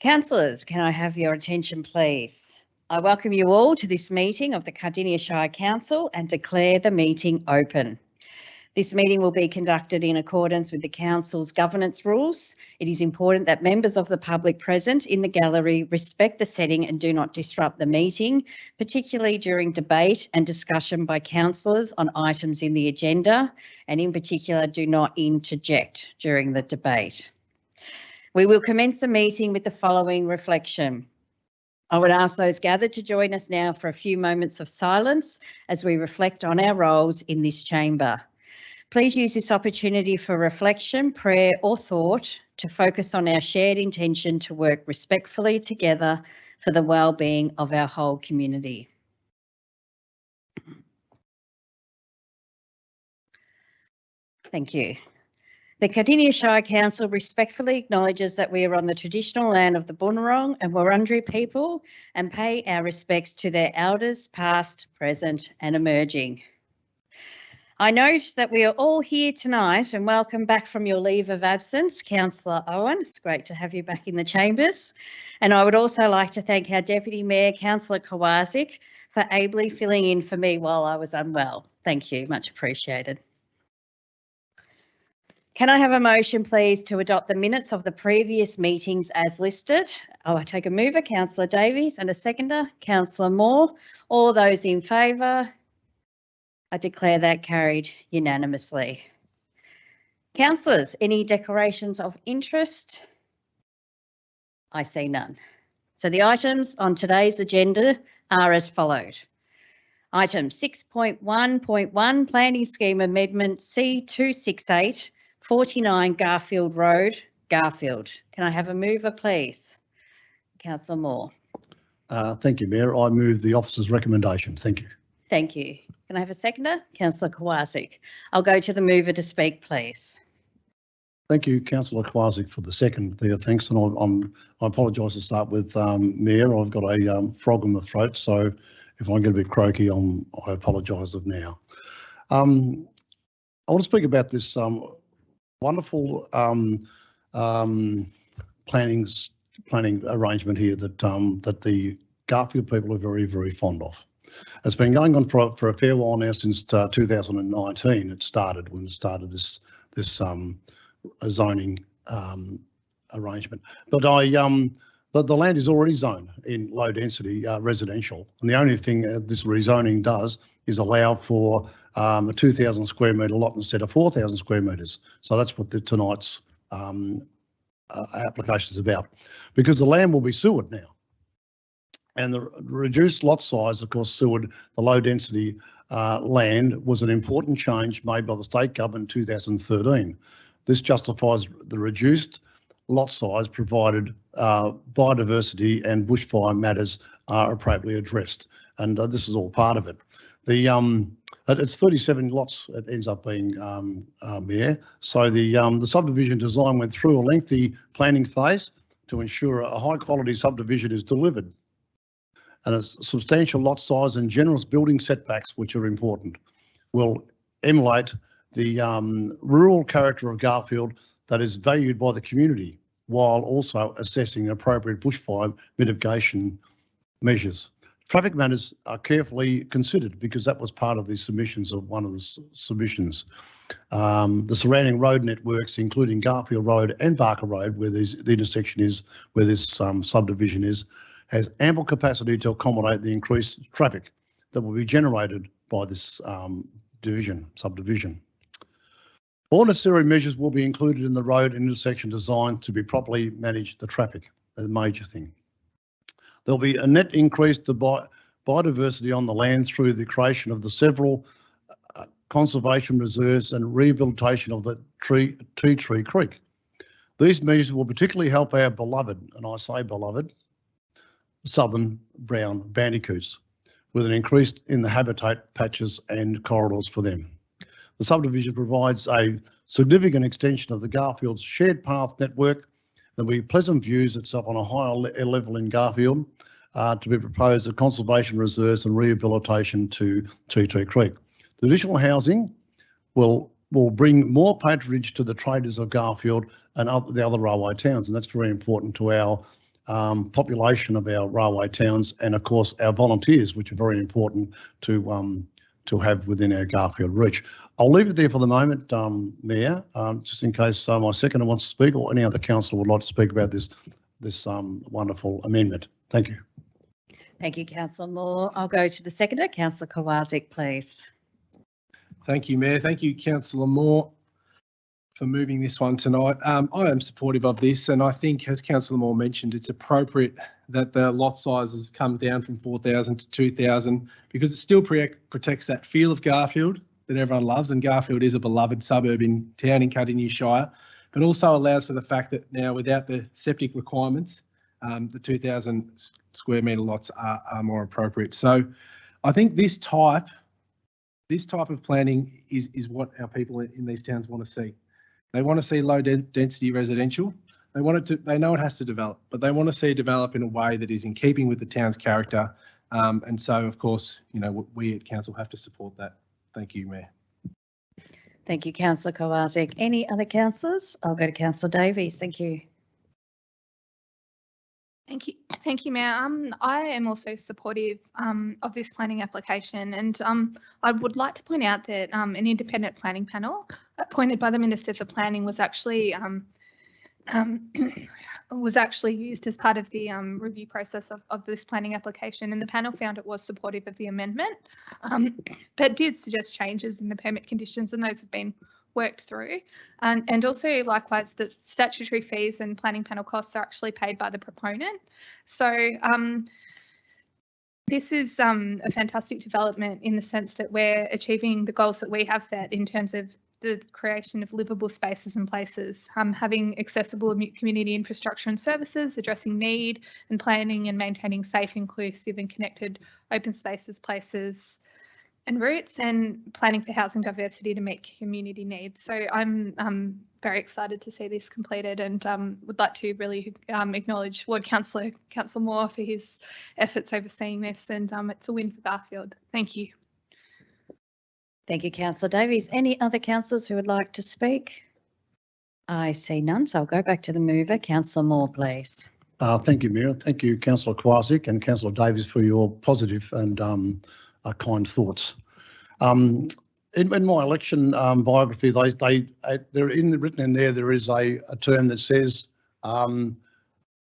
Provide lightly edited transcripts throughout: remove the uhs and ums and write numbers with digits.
Councillors, can I have your attention, please? I welcome you all to this meeting of the Cardinia Shire Council and declare the meeting open. This meeting will be conducted in accordance with the Council's governance rules. It is important that members of the public present in the gallery respect the setting and do not disrupt the meeting, particularly during debate and discussion by councillors on items in the agenda, and in particular do not interject during the debate. We will commence the meeting with the following reflection. I would ask those gathered to join us now for a few moments of silence as we reflect on our roles in this chamber. Please use this opportunity for reflection, prayer or thought to focus on our shared intention to work respectfully together for the well-being of our whole community. Thank you. The Cardinia Shire Council respectfully acknowledges that we are on the traditional land of the Boonwurrung and Wurundjeri people and pay our respects to their elders past, present and emerging. I note that we are all here tonight and welcome back from your leave of absence, Councillor Owen. It's great to have you back in the chambers. And I would also like to thank our Deputy Mayor, Councillor Kowalczyk, for ably filling in for me while I was unwell. Thank you, much appreciated. Can I have a motion, please, to adopt the minutes of the previous meetings as listed? I take a mover, Councillor Davies, and a seconder, Councillor Moore. All those in favour? I declare that carried unanimously. Councillors, any declarations of interest? I see none. So the items on today's agenda are as followed. Item 6.1.1, Planning Scheme Amendment C268, 49 Garfield Road, Garfield. Can I have a mover, please? Councillor Moore. Thank you, Mayor. I move the officer's recommendation. Thank you. Thank you. Can I have a seconder? Councillor Kowalczyk. I'll go to the mover to speak, please. Thank you, Councillor Kowalczyk, for the second there. Thanks. And I apologise to start with, Mayor. I've got a frog in the throat, so if I get a bit croaky, I apologise of now. I want to speak about this wonderful planning arrangement here that the Garfield people are very, very fond of. It's been going on for a fair while now, since 2019. It started this zoning arrangement. But the land is already zoned in low density residential, and the only thing this rezoning does is allow for a 2,000 square metre lot instead of 4,000 square metres. So that's what tonight's application is about, because the land will be sewered now. And the reduced lot size, of course, sewered the low density land was an important change made by the state government in 2013. This justifies the reduced lot size provided biodiversity and bushfire matters are appropriately addressed. And this is all part of it. It's 37 lots it ends up being, Mayor. So the subdivision design went through a lengthy planning phase to ensure a high quality subdivision is delivered. And a substantial lot size and generous building setbacks, which are important, will emulate the rural character of Garfield that is valued by the community, while also assessing appropriate bushfire mitigation measures. Traffic matters are carefully considered because that was part of the submissions of one of the submissions. The surrounding road networks, including Garfield Road and Barker Road, where the intersection is, where this subdivision is, has ample capacity to accommodate the increased traffic that will be generated by this subdivision. All necessary measures will be included in the road intersection design to be properly manage the traffic, a major thing. There'll be a net increase to biodiversity on the land through the creation of the several conservation reserves and rehabilitation of the Tea Tree Creek. These measures will particularly help our beloved, and I say beloved, southern brown bandicoots, with an increase in the habitat patches and corridors for them. The subdivision provides a significant extension of the Garfield's shared path network. There'll be pleasant views itself on a higher level in Garfield to be proposed at conservation reserves and rehabilitation to Tea Tree Creek. The additional housing will will bring more patronage to the traders of Garfield and the other railway towns, and that's very important to our population of our railway towns, and of course our volunteers, which are very important to have within our Garfield reach. I'll leave it there for the moment, Mayor, just in case my seconder wants to speak or any other councillor would like to speak about this wonderful amendment. Thank you. Thank you, Councillor Moore. I'll go to the seconder, Councillor Kowalczyk, please. Thank you, Mayor. Thank you, Councillor Moore, for moving this one tonight. I am supportive of this, and I think, as Councillor Moore mentioned, it's appropriate that the lot sizes come down from 4,000 to 2,000 because it still protects that feel of Garfield that everyone loves, and Garfield is a beloved suburban town in Cardinia Shire, but also allows for the fact that now, without the septic requirements, the 2,000 square metre lots are more appropriate. So I think this type of planning is what our people in these towns want to see. They want to see low density residential. They know it has to develop, but they want to see it develop in a way that is in keeping with the town's character. And so, of course, we at council have to support that. Thank you, Mayor. Thank you, Councillor Kowalczyk. Any other councillors? I'll go to Councillor Davies. Thank you. Thank you, Mayor. I am also supportive of this planning application, and I would like to point out that an independent planning panel appointed by the Minister for Planning was actually used as part of the review process of this planning application, and the panel found it was supportive of the amendment, but did suggest changes in the permit conditions, and those have been worked through. And also, likewise, the statutory fees and planning panel costs are actually paid by the proponent. So this is a fantastic development in the sense that we're achieving the goals that we have set in terms of the creation of livable spaces and places, having accessible community infrastructure and services, addressing need and planning and maintaining safe, inclusive and connected open spaces, places and routes, and planning for housing diversity to meet community needs. So I'm very excited to see this completed, and would like to really acknowledge Ward Councillor Moore for his efforts overseeing this, and it's a win for Garfield. Thank you. Thank you, Councillor Davies. Any other councillors who would like to speak? I see none, so I'll go back to the mover. Councillor Moore, please. Thank you, Mayor. Thank you, Councillor Kowalczyk and Councillor Davies, for your positive and kind thoughts. In my election biography, they're written in there. There is a term that says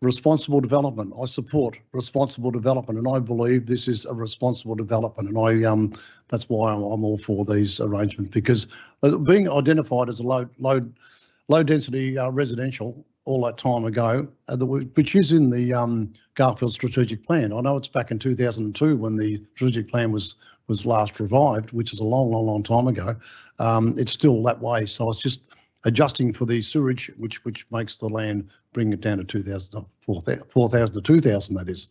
responsible development. I support responsible development, and I believe this is a responsible development, and that's why I'm all for these arrangements, because being identified as a low density residential all that time ago, which is in the Garfield strategic plan. I know it's back in 2002 when the strategic plan was last revived, which is a long time ago. It's still that way, so it's just adjusting for the sewerage, which makes the land bring it down to 4,000 to 2,000. That is.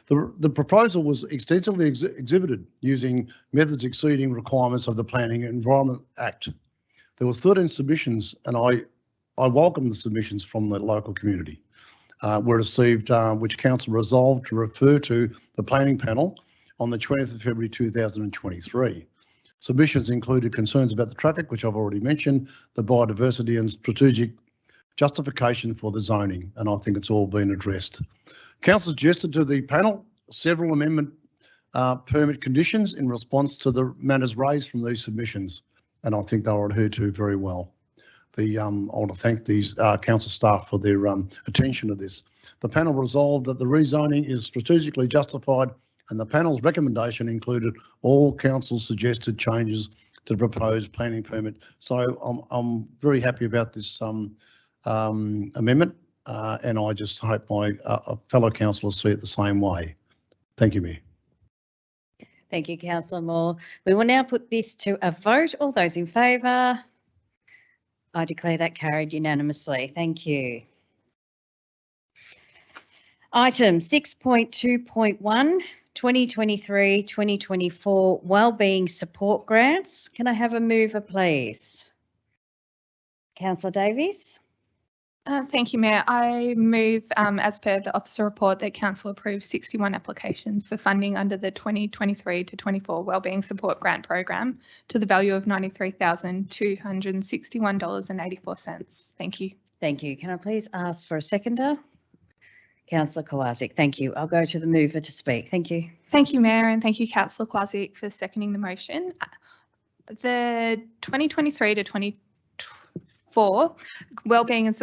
The proposal was extensively exhibited using methods exceeding requirements of the Planning and Environment Act. There were 13 submissions, and I welcome the submissions from the local community. Were received, which council resolved to refer to the planning panel on the 20th of February 2023. Submissions included concerns about the traffic, which I've already mentioned, the biodiversity and strategic justification for the zoning, and I think it's all been addressed. Council suggested to the panel several amendment permit conditions in response to the matters raised from these submissions, and I think they were adhered to very well. I want to thank these council staff for their attention to this. The panel resolved that the rezoning is strategically justified, and the panel's recommendation included all council suggested changes to the proposed planning permit. So I'm very happy about this amendment, and I just hope my fellow councillors see it the same way. Thank you, Mayor. Thank you, Councillor Moore. We will now put this to a vote. All those in favour? I declare that carried unanimously. Thank you. Item 6.2.1, 2023-2024 Wellbeing Support Grants. Can I have a mover, please? Councillor Davies. Thank you, Mayor. I move, as per the officer report, that Council approves 61 applications for funding under the 2023 to 24 Wellbeing Support Grant Program to the value of $93,261.84. Thank you. Thank you. Can I please ask for a seconder? Councillor Kowalczyk. Thank you. I'll go to the mover to speak. Thank you. Thank you, Mayor, and thank you, Councillor Kowalczyk, for seconding the motion. The 2023 to 24 Wellbeing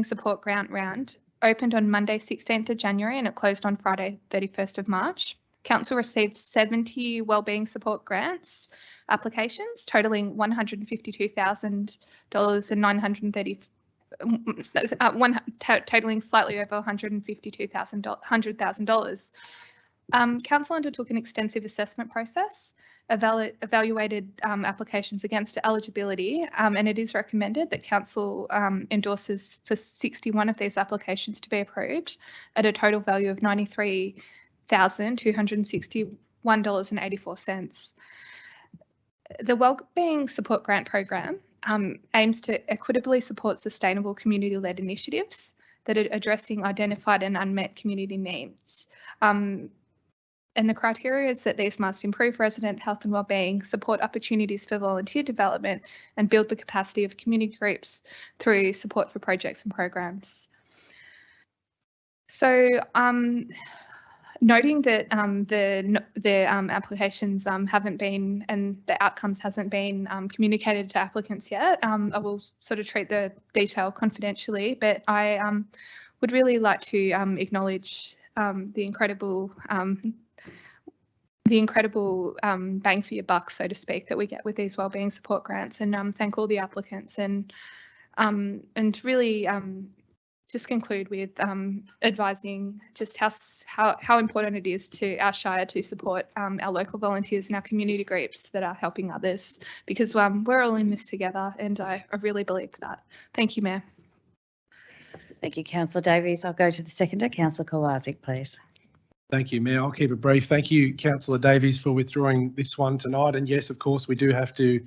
Support Grant Round opened on Monday 16th of January and it closed on Friday 31st of March. Council received 70 Wellbeing Support Grants applications totaling $152,000 and 930 totaling slightly over $100,000. Council undertook an extensive assessment process, evaluated applications against eligibility, and it is recommended that Council endorses for 61 of these applications to be approved at a total value of $93,261.84. The Wellbeing Support Grant Program aims to equitably support sustainable community-led initiatives that are addressing identified and unmet community needs. And the criteria is that these must improve resident health and wellbeing, support opportunities for volunteer development, and build the capacity of community groups through support for projects and programs. So, noting that the applications haven't been and the outcomes hasn't been communicated to applicants yet, I will sort of treat the detail confidentially, but I would really like to acknowledge the incredible bang for your buck, so to speak, that we get with these wellbeing support grants, and thank all the applicants, and really just conclude with advising just how important it is to our Shire to support our local volunteers and our community groups that are helping others, because we're all in this together, and I really believe that. Thank you, Mayor. Thank you, Councillor Davies. I'll go to the seconder, Councillor Kowalczyk, please. Thank you, Mayor. I'll keep it brief. Thank you, Councillor Davies, for withdrawing this one tonight. And yes, of course, we do have to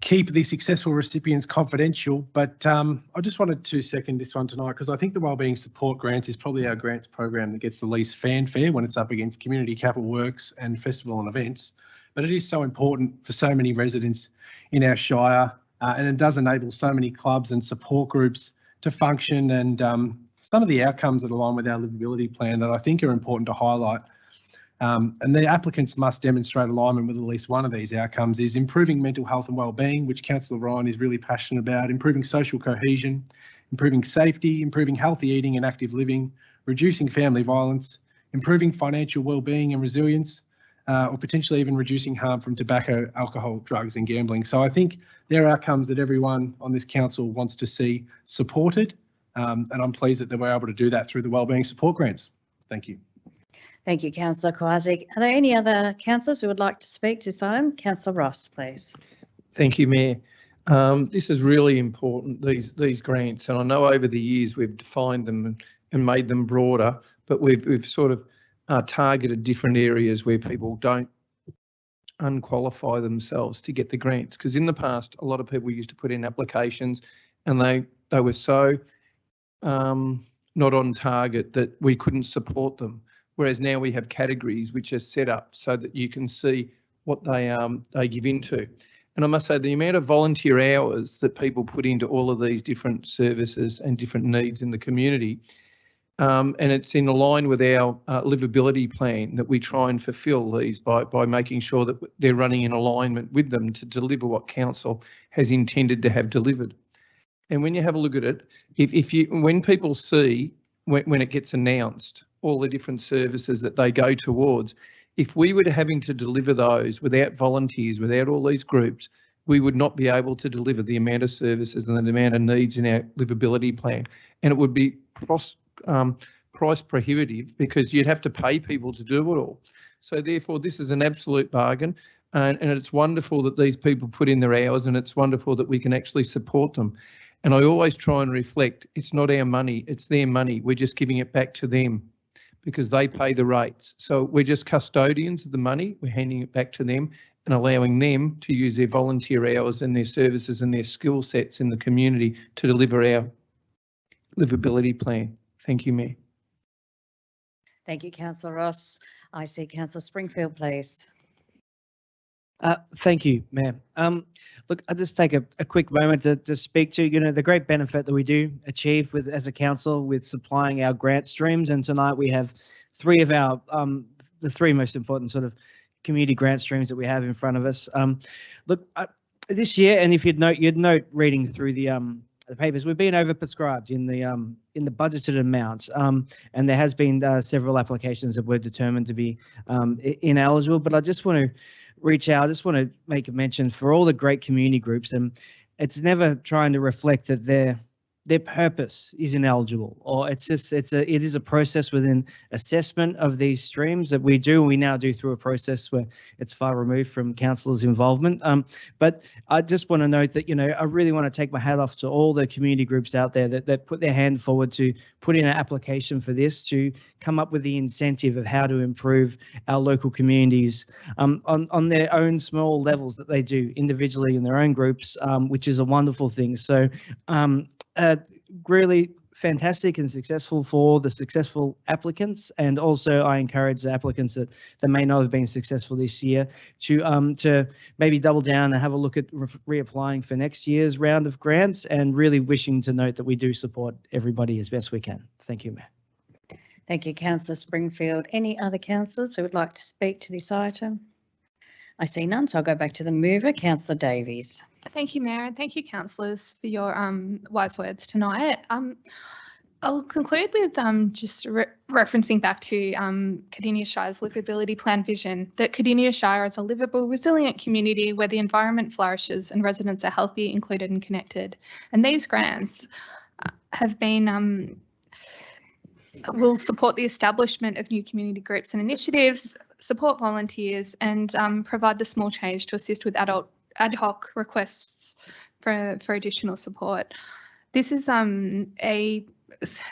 keep the successful recipients confidential, but I just wanted to second this one tonight because I think the Wellbeing Support Grants is probably our grants program that gets the least fanfare when it's up against community capital works and festival and events. But it is so important for so many residents in our Shire, and it does enable so many clubs and support groups to function, and some of the outcomes that align with our livability plan that I think are important to highlight. And the applicants must demonstrate alignment with at least one of these outcomes is improving mental health and wellbeing, which Councillor Ryan is really passionate about, improving social cohesion, improving safety, improving healthy eating and active living, reducing family violence, improving financial wellbeing and resilience, or potentially even reducing harm from tobacco, alcohol, drugs and gambling. So I think there are outcomes that everyone on this council wants to see supported, and I'm pleased that we're able to do that through the Wellbeing Support Grants. Thank you. Thank you, Councillor Kowalczyk. Are there any other councillors who would like to speak to this item? Councillor Ross, please. Thank you, Mayor. This is really important, these grants, and I know over the years we've defined them and made them broader, but we've sort of targeted different areas where people don't unqualify themselves to get the grants. Because in the past, a lot of people used to put in applications and they were so not on target that we couldn't support them. Whereas now we have categories which are set up so that you can see what they give into. And I must say the amount of volunteer hours that people put into all of these different services and different needs in the community, and it's in line with our livability plan that we try and fulfil these by making sure that they're running in alignment with them to deliver what council has intended to have delivered. And when you have a look at it, when people see when it gets announced, all the different services that they go towards, if we were having to deliver those without volunteers, without all these groups, we would not be able to deliver the amount of services and the amount of needs in our livability plan. And it would be price prohibitive because you'd have to pay people to do it all. So therefore, this is an absolute bargain. And it's wonderful that these people put in their hours, and it's wonderful that we can actually support them. And I always try and reflect, it's not our money, it's their money. We're just giving it back to them because they pay the rates. So we're just custodians of the money. We're handing it back to them and allowing them to use their volunteer hours and their services and their skill sets in the community to deliver livability plan. Thank you, Mayor. Thank you, Councillor Ross. I see Councillor Springfield, please. Thank you, Mayor. Look, I'll just take a quick moment to speak to, the great benefit that we do achieve with as a council with supplying our grant streams. And tonight we have three of our, the three most important sort of community grant streams that we have in front of us. Look, this year, and if you'd note reading through the papers, we've been overprescribed in the budgeted amounts, and there has been several applications that were determined to be ineligible. But I just want to reach out. I just want to make a mention for all the great community groups, and it's never trying to reflect that their purpose is ineligible, or it is a process within assessment of these streams that we now do through a process where it's far removed from councillors' involvement. But I just want to note that, I really want to take my hat off to all the community groups out there that put their hand forward to put in an application for this, to come up with the incentive of how to improve our local communities on their own small levels that they do individually in their own groups, which is a wonderful thing. So really fantastic and successful for the successful applicants, and also I encourage the applicants that may not have been successful this year to maybe double down and have a look at reapplying for next year's round of grants, and really wishing to note that we do support everybody as best we can. Thank you, Mayor. Thank you, Councillor Springfield. Any other councillors who would like to speak to this item? I see none, so I'll go back to the mover, Councillor Davies. Thank you, Mayor, and thank you, councillors, for your wise words tonight. I'll conclude with just referencing back to Cardinia Shire's livability plan vision, that Cardinia Shire is a livable, resilient community where the environment flourishes and residents are healthy, included and connected. And these grants have been will support the establishment of new community groups and initiatives, support volunteers, and provide the small change to assist with ad hoc requests for additional support. This is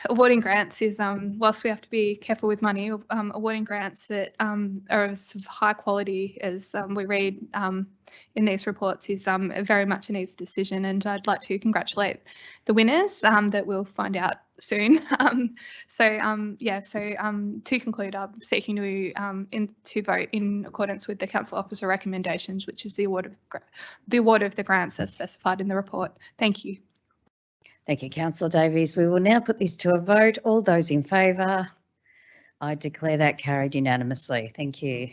awarding grants is, whilst we have to be careful with money, awarding grants that are of high quality, as we read in these reports, is very much an easy decision. And I'd like to congratulate the winners that we'll find out soon. To conclude, I'm seeking to vote in accordance with the council officer recommendations, which is the award of the grants as specified in the report. Thank you. Thank you, Councillor Davies. We will now put this to a vote. All those in favour? I declare that carried unanimously. Thank you.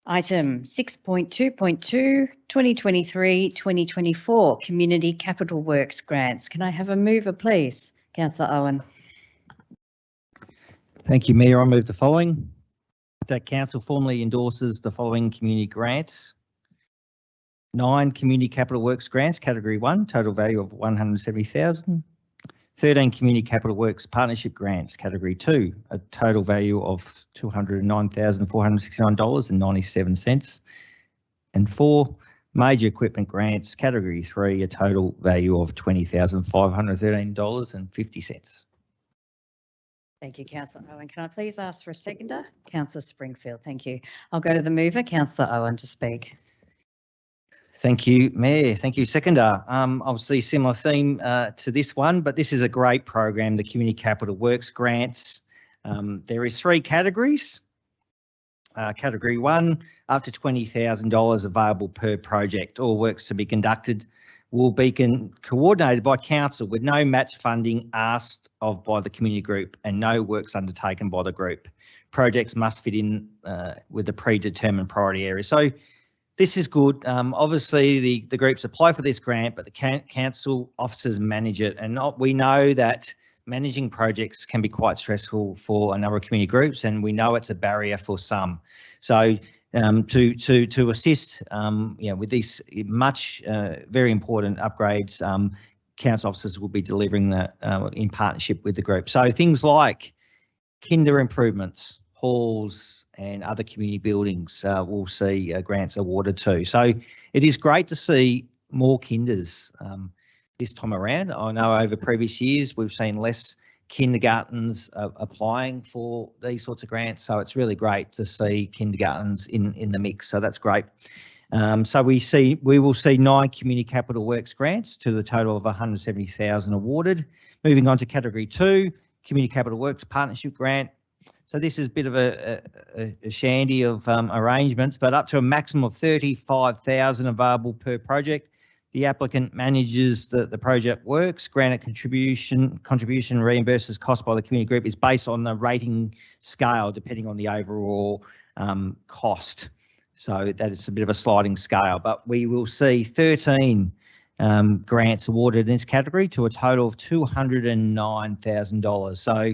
Item 6.2.2, 2023-2024 Community Capital Works Grants. Can I have a mover, please? Councillor Owen. Thank you, Mayor. I move the following. That council formally endorses the following community grants. 9 community capital works grants, category 1, total value of $170,000. 13 community capital works partnership grants, category 2, a total value of $209,469.97. And 4 major equipment grants, category 3, a total value of $20,513.50. Thank you, Councillor Owen. Can I please ask for a seconder? Councillor Springfield, thank you. I'll go to the mover, Councillor Owen, to speak. Thank you, Mayor. Thank you, Seconder. Obviously, similar theme to this one, but this is a great program, the Community Capital Works Grants. There is 3 categories. Category 1, up to $20,000 available per project. All works to be conducted will be coordinated by council with no match funding asked of by the community group and no works undertaken by the group. Projects must fit in with the predetermined priority area. So this is good. Obviously, the groups apply for this grant, but the council officers manage it. And we know that managing projects can be quite stressful for a number of community groups, and we know it's a barrier for some. So to assist with these very important upgrades, council officers will be delivering that in partnership with the group. So things like kinder improvements, halls and other community buildings will see grants awarded too. So it is great to see more kinders this time around. I know over previous years we've seen less kindergartens applying for these sorts of grants, so it's really great to see kindergartens in the mix, so that's great. So we will see 9 community capital works grants to the total of 170,000 awarded. Moving on to category 2, community capital works partnership grant. So this is a bit of a shandy of arrangements, but up to a maximum of 35,000 available per project. The applicant manages the project works. Granted contribution reimburses cost by the community group is based on the rating scale, depending on the overall cost. So that is a bit of a sliding scale, but we will see 13 grants awarded in this category to a total of $209,000. So,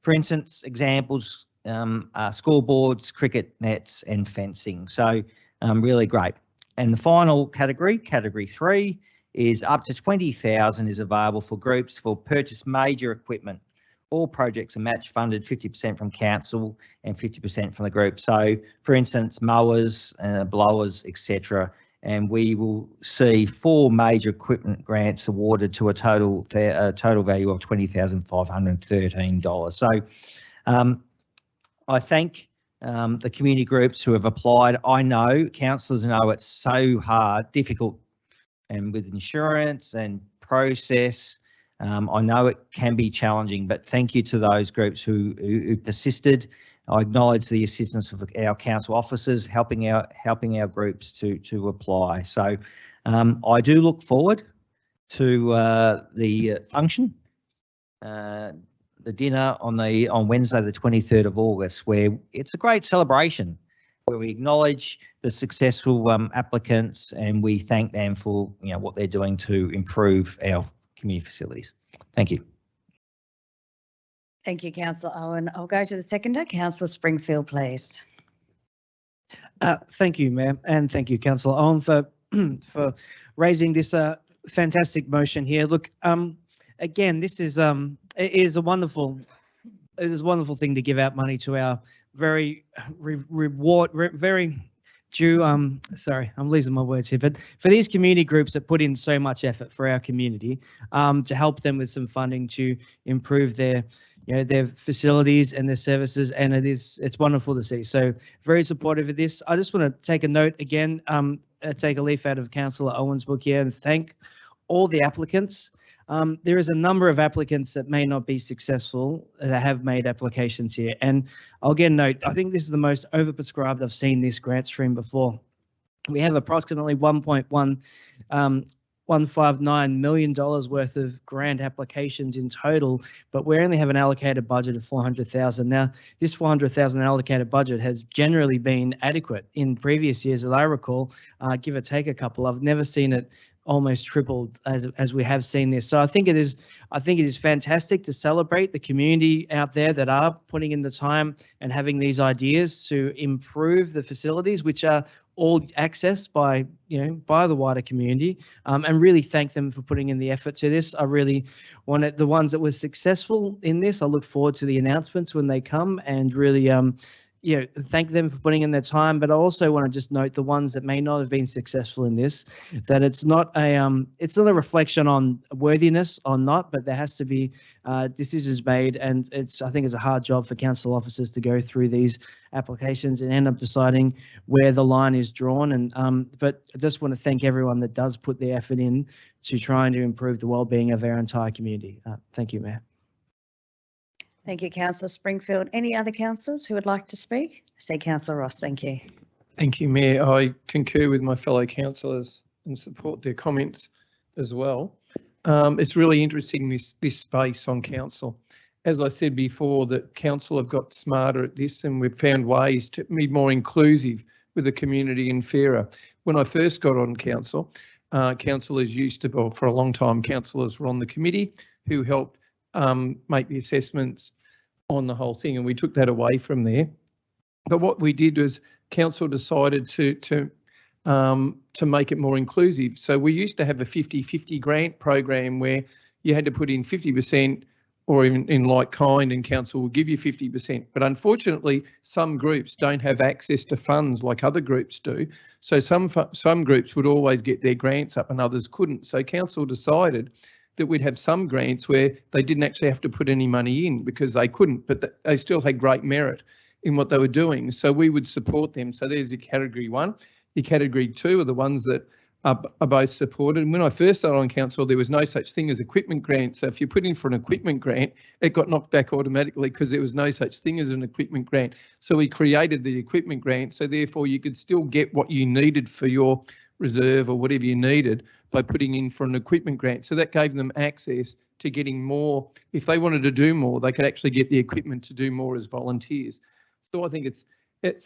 for instance, examples are scoreboards, cricket nets, and fencing. So, really great. And the final category, category 3, is up to 20,000 is available for groups for purchase major equipment. All projects are match funded 50% from council and 50% from the group. So, for instance, mowers, blowers, etc. And we will see 4 major equipment grants awarded to a total value of $20,513. So, I thank the community groups who have applied. I know councillors know it's so hard, difficult, and with insurance and process. I know it can be challenging, but thank you to those groups who persisted. I acknowledge the assistance of our council officers helping our groups to apply. So I do look forward to the function, the dinner on Wednesday, the 23rd of August, where it's a great celebration, where we acknowledge the successful applicants and we thank them for what they're doing to improve our community facilities. Thank you. Thank you, Councillor Owen. I'll go to the seconder, Councillor Springfield, please. Thank you, Mayor, and thank you, Councillor Owen, for raising this fantastic motion here. Look, again, this is it is a wonderful thing to give out money to our very sorry, I'm losing my words here, but for these community groups that put in so much effort for our community, to help them with some funding to improve their facilities and their services, and it's wonderful to see. So very supportive of this. I just want to take a note again, take a leaf out of Councillor Owen's book here and thank all the applicants. There is a number of applicants that may not be successful that have made applications here. And I'll again note, I think this is the most overprescribed I've seen this grant stream before. We have approximately $1.159 million worth of grant applications in total, but we only have an allocated budget of $400,000. Now, this $400,000 allocated budget has generally been adequate in previous years, as I recall, give or take a couple. I've never seen it almost tripled as we have seen this. So I think it is fantastic to celebrate the community out there that are putting in the time and having these ideas to improve the facilities, which are all accessed by the wider community, and really thank them for putting in the effort to this. I really want the ones that were successful in this. I look forward to the announcements when they come and really thank them for putting in their time. But I also want to just note the ones that may not have been successful in this, that it's not a reflection on worthiness or not, but there has to be decisions made, and I think it's a hard job for council officers to go through these applications and end up deciding where the line is drawn. And but I just want to thank everyone that does put the effort in to trying to improve the well-being of our entire community. Thank you, Mayor. Thank you, Councillor Springfield. Any other councillors who would like to speak? I see Councillor Ross. Thank you. Thank you, Mayor. I concur with my fellow councillors and support their comments as well. It's really interesting, this space on council. As I said before, that council have got smarter at this, and we've found ways to be more inclusive with the community and fairer. When I first got on council, councillors used to, well, for a long time, councillors were on the committee who helped make the assessments on the whole thing, and we took that away from there. But what we did was council decided to make it more inclusive. So we used to have a 50-50 grant program where you had to put in 50% or in like kind, and council will give you 50%. But unfortunately, some groups don't have access to funds like other groups do. So some groups would always get their grants up and others couldn't. So council decided that we'd have some grants where they didn't actually have to put any money in because they couldn't, but they still had great merit in what they were doing. So we would support them. So there's a category 1. Your category 2 are the ones that are both supported. And when I first started on council, there was no such thing as equipment grant. So if you put in for an equipment grant, it got knocked back automatically because there was no such thing as an equipment grant. So we created the equipment grant. So therefore you could still get what you needed for your reserve or whatever you needed by putting in for an equipment grant. So that gave them access to getting more. If they wanted to do more, they could actually get the equipment to do more as volunteers. So I think it's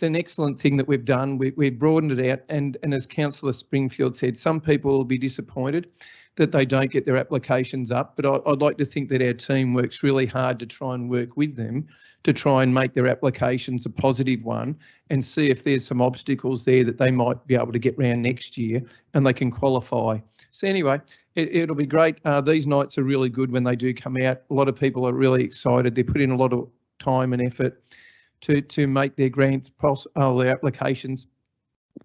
an excellent thing that we've done. We've broadened it out, and as Councillor Springfield said, some people will be disappointed that they don't get their applications up, but I'd like to think that our team works really hard to try and work with them to try and make their applications a positive one and see if there's some obstacles there that they might be able to get round next year and they can qualify. So anyway, it'll be great. These nights are really good when they do come out. A lot of people are really excited. They put in a lot of time and effort to make their grants, their applications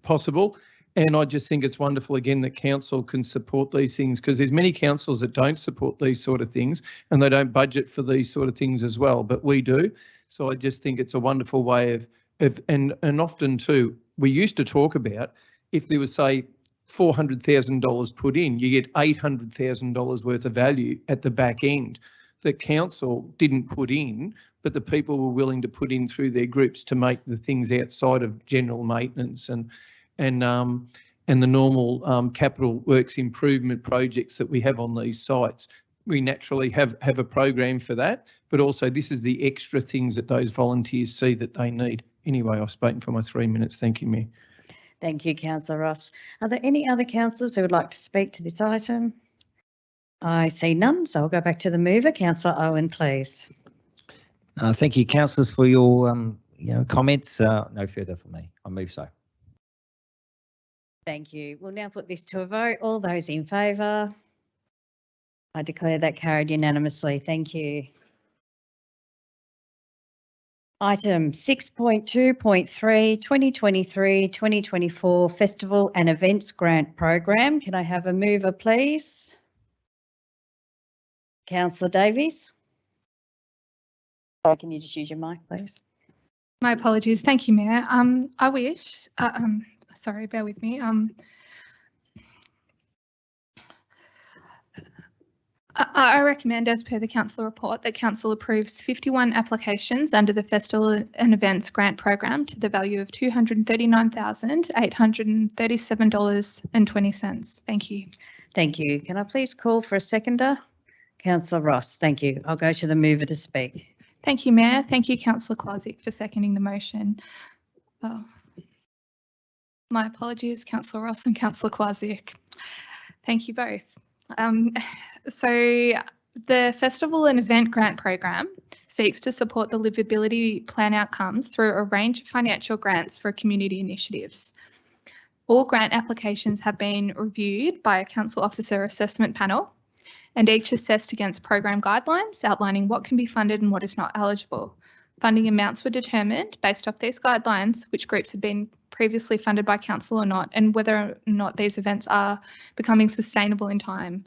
possible. And I just think it's wonderful again that council can support these things, because there's many councils that don't support these sort of things and they don't budget for these sort of things as well, but we do. So I just think it's a wonderful way of and often too, we used to talk about if there was say $400,000 put in, you get $800,000 worth of value at the back end that council didn't put in, but the people were willing to put in through their groups to make the things outside of general maintenance and the normal capital works improvement projects that we have on these sites. We naturally have a program for that, but also this is the extra things that those volunteers see that they need. Anyway, I've spoken for my 3 minutes. Thank you, Mayor. Thank you, Councillor Ross. Are there any other councillors who would like to speak to this item? I see none, so I'll go back to the mover. Councillor Owen, please. Thank you, councillors, for your comments. No further for me. I move so. Thank you. We'll now put this to a vote. All those in favour? I declare that carried unanimously. Thank you. Item 6.2.3, 2023-2024 Festival and Events Grant Program. Can I have a mover, please? Councillor Davies. Sorry, can you just use your mic, please? My apologies. Thank you, Mayor. I wish, sorry, bear with me. I recommend, as per the council report, that council approves 51 applications under the Festival and Events Grant Program to the value of $239,837.20. Thank you. Thank you. Can I please call for a seconder? Councillor Ross, thank you. I'll go to the mover to speak. Thank you, Mayor. Thank you, Councillor Kwasik, for seconding the motion. Oh. My apologies, Councillor Ross and Councillor Kwasik. Thank you both. So the Festival and Event Grant Program seeks to support the livability plan outcomes through a range of financial grants for community initiatives. All grant applications have been reviewed by a council officer assessment panel, and each assessed against program guidelines outlining what can be funded and what is not eligible. Funding amounts were determined based off these guidelines, which groups had been previously funded by council or not, and whether or not these events are becoming sustainable in time.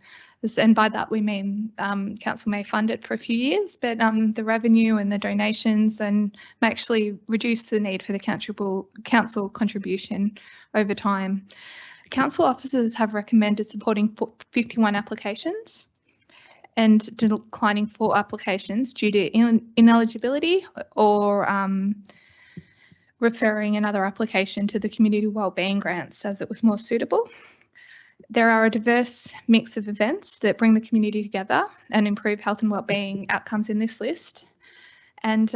And by that we mean council may fund it for a few years, but the revenue and the donations may actually reduce the need for the council contribution over time. Council officers have recommended supporting 51 applications and declining 4 applications due to ineligibility or referring another application to the community wellbeing grants as it was more suitable. There are a diverse mix of events that bring the community together and improve health and wellbeing outcomes in this list. And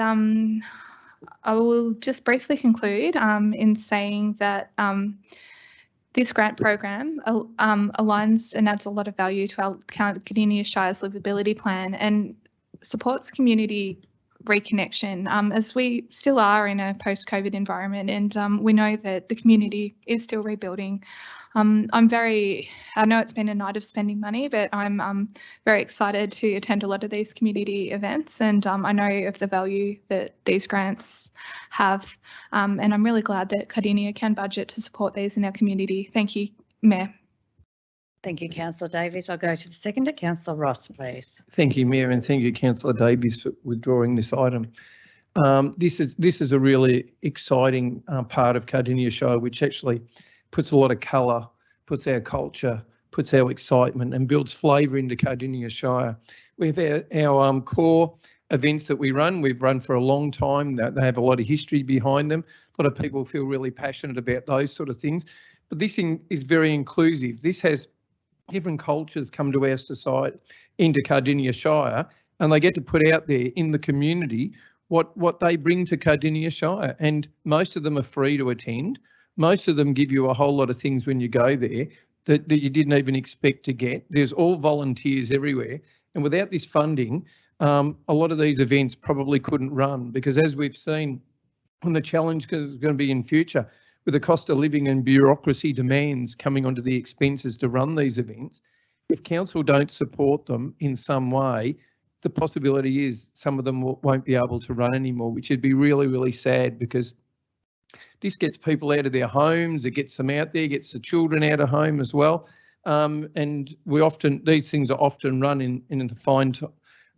I will just briefly conclude in saying that this grant program aligns and adds a lot of value to our Cardinia Shire's livability plan and supports community reconnection as we still are in a post-COVID environment, and we know that the community is still rebuilding. I know it's been a night of spending money, but I'm very excited to attend a lot of these community events, and I know of the value that these grants have, and I'm really glad that Cardinia can budget to support these in our community. Thank you, Mayor. Thank you, Councillor Davies. I'll go to the seconder. Councillor Ross, please. Thank you, Mayor, and thank you, Councillor Davies, for withdrawing this item. This is a really exciting part of Cardinia Shire, which actually puts a lot of colour, puts our culture, puts our excitement and builds flavour into Cardinia Shire. We have our core events that we run. We've run for a long time. They have a lot of history behind them. A lot of people feel really passionate about those sort of things. But this thing is very inclusive. This has different cultures come to our society, into Cardinia Shire, and they get to put out there in the community what they bring to Cardinia Shire. And most of them are free to attend. Most of them give you a whole lot of things when you go there that you didn't even expect to get. There's all volunteers everywhere. And without this funding, a lot of these events probably couldn't run, because as we've seen, and the challenge is going to be in future, with the cost of living and bureaucracy demands coming onto the expenses to run these events, if council don't support them in some way, the possibility is some of them won't be able to run anymore, which would be really, really sad, because this gets people out of their homes, it gets them out there, gets the children out of home as well. And these things are often run in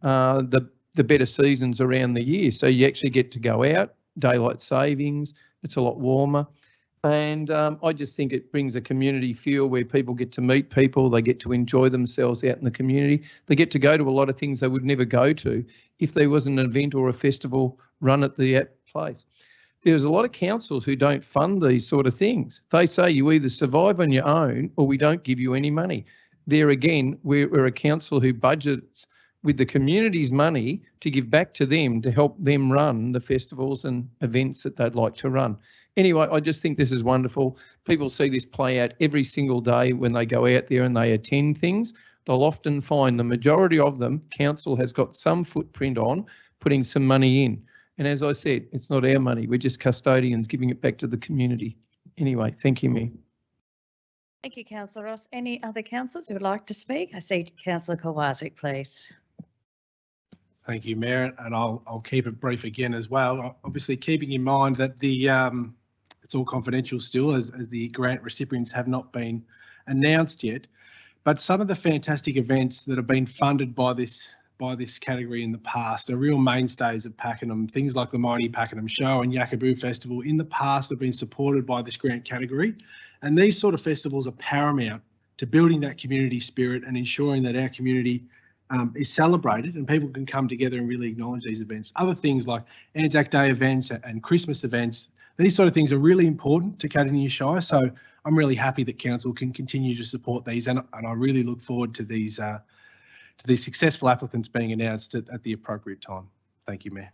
the better seasons around the year. So you actually get to go out, daylight savings, it's a lot warmer. And I just think it brings a community feel where people get to meet people, they get to enjoy themselves out in the community. They get to go to a lot of things they would never go to if there wasn't an event or a festival run at the place. There's a lot of councils who don't fund these sort of things. They say you either survive on your own or we don't give you any money. There again, we're a council who budgets with the community's money to give back to them to help them run the festivals and events that they'd like to run. Anyway, I just think this is wonderful. People see this play out every single day when they go out there and they attend things. They'll often find the majority of them, council has got some footprint on putting some money in. And as I said, it's not our money. We're just custodians giving it back to the community. Anyway, thank you, Mayor. Thank you, Councillor Ross. Any other councillors who would like to speak? I see Councillor Kowalczyk, please. Thank you, Mayor, and I'll keep it brief again as well. Obviously, keeping in mind that it's all confidential still, as the grant recipients have not been announced yet. But some of the fantastic events that have been funded by this category in the past are real mainstays of Pakenham. Things like the Mighty Pakenham Show and Yakaboo Festival in the past have been supported by this grant category. And these sort of festivals are paramount to building that community spirit and ensuring that our community is celebrated and people can come together and really acknowledge these events. Other things like Anzac Day events and Christmas events, these sort of things are really important to Cardinia Shire. So I'm really happy that council can continue to support these, and I really look forward to these successful applicants being announced at the appropriate time. Thank you, Mayor.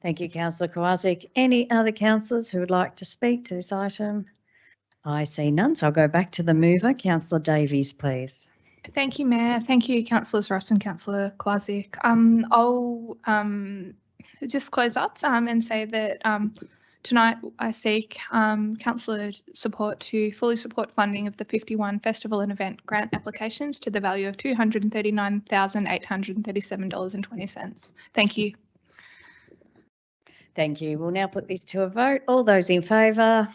Thank you, Councillor Kowalczyk. Any other councillors who would like to speak to this item? I see none, so I'll go back to the mover. Councillor Davies, please. Thank you, Mayor. Thank you, Councillors Ross and Councillor Kowalczyk. I'll just close up and say that tonight I seek councillor support to fully support funding of the 51 festival and event grant applications to the value of $239,837.20. Thank you. Thank you. We'll now put this to a vote. All those in favour?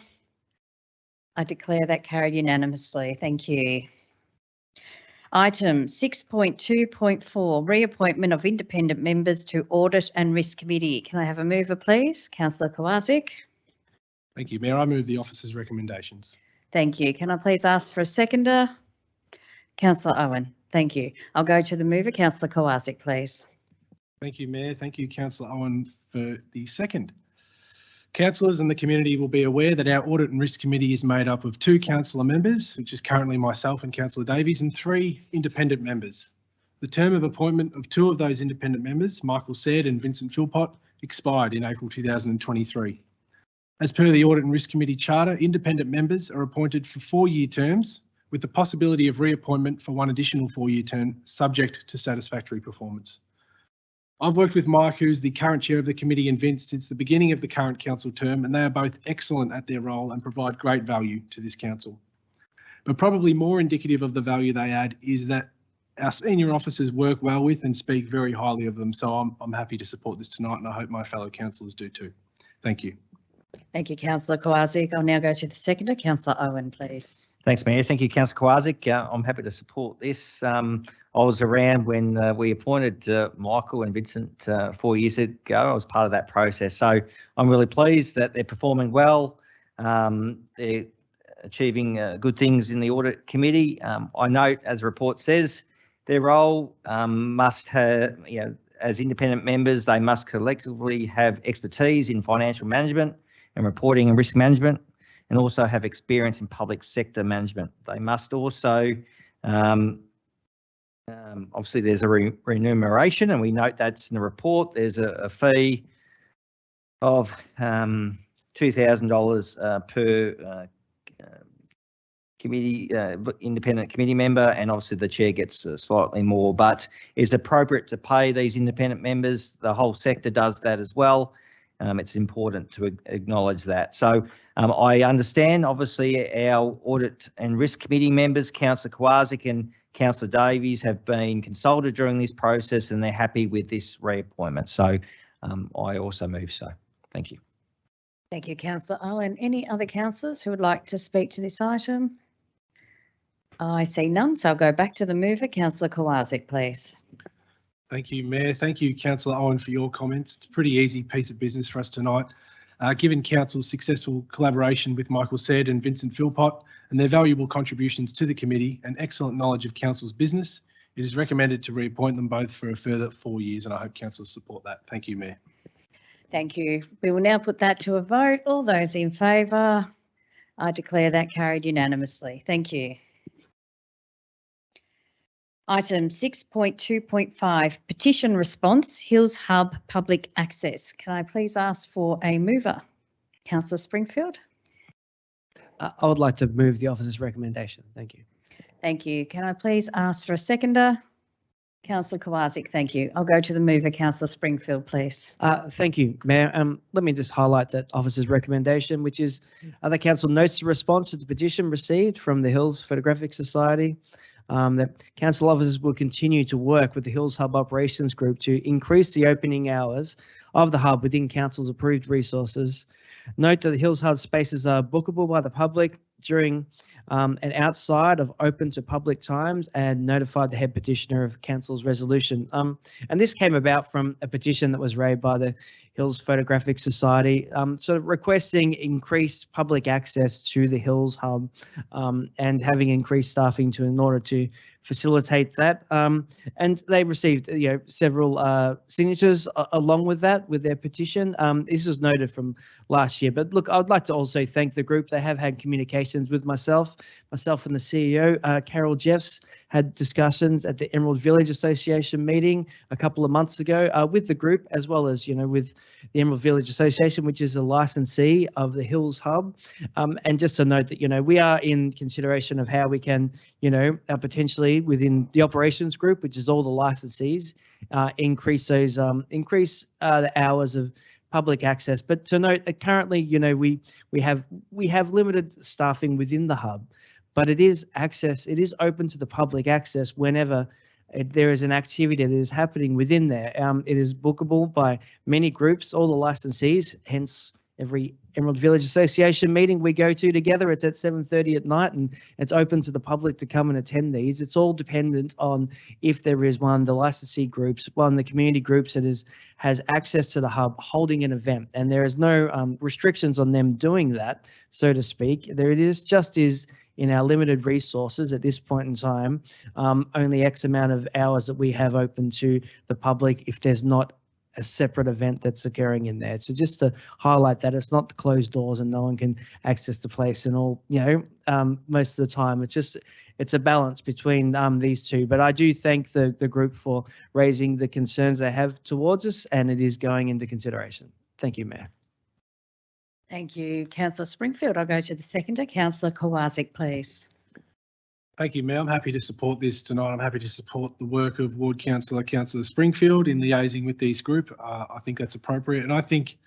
I declare that carried unanimously. Thank you. Item 6.2.4, reappointment of independent members to Audit and Risk Committee. Can I have a mover, please? Councillor Kowalczyk. Thank you, Mayor. I move the officer's recommendations. Thank you. Can I please ask for a seconder? Councillor Owen. Thank you. I'll go to the mover, Councillor Kowalczyk, please. Thank you, Mayor. Thank you, Councillor Owen, for the second. Councillors and the community will be aware that our Audit and Risk Committee is made up of 2 councillor members, which is currently myself and Councillor Davies, and 3 independent members. The term of appointment of 2 of those independent members, Michael Said and Vincent Philpott, expired in April 2023. As per the Audit and Risk Committee Charter, independent members are appointed for 4-year terms with the possibility of reappointment for 1 additional 4-year term, subject to satisfactory performance. I've worked with Mike, who's the current chair of the committee, and Vince since the beginning of the current council term, and they are both excellent at their role and provide great value to this council. But probably more indicative of the value they add is that our senior officers work well with and speak very highly of them. So I'm happy to support this tonight, and I hope my fellow councillors do too. Thank you. Thank you, Councillor Kowalczyk. I'll now go to the seconder, Councillor Owen, please. Thanks, Mayor. Thank you, Councillor Kowalczyk. I'm happy to support this. I was around when we appointed Michael and Vincent 4 years ago. I was part of that process. So I'm really pleased that they're performing well. They're achieving good things in the audit committee. I note, as the report says, their role must have, as independent members, they must collectively have expertise in financial management and reporting and risk management, and also have experience in public sector management. They must also, obviously there's a remuneration, and we note that's in the report. There's a fee of $2,000 per committee, independent committee member, and obviously the chair gets slightly more, but it's appropriate to pay these independent members. The whole sector does that as well. It's important to acknowledge that. So I understand, obviously, our audit and risk committee members, Councillor Kowarczyk and Councillor Davies, have been consulted during this process and they're happy with this reappointment. So I also move so. Thank you. Thank you, Councillor Owen. Any other councillors who would like to speak to this item? I see none, so I'll go back to the mover. Councillor Kowarczyk, please. Thank you, Mayor. Thank you, Councillor Owen, for your comments. It's a pretty easy piece of business for us tonight. Given Council's successful collaboration with Michael Said and Vincent Philpott and their valuable contributions to the committee and excellent knowledge of Council's business, it is recommended to reappoint them both for a further 4 years, and I hope councillors support that. Thank you, Mayor. Thank you. We will now put that to a vote. All those in favour, I declare that carried unanimously. Thank you. Item 6.2.5, petition response, Hills Hub public access. Can I please ask for a mover? Councillor Springfield. I would like to move the officer's recommendation. Thank you. Thank you. Can I please ask for a seconder? Councillor Kowarczyk, thank you. I'll go to the mover, Councillor Springfield, please. Thank you, Mayor. Let me just highlight that officer's recommendation, which is the council notes the response to the petition received from the Hills Photographic Society. That council officers will continue to work with the Hills Hub Operations Group to increase the opening hours of the hub within council's approved resources. Note that the Hills Hub spaces are bookable by the public during and outside of open to public times, and notify the head petitioner of council's resolution. And this came about from a petition that was raised by the Hills Photographic Society, sort of requesting increased public access to the Hills Hub and having increased staffing in order to facilitate that. And they received several signatures along with that, with their petition. This was noted from last year, but look, I'd like to also thank the group. They have had communications with myself and the CEO, Carol Jeffs, had discussions at the Emerald Village Association meeting a couple of months ago with the group, as well as, with the Emerald Village Association, which is a licensee of the Hills Hub. And just to note that, we are in consideration of how we can, potentially within the operations group, which is all the licensees, increase those, the hours of public access. But to note that currently, we have limited staffing within the hub, but it is open to the public access whenever there is an activity that is happening within there. It is bookable by many groups, all the licensees, hence every Emerald Village Association meeting we go to together. It's at 7:30 at night, and it's open to the public to come and attend these. It's all dependent on if there is the licensee groups, the community groups that has access to the hub holding an event, and there is no restrictions on them doing that, so to speak. There it is, just is in our limited resources at this point in time, only X amount of hours that we have open to the public if there's not a separate event that's occurring in there. So just to highlight that, it's not the closed doors and no one can access the place and all, most of the time. It's a balance between these two. But I do thank the group for raising the concerns they have towards us, and it is going into consideration. Thank you, Mayor. Thank you, Councillor Springfield. I'll go to the seconder, Councillor Kowarczyk, please. Thank you, Mayor. I'm happy to support this tonight. I'm happy to support the work of Ward Councillor Springfield in liaising with these group. I think that's appropriate. And I think,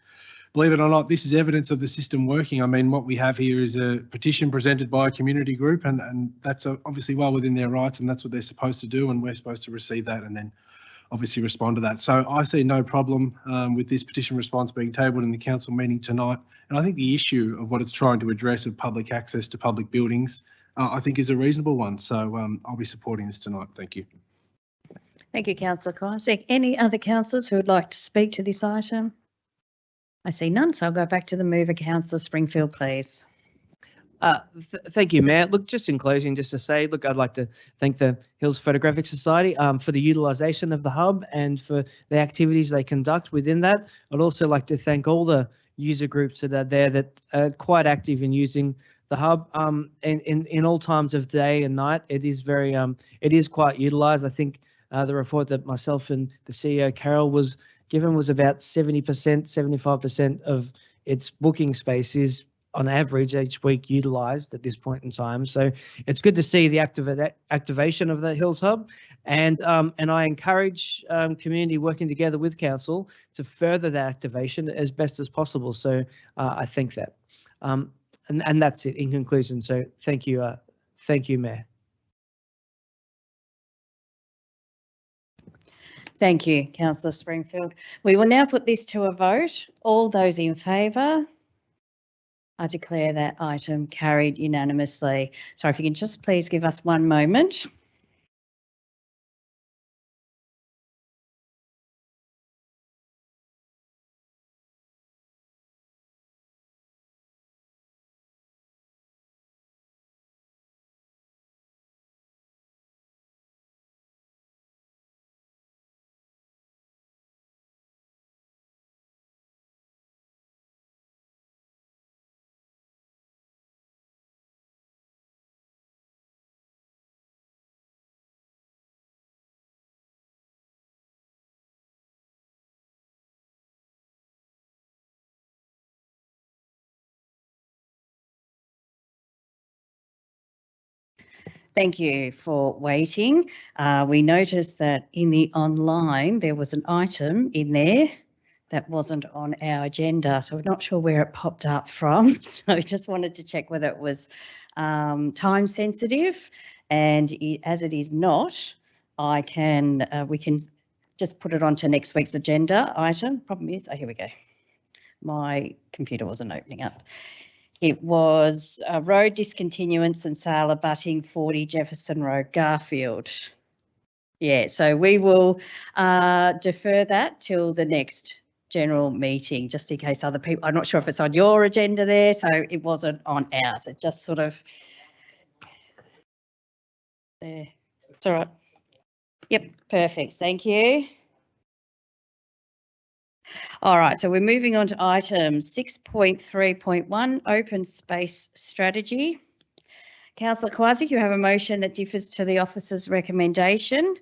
believe it or not, this is evidence of the system working. I mean, what we have here is a petition presented by a community group, and that's obviously well within their rights, and that's what they're supposed to do, and we're supposed to receive that and then obviously respond to that. So I see no problem with this petition response being tabled in the council meeting tonight. And I think the issue of what it's trying to address of public access to public buildings, I think is a reasonable one. So I'll be supporting this tonight. Thank you. Thank you, Councillor Kowarczyk. Any other councillors who would like to speak to this item? I see none, so I'll go back to the mover, Councillor Springfield, please. Thank you, Mayor. Look, just in closing, just to say, look, I'd like to thank the Hills Photographic Society for the utilisation of the hub and for the activities they conduct within that. I'd also like to thank all the user groups that are there that are quite active in using the hub. In all times of day and night, it is very it is quite utilised. I think the report that myself and the CEO Carol was given was about 70%, 75% of its booking space is on average each week utilised at this point in time. So it's good to see the activation of the Hills Hub, and I encourage community working together with council to further that activation as best as possible. So I think that, and that's it in conclusion. So thank you, Mayor. Thank you, Councillor Springfield. We will now put this to a vote. All those in favour? I declare that item carried unanimously. So if you can just please give us one moment. Thank you for waiting. We noticed that in the online, there was an item in there that wasn't on our agenda. So we're not sure where it popped up from. So we just wanted to check whether it was time sensitive. And as it is not, we can just put it onto next week's agenda item. Problem is, oh, here we go. My computer wasn't opening up. It was a road discontinuance and sale abutting 40 Jefferson Road, Garfield. Yeah, so we will defer that till the next general meeting, just in case other people, I'm not sure if it's on your agenda there, so it wasn't on ours. It just sort of, there. It's all right. Yep, perfect, thank you. All right, so we're moving on to item 6.3.1, open space strategy. Councillor Kwasi, you have a motion that differs to the officer's recommendation.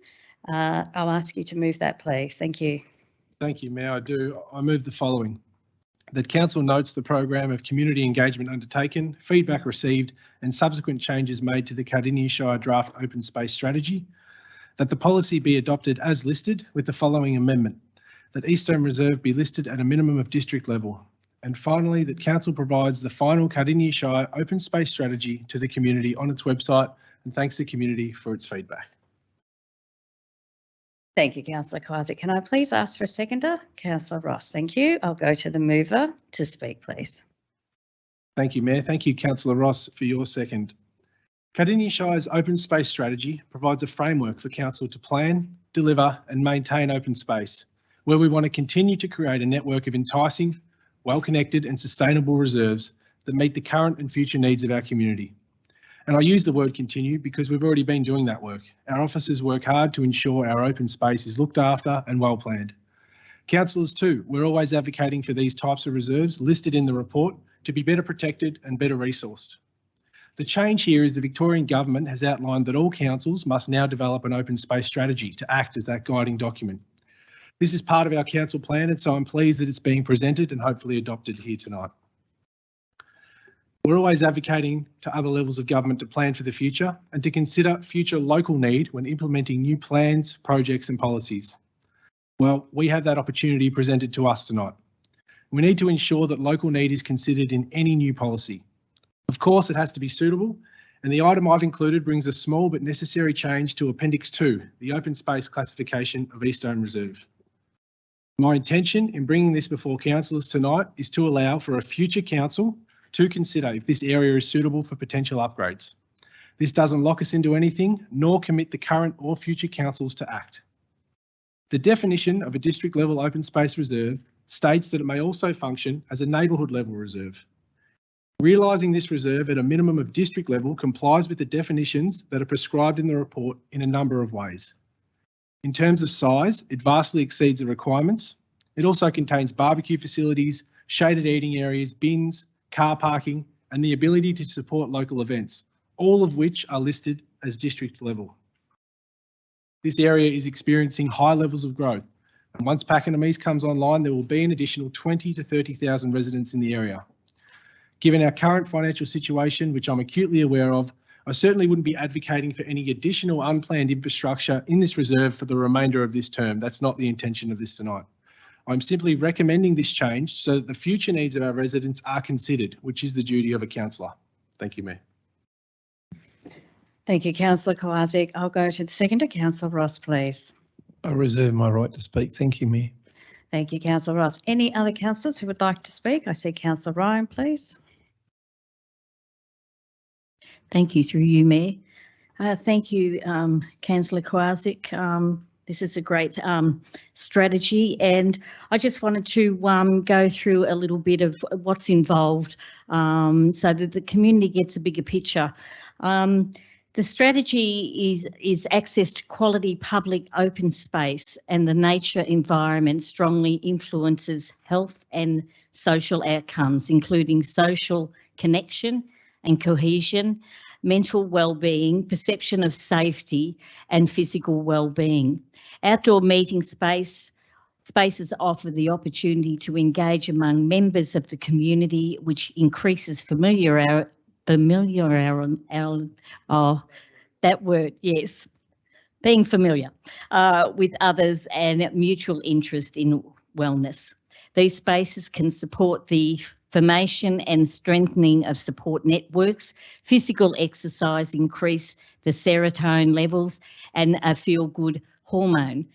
I'll ask you to move that, please. Thank you. Thank you, Mayor. I do. I move the following. That council notes the program of community engagement undertaken, feedback received and subsequent changes made to the Cardinia Shire draft open space strategy. That the policy be adopted as listed with the following amendment. That Eastern Reserve be listed at a minimum of district level. And finally, that council provides the final Cardinia Shire open space strategy to the community on its website, and thanks the community for its feedback. Thank you, Councillor Kwasi. Can I please ask for a seconder? Councillor Ross, thank you. I'll go to the mover to speak, please. Thank you, Mayor. Thank you, Councillor Ross, for your second. Cardinia Shire's open space strategy provides a framework for council to plan, deliver and maintain open space, where we want to continue to create a network of enticing, well-connected and sustainable reserves that meet the current and future needs of our community. And I use the word continue because we've already been doing that work. Our officers work hard to ensure our open space is looked after and well planned. Councillors too, we're always advocating for these types of reserves listed in the report to be better protected and better resourced. The change here is the Victorian Government has outlined that all councils must now develop an open space strategy to act as that guiding document. This is part of our council plan, and so I'm pleased that it's being presented and hopefully adopted here tonight. We're always advocating to other levels of government to plan for the future and to consider future local need when implementing new plans, projects and policies. Well, we have that opportunity presented to us tonight. We need to ensure that local need is considered in any new policy. Of course, it has to be suitable, and the item I've included brings a small but necessary change to Appendix 2, the open space classification of Eastern Reserve. My intention in bringing this before councillors tonight is to allow for a future council to consider if this area is suitable for potential upgrades. This doesn't lock us into anything, nor commit the current or future councils to act. The definition of a district level open space reserve states that it may also function as a neighbourhood level reserve. Realising this reserve at a minimum of district level complies with the definitions that are prescribed in the report in a number of ways. In terms of size, it vastly exceeds the requirements. It also contains barbecue facilities, shaded eating areas, bins, car parking, and the ability to support local events, all of which are listed as district level. This area is experiencing high levels of growth, and once Pakenham East comes online, there will be an additional 20 to 30,000 residents in the area. Given our current financial situation, which I'm acutely aware of, I certainly wouldn't be advocating for any additional unplanned infrastructure in this reserve for the remainder of this term. That's not the intention of this tonight. I'm simply recommending this change so that the future needs of our residents are considered, which is the duty of a councillor. Thank you, Mayor. Thank you, Councillor Kowaczyk. I'll go to the seconder, Councillor Ross, please. I reserve my right to speak. Thank you, Mayor. Thank you, Councillor Ross. Any other councillors who would like to speak? I see Councillor Ryan, please. Thank you, through you, Mayor. Thank you, Councillor Kowaczyk. This is a great strategy, and I just wanted to go through a little bit of what's involved so that the community gets a bigger picture. The strategy is access to quality public open space, and the nature environment strongly influences health and social outcomes, including social connection and cohesion, mental well-being, perception of safety, and physical well-being. Outdoor meeting spaces offer the opportunity to engage among members of the community, which increases being familiar with others and mutual interest in wellness. These spaces can support the formation and strengthening of support networks. Physical exercise increase the serotonin levels and a feel-good hormone.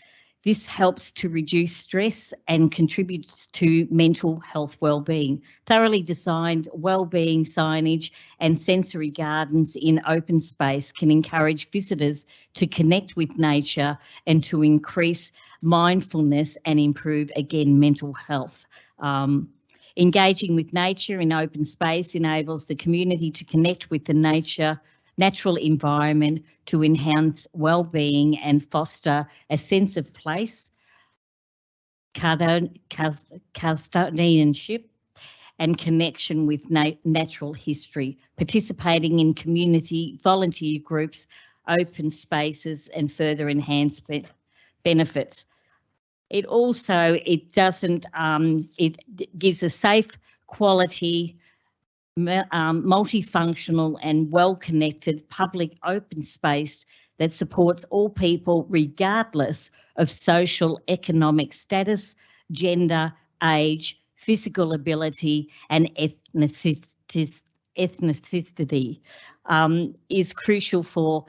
This helps to reduce stress and contributes to mental health well-being. Thoroughly designed well-being signage and sensory gardens in open space can encourage visitors to connect with nature and to increase mindfulness and improve, again, mental health. Engaging with nature in open space enables the community to connect with the natural environment to enhance well-being and foster a sense of place, custodianship, and connection with natural history, participating in community volunteer groups, open spaces, and further enhancement benefits. It gives a safe, quality, multifunctional and well-connected public open space that supports all people regardless of social, economic status, gender, age, physical ability and ethnicity, is crucial for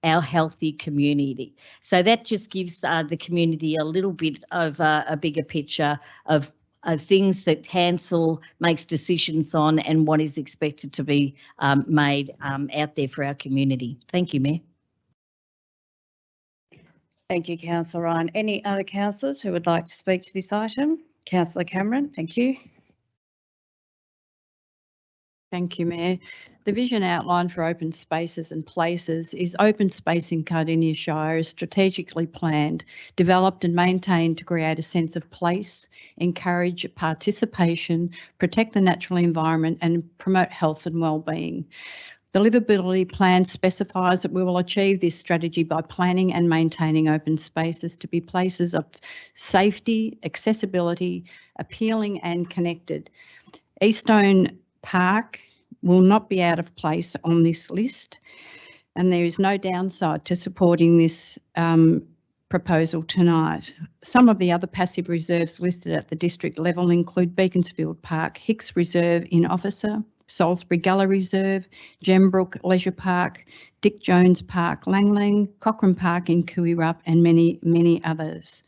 our healthy community. So that just gives the community a little bit of a bigger picture of things that council makes decisions on and what is expected to be made out there for our community. Thank you, Mayor. Thank you, Councillor Ryan. Any other councillors who would like to speak to this item? Councillor Cameron, thank you. Thank you, Mayor. The vision outline for open spaces and places is open space in Cardinia Shire is strategically planned, developed and maintained to create a sense of place, encourage participation, protect the natural environment and promote health and well-being. The livability plan specifies that we will achieve this strategy by planning and maintaining open spaces to be places of safety, accessibility, appealing and connected. Eastone Park will not be out of place on this list, and there is no downside to supporting this proposal tonight. Some of the other passive reserves listed at the district level include Beaconsfield Park, Hicks Reserve in Officer, Salisbury Gully Reserve, Gembrook Leisure Park, Dick Jones Park, Langling, Cochrane Park in Cooyrup and many, many others.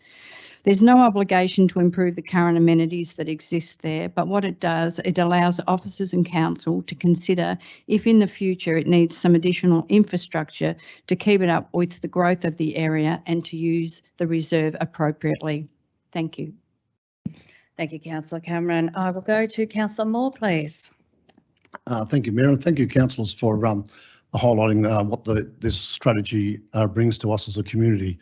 There's no obligation to improve the current amenities that exist there, but what it does, it allows officers and council to consider if in the future it needs some additional infrastructure to keep it up with the growth of the area and to use the reserve appropriately. Thank you. Thank you, Councillor Cameron. I will go to Councillor Moore, please. Thank you, Mayor, and thank you, councillors, for highlighting what this strategy brings to us as a community.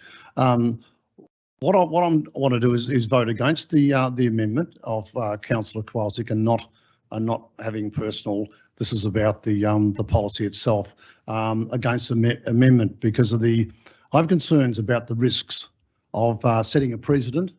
What I want to do is vote against the amendment of Councillor Kowalczyk and not having personal. This is about the policy itself, against the amendment because of I have concerns about the risks of setting a precedent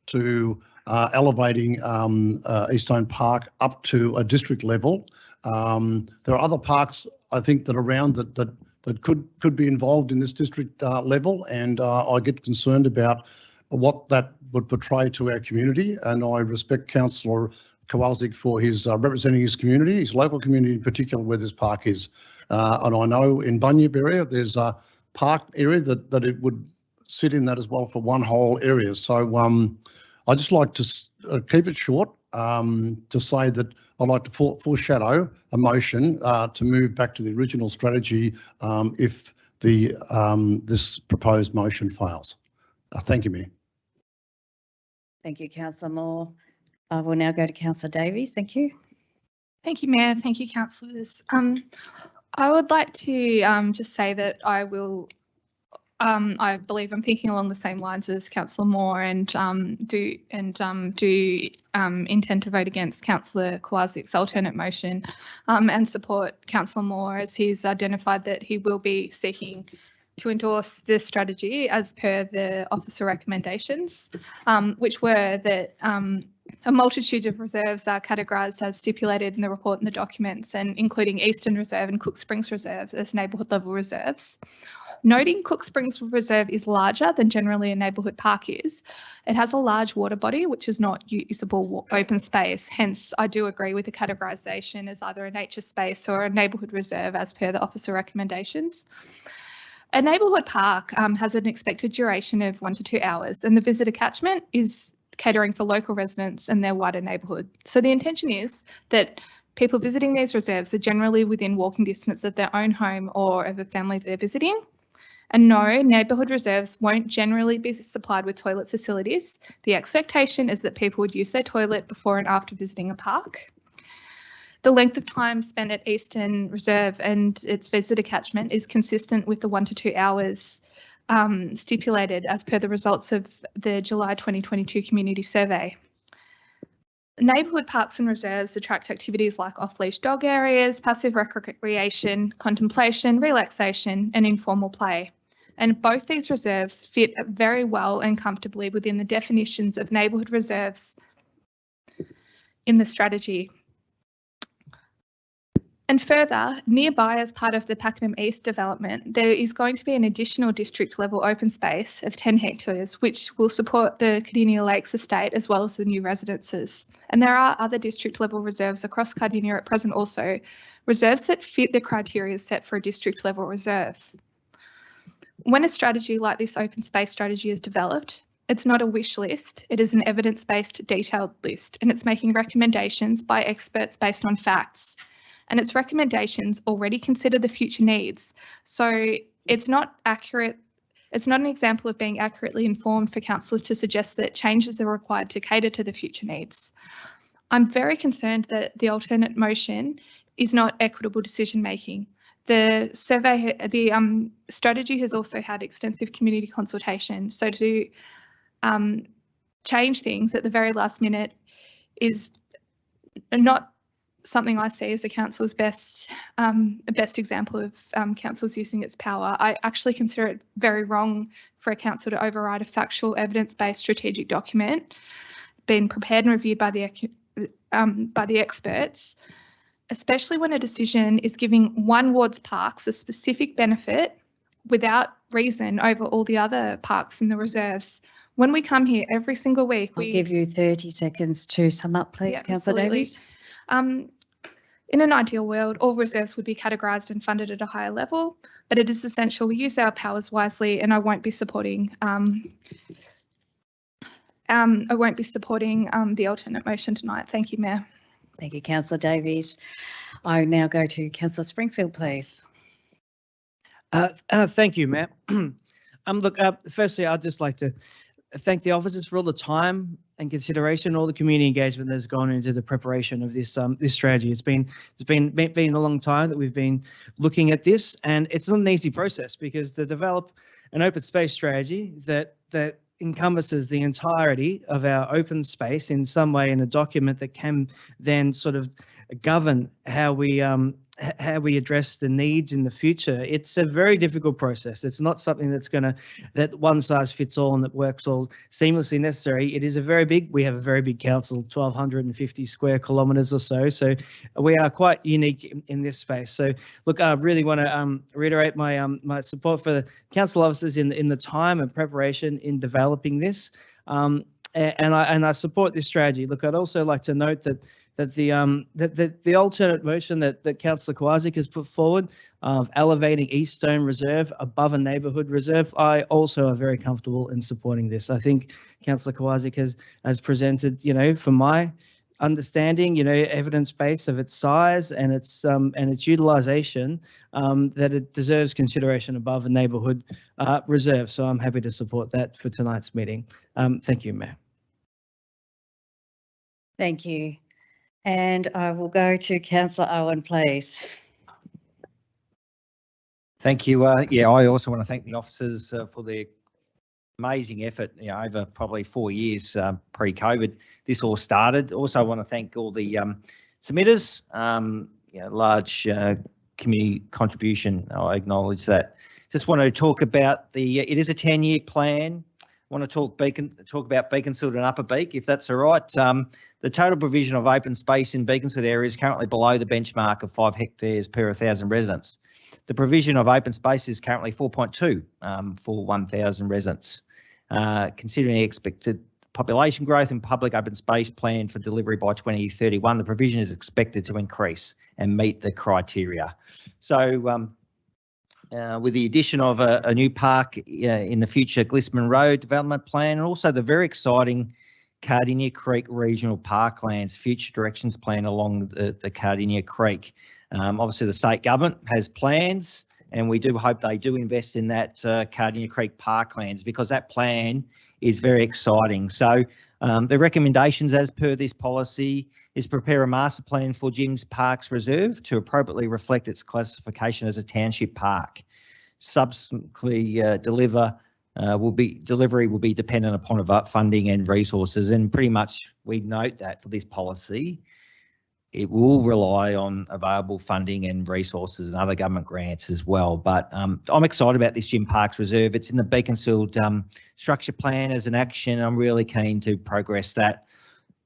to elevating Eastone Park up to a district level. There are other parks I think that are around that could be involved in this district level, and I get concerned about what that would portray to our community. And I respect Councillor Kowalczyk for his representing his community, his local community in particular, where this park is. And I know in Bunyip area there's a park area that it would sit in that as well for one whole area. So I just like to keep it short to say that I'd like to foreshadow a motion to move back to the original strategy if this proposed motion fails. Thank you, Mayor. Thank you, Councillor Moore. I will now go to Councillor Davies. Thank you. Thank you, Mayor. Thank you, councillors. I would like to just say that I will. I believe I'm thinking along the same lines as Councillor Moore, and do intend to vote against Councillor Kowalczyk's alternate motion, and support Councillor Moore as he's identified that he will be seeking to endorse this strategy as per the officer recommendations, which were that a multitude of reserves are categorised as stipulated in the report and the documents, and including Eastern Reserve and Cook Springs Reserve as neighbourhood level reserves. Noting Cook Springs Reserve is larger than generally a neighbourhood park is. It has a large water body, which is not usable open space. Hence, I do agree with the categorisation as either a nature space or a neighbourhood reserve as per the officer recommendations. A neighbourhood park has an expected duration of 1 to 2 hours, and the visitor catchment is catering for local residents and their wider neighbourhood. So the intention is that people visiting these reserves are generally within walking distance of their own home or of a family they're visiting. And no, neighbourhood reserves won't generally be supplied with toilet facilities. The expectation is that people would use their toilet before and after visiting a park. The length of time spent at Eastern Reserve and its visitor catchment is consistent with the 1 to 2 hours stipulated as per the results of the July 2022 community survey. Neighbourhood parks and reserves attract activities like off-leash dog areas, passive recreation, contemplation, relaxation, and informal play. And both these reserves fit very well and comfortably within the definitions of neighbourhood reserves in the strategy. And further, nearby as part of the Pakenham East development, there is going to be an additional district level open space of 10 hectares, which will support the Cardinia Lakes estate as well as the new residences. And there are other district level reserves across Cardinia at present also, reserves that fit the criteria set for a district level reserve. When a strategy like this open space strategy is developed, it's not a wish list, it is an evidence-based detailed list, and it's making recommendations by experts based on facts. And its recommendations already consider the future needs. So it's not accurate. It's not an example of being accurately informed for councillors to suggest that changes are required to cater to the future needs. I'm very concerned that the alternate motion is not equitable decision making. The survey, the strategy has also had extensive community consultation. So to change things at the very last minute is not something I see as a council's best example of councils using its power. I actually consider it very wrong for a council to override a factual, evidence-based strategic document being prepared and reviewed by the experts, especially when a decision is giving one ward's parks a specific benefit without reason over all the other parks in the reserves. When we come here every single week, I'll give you 30 seconds to sum up, please, Councillor Davies. In an ideal world, all reserves would be categorised and funded at a higher level, but it is essential we use our powers wisely, and I won't be supporting the alternate motion tonight. Thank you, Mayor. Thank you, Councillor Davies. I now go to Councillor Springfield, please. Thank you, Matt. Look, firstly, I'd just like to thank the officers for all the time and consideration, all the community engagement that's gone into the preparation of this this strategy. It's been a long time that we've been looking at this, and it's not an easy process because to develop an open space strategy that encompasses the entirety of our open space in some way in a document that can then sort of govern how we address the needs in the future. It's a very difficult process. It's not something that one size fits all and that works all seamlessly necessary. It is we have a very big council, 1,250 square kilometres or so. So we are quite unique in this space. So look, I really want to reiterate my support for the council officers in the time and preparation in developing this. And I support this strategy. Look, I'd also like to note that the alternate motion that Councillor Kowalczyk has put forward of elevating East Dome Reserve above a neighbourhood reserve, I also am very comfortable in supporting this. I think Councillor Kowalczyk has presented, from my understanding, evidence base of its size and its utilisation, that it deserves consideration above a neighbourhood reserve. So I'm happy to support that for tonight's meeting. Thank you, Mayor. Thank you. And I will go to Councillor Owen, please. Thank you. I also want to thank the officers for their amazing effort. Over probably 4 years pre-COVID, this all started. Also, I want to thank all the submitters. Large community contribution. I acknowledge that. Just want to talk about it is a 10-year plan. I want to talk about Beaconsfield and Upper Beak, if that's all right. The total provision of open space in Beaconsfield area is currently below the benchmark of 5 hectares per 1,000 residents. The provision of open space is currently 4.2 for 1,000 residents. Considering the expected population growth and public open space plan for delivery by 2031, the provision is expected to increase and meet the criteria. So with the addition of a new park in the future Glisman Road development plan, and also the very exciting Cardinia Creek Regional Parklands future directions plan along the Cardinia Creek. Obviously, the state government has plans, and we do hope they do invest in that Cardinia Creek Parklands, because that plan is very exciting. So the recommendations as per this policy is prepare a master plan for Jim's Parks Reserve to appropriately reflect its classification as a township park. Subsequently, delivery will be dependent upon funding and resources, and pretty much we note that for this policy, it will rely on available funding and resources and other government grants as well. But I'm excited about this Jim Parks Reserve. It's in the Beaconsfield structure plan as an action. I'm really keen to progress that.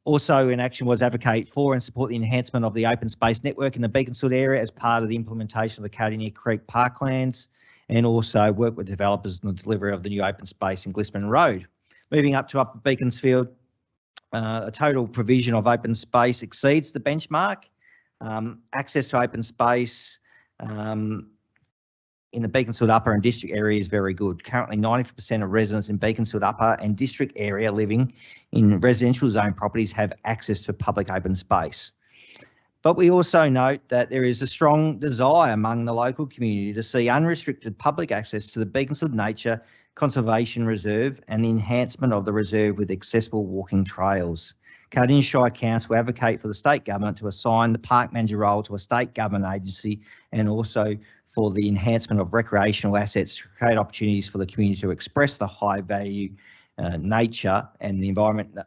Also in action was advocate for and support the enhancement of the open space network in the Beaconsfield area as part of the implementation of the Cardinia Creek Parklands, and also work with developers on the delivery of the new open space in Glisman Road. Moving up to Upper Beaconsfield, a total provision of open space exceeds the benchmark. Access to open space in the Beaconsfield Upper and District area is very good. Currently, 90% of residents in Beaconsfield Upper and District area living in residential zone properties have access to public open space. But we also note that there is a strong desire among the local community to see unrestricted public access to the Beaconsfield Nature Conservation Reserve and the enhancement of the reserve with accessible walking trails. Cardinia Shire Council advocate for the state government to assign the park manager role to a state government agency, and also for the enhancement of recreational assets to create opportunities for the community to express the high value nature and the environment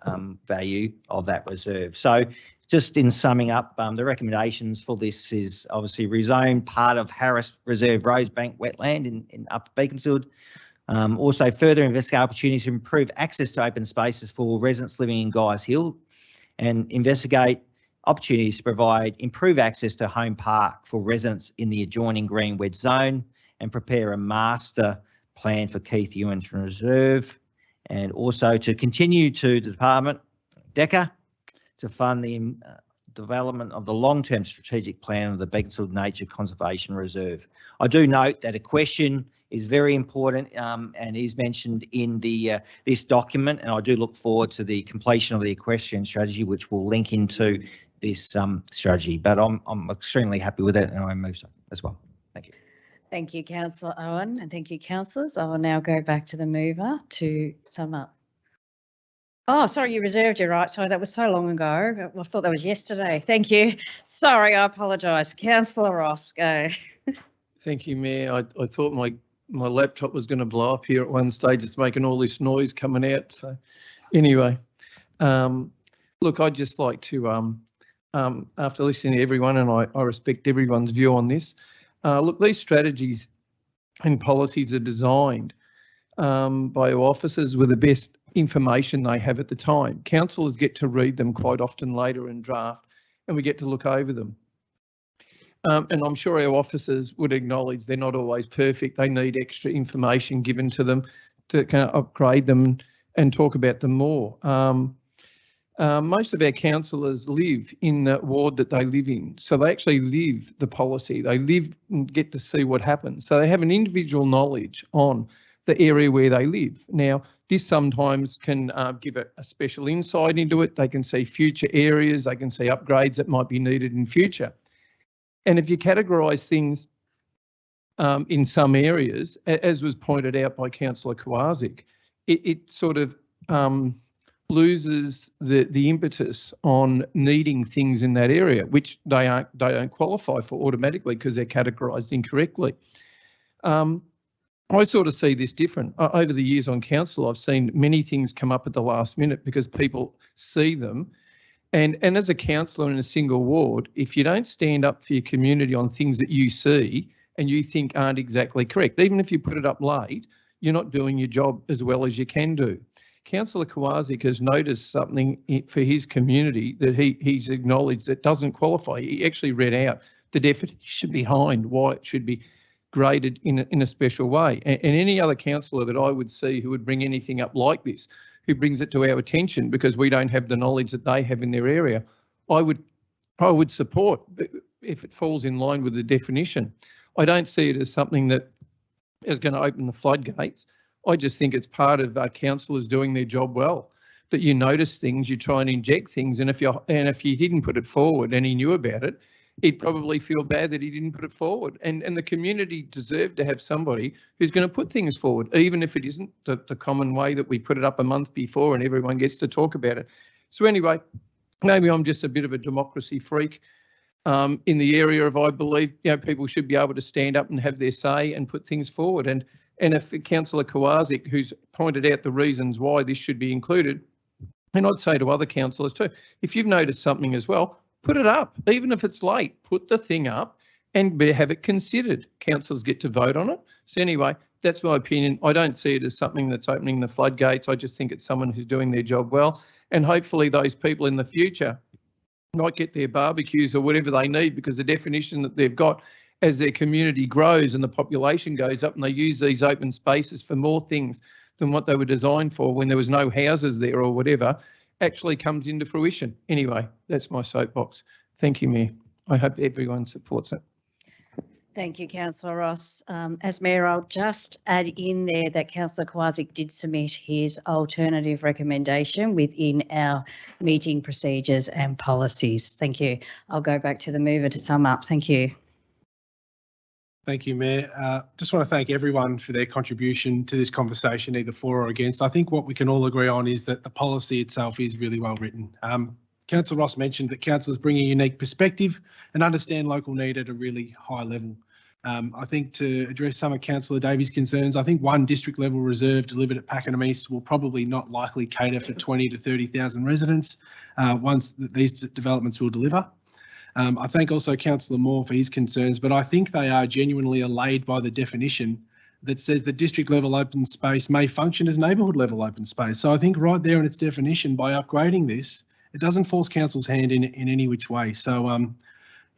value of that reserve. So just in summing up, the recommendations for this is obviously rezone part of Harris Reserve Rosebank wetland in Upper Beaconsfield. Also further investigate opportunities to improve access to open spaces for residents living in Guys Hill, and investigate opportunities to provide improved access to Home Park for residents in the adjoining Green Wedge Zone, and prepare a master plan for Keith Ewan Reserve, and also to continue to the department, DECA, to fund the development of the long-term strategic plan of the Beaconsfield Nature Conservation Reserve. I do note that a question is very important and is mentioned in this document, and I do look forward to the completion of the equestrian strategy, which will link into this strategy. But I'm extremely happy with it, and I move so as well. Thank you. Thank you, Councillor Owen, and thank you, councillors. I will now go back to the mover to sum up. Oh, sorry, you reserved your right. Sorry, that was so long ago. I thought that was yesterday. Thank you. Sorry, I apologise. Councillor Ross, go. Thank you, Mayor. I thought my laptop was going to blow up here at one stage. It's making all this noise coming out. So anyway, look, I'd just like to, after listening to everyone, and I respect everyone's view on this, look, these strategies and policies are designed by our officers with the best information they have at the time. Councillors get to read them quite often later in draft, and we get to look over them. And I'm sure our officers would acknowledge they're not always perfect. They need extra information given to them to kind of upgrade them and talk about them more. Most of our councillors live in the ward that they live in, so they actually live the policy. They live and get to see what happens. So they have an individual knowledge on the area where they live. Now, this sometimes can give a special insight into it. They can see future areas. They can see upgrades that might be needed in future. And if you categorise things in some areas, as was pointed out by Councillor Kowalczyk, it sort of loses the impetus on needing things in that area, which they don't qualify for automatically because they're categorised incorrectly. I sort of see this different. Over the years on council, I've seen many things come up at the last minute because people see them. And as a councillor in a single ward, if you don't stand up for your community on things that you see and you think aren't exactly correct, even if you put it up late, you're not doing your job as well as you can do. Councillor Kowalczyk has noticed something for his community that he's acknowledged that doesn't qualify. He actually read out the definition behind why it should be graded in a special way. And any other councillor that I would see who would bring anything up like this, who brings it to our attention because we don't have the knowledge that they have in their area, I would support if it falls in line with the definition. I don't see it as something that is going to open the floodgates. I just think it's part of our councillors doing their job well, that you notice things, you try and inject things, and if you didn't put it forward and he knew about it, he'd probably feel bad that he didn't put it forward. And the community deserve to have somebody who's going to put things forward, even if it isn't the common way that we put it up a month before and everyone gets to talk about it. So anyway, maybe I'm just a bit of a democracy freak in the area of, I believe, people should be able to stand up and have their say and put things forward. And if Councillor Kowalczyk, who's pointed out the reasons why this should be included, and I'd say to other councillors too, if you've noticed something as well, put it up, even if it's late, put the thing up and have it considered. Councillors get to vote on it. So anyway, that's my opinion. I don't see it as something that's opening the floodgates. I just think it's someone who's doing their job well. And hopefully those people in the future might get their barbecues or whatever they need, because the definition that they've got as their community grows and the population goes up and they use these open spaces for more things than what they were designed for when there was no houses there or whatever, actually comes into fruition. Anyway, that's my soapbox. Thank you, Mayor. I hope everyone supports it. Thank you, Councillor Ross. As Mayor, I'll just add in there that Councillor Kowalczyk did submit his alternative recommendation within our meeting procedures and policies. Thank you. I'll go back to the mover to sum up. Thank you. Thank you, Mayor. Just want to thank everyone for their contribution to this conversation, either for or against. I think what we can all agree on is that the policy itself is really well written. Councillor Ross mentioned that councillors bring a unique perspective and understand local need at a really high level. I think to address some of Councillor Davies' concerns, I think one district level reserve delivered at Pakenham East will probably not likely cater for 20 to 30,000 residents once these developments will deliver. I thank also Councillor Moore for his concerns, but I think they are genuinely allayed by the definition that says the district level open space may function as neighbourhood level open space. So I think right there in its definition, by upgrading this, it doesn't force council's hand in any which way. So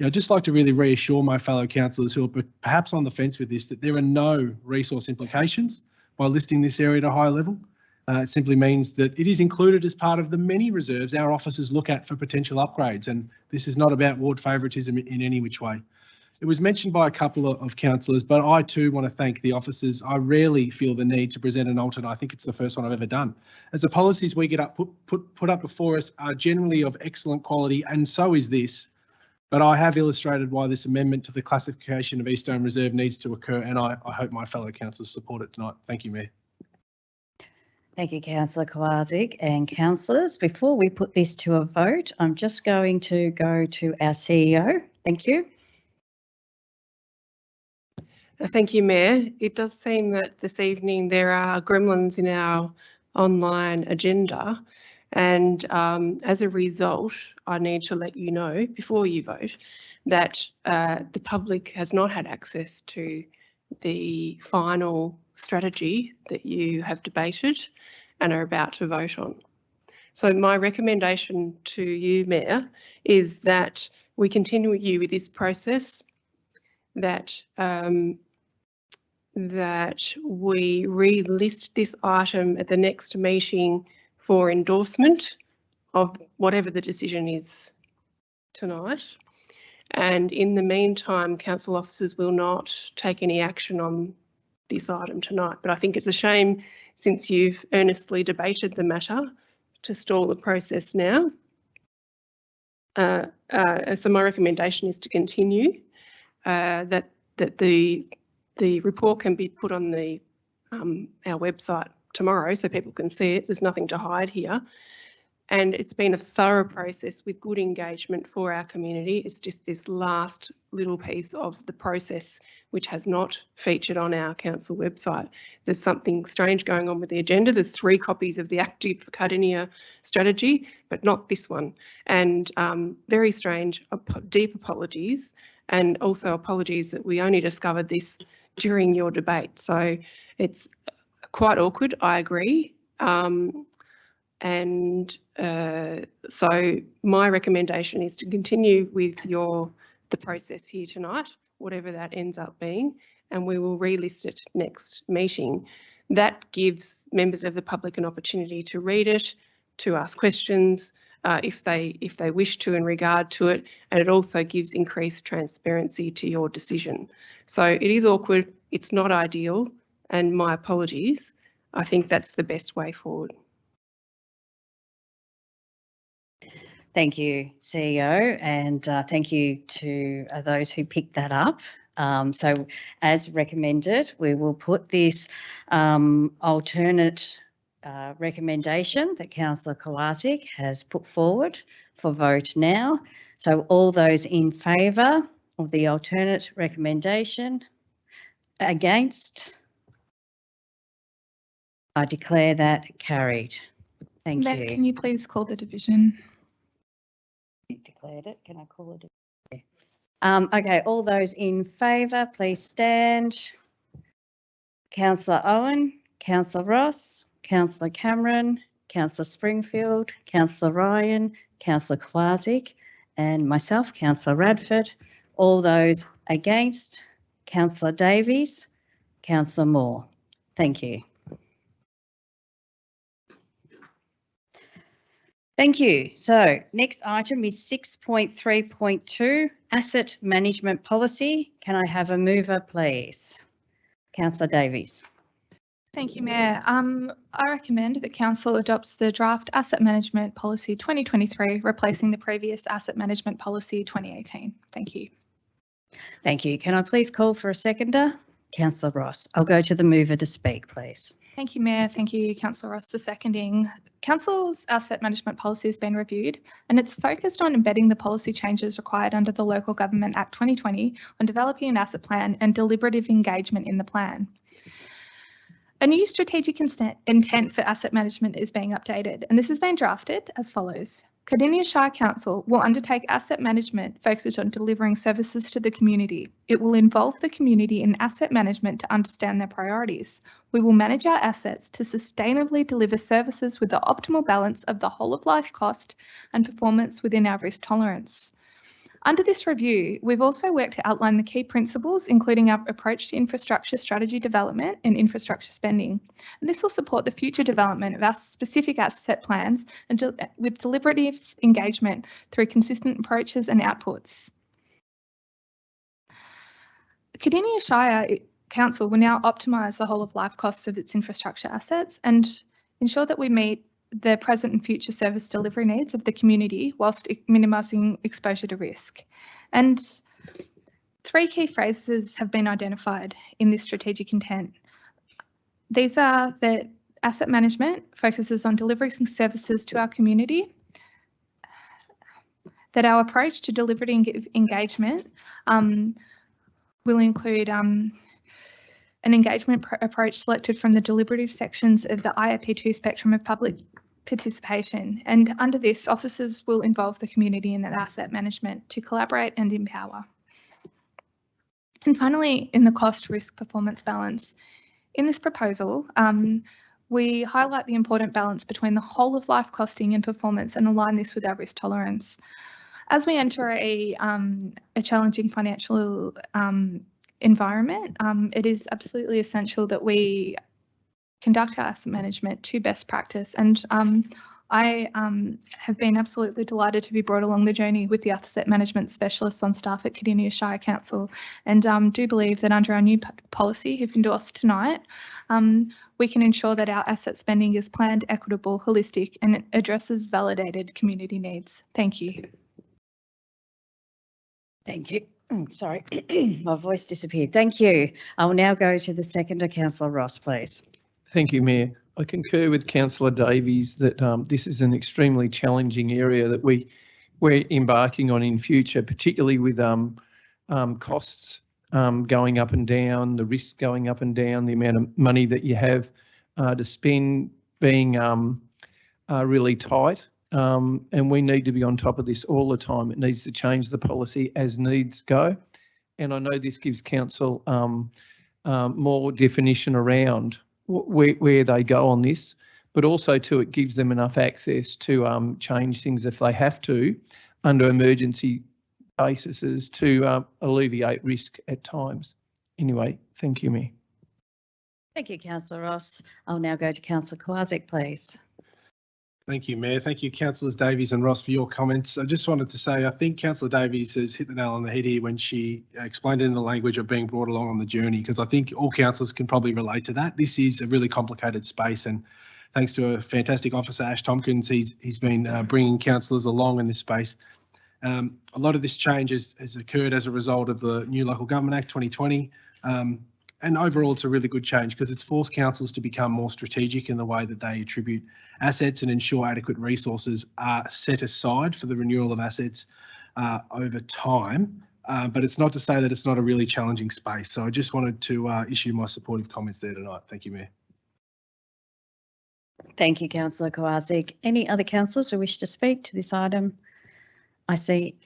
I'd just like to really reassure my fellow councillors who are perhaps on the fence with this that there are no resource implications by listing this area at a high level. It simply means that it is included as part of the many reserves our officers look at for potential upgrades, and this is not about ward favouritism in any which way. It was mentioned by a couple of councillors, but I too want to thank the officers. I rarely feel the need to present an alternate. I think it's the first one I've ever done. As the policies we get up put up before us are generally of excellent quality, and so is this. But I have illustrated why this amendment to the classification of East Dome Reserve needs to occur, and I hope my fellow councillors support it tonight. Thank you, Mayor. Thank you, Councillor Kowaczyk and councillors. Before we put this to a vote, I'm just going to go to our CEO. Thank you. Thank you, Mayor. It does seem that this evening there are gremlins in our online agenda, and as a result, I need to let you know before you vote that the public has not had access to the final strategy that you have debated and are about to vote on. So my recommendation to you, Mayor, is that we continue with this process, that that we relist this item at the next meeting for endorsement of whatever the decision is tonight. And in the meantime, council officers will not take any action on this item tonight. But I think it's a shame, since you've earnestly debated the matter, to stall the process now. So my recommendation is to continue, that the report can be put on the our website tomorrow so people can see it. There's nothing to hide here. And it's been a thorough process with good engagement for our community. It's just this last little piece of the process which has not featured on our council website. There's something strange going on with the agenda. There's 3 copies of the active Cardinia strategy, but not this one. And very strange, deep apologies, and also apologies that we only discovered this during your debate. So it's quite awkward, I agree. So my recommendation is to continue with the process here tonight, whatever that ends up being, and we will relist it next meeting. That gives members of the public an opportunity to read it, to ask questions if they wish to in regard to it, and it also gives increased transparency to your decision. So it is awkward, it's not ideal, and my apologies. I think that's the best way forward. Thank you, CEO, and thank you to those who picked that up. So as recommended, we will put this alternate recommendation that Councillor Kowaczyk has put forward for vote now. So all those in favour of the alternate recommendation, against, I declare that carried. Thank Matt, you. can you please call the division? Declared it. Can I call it? Okay, all those in favour, please stand. Councillor Owen, Councillor Ross, Councillor Cameron, Councillor Springfield, Councillor Ryan, Councillor Kowaczyk, and myself, Councillor Radford. All those against, Councillor Davies, Councillor Moore. Thank you. Thank you. So next item is 6.3.2, Asset Management Policy. Can I have a mover, please? Councillor Davies. Thank you, Mayor. I recommend that Council adopts the draft Asset Management Policy 2023, replacing the previous Asset Management Policy 2018. Thank you. Thank you. Can I please call for a seconder? Councillor Ross. I'll go to the mover to speak, please. Thank you, Mayor. Thank you, Councillor Ross, for seconding. Council's asset management policy has been reviewed, and it's focused on embedding the policy changes required under the Local Government Act 2020 on developing an asset plan and deliberative engagement in the plan. A new strategic intent for asset management is being updated, and this has been drafted as follows. Cardinia Shire Council will undertake asset management focused on delivering services to the community. It will involve the community in asset management to understand their priorities. We will manage our assets to sustainably deliver services with the optimal balance of the whole of life cost and performance within our risk tolerance. Under this review, we've also worked to outline the key principles, including our approach to infrastructure strategy development and infrastructure spending. And this will support the future development of our specific asset plans and with deliberative engagement through consistent approaches and outputs. Cardinia Shire Council will now optimise the whole of life costs of its infrastructure assets and ensure that we meet the present and future service delivery needs of the community whilst minimising exposure to risk. And 3 key phrases have been identified in this strategic intent. These are that asset management focuses on delivering services to our community, that our approach to deliberative engagement will include an engagement approach selected from the deliberative sections of the IAP2 spectrum of public participation. And under this, officers will involve the community in the asset management to collaborate and empower. And finally, in the cost risk performance balance, in this proposal, we highlight the important balance between the whole of life costing and performance and align this with our risk tolerance. As we enter a challenging financial environment, it is absolutely essential that we conduct our asset management to best practice. And I have been absolutely delighted to be brought along the journey with the asset management specialists on staff at Cardinia Shire Council, and do believe that under our new policy, if endorsed tonight, we can ensure that our asset spending is planned, equitable, holistic, and addresses validated community needs. Thank you. Thank you. Oh, sorry, my voice disappeared. Thank you. I will now go to the seconder, Councillor Ross, please. Thank you, Mayor. I concur with Councillor Davies that this is an extremely challenging area that we're embarking on in future, particularly with costs going up and down, the risks going up and down, the amount of money that you have to spend being really tight. And we need to be on top of this all the time. It needs to change the policy as needs go. And I know this gives council more definition around where they go on this, but also too, it gives them enough access to change things if they have to under emergency basis to alleviate risk at times. Anyway, thank you, Mayor. Thank you, Councillor Ross. I'll now go to Councillor Kowalczyk, please. Thank you, Mayor. Thank you, Councillors Davies and Ross, for your comments. I just wanted to say I think Councillor Davies has hit the nail on the head here when she explained it in the language of being brought along on the journey, because I think all councillors can probably relate to that. This is a really complicated space, and thanks to a fantastic officer, Ash Tompkins, he's been bringing councillors along in this space. A lot of this change has occurred as a result of the new Local Government Act 2020. And overall, it's a really good change because it's forced councils to become more strategic in the way that they attribute assets and ensure adequate resources are set aside for the renewal of assets over time. But it's not to say that it's not a really challenging space. So I just wanted to issue my supportive comments there tonight. Thank you, Mayor. Thank you, Councillor Kowalczyk. Any other councillors who wish to speak to this item? I see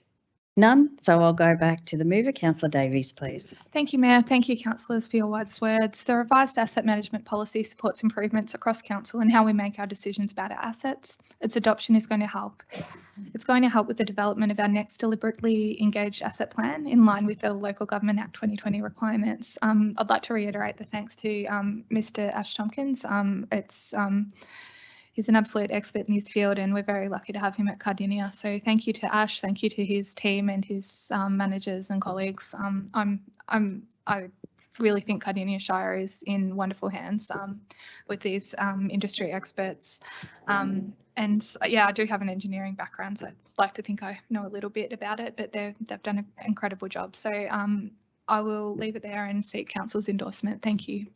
none, so I'll go back to the mover. Councillor Davies, please. Thank you, Mayor. Thank you, councillors, for your wise words. The revised asset management policy supports improvements across council and how we make our decisions about our assets. Its adoption is going to help. It's going to help with the development of our next deliberately engaged asset plan in line with the Local Government Act 2020 requirements. I'd like to reiterate the thanks to Mr. Ash Tompkins. He's an absolute expert in his field, and we're very lucky to have him at Cardinia. So thank you to Ash, thank you to his team and his managers and colleagues. I really think Cardinia Shire is in wonderful hands with these industry experts. And yeah, I do have an engineering background, so I'd like to think I know a little bit about it, but they've done an incredible job. So I will leave it there and seek council's endorsement. Thank you.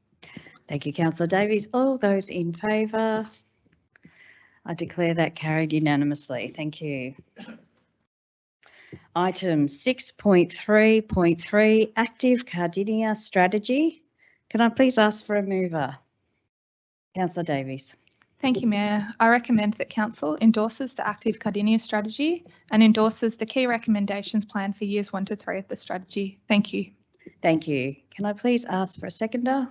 Thank you, Councillor Davies. All those in favour? I declare that carried unanimously. Thank you. Item 6.3.3, Active Cardinia Strategy. Can I please ask for a mover? Councillor Davies. Thank you, Mayor. I recommend that Council endorses the Active Cardinia Strategy and endorses the key recommendations planned for years 1 to 3 of the strategy. Thank you. Thank you. Can I please ask for a seconder?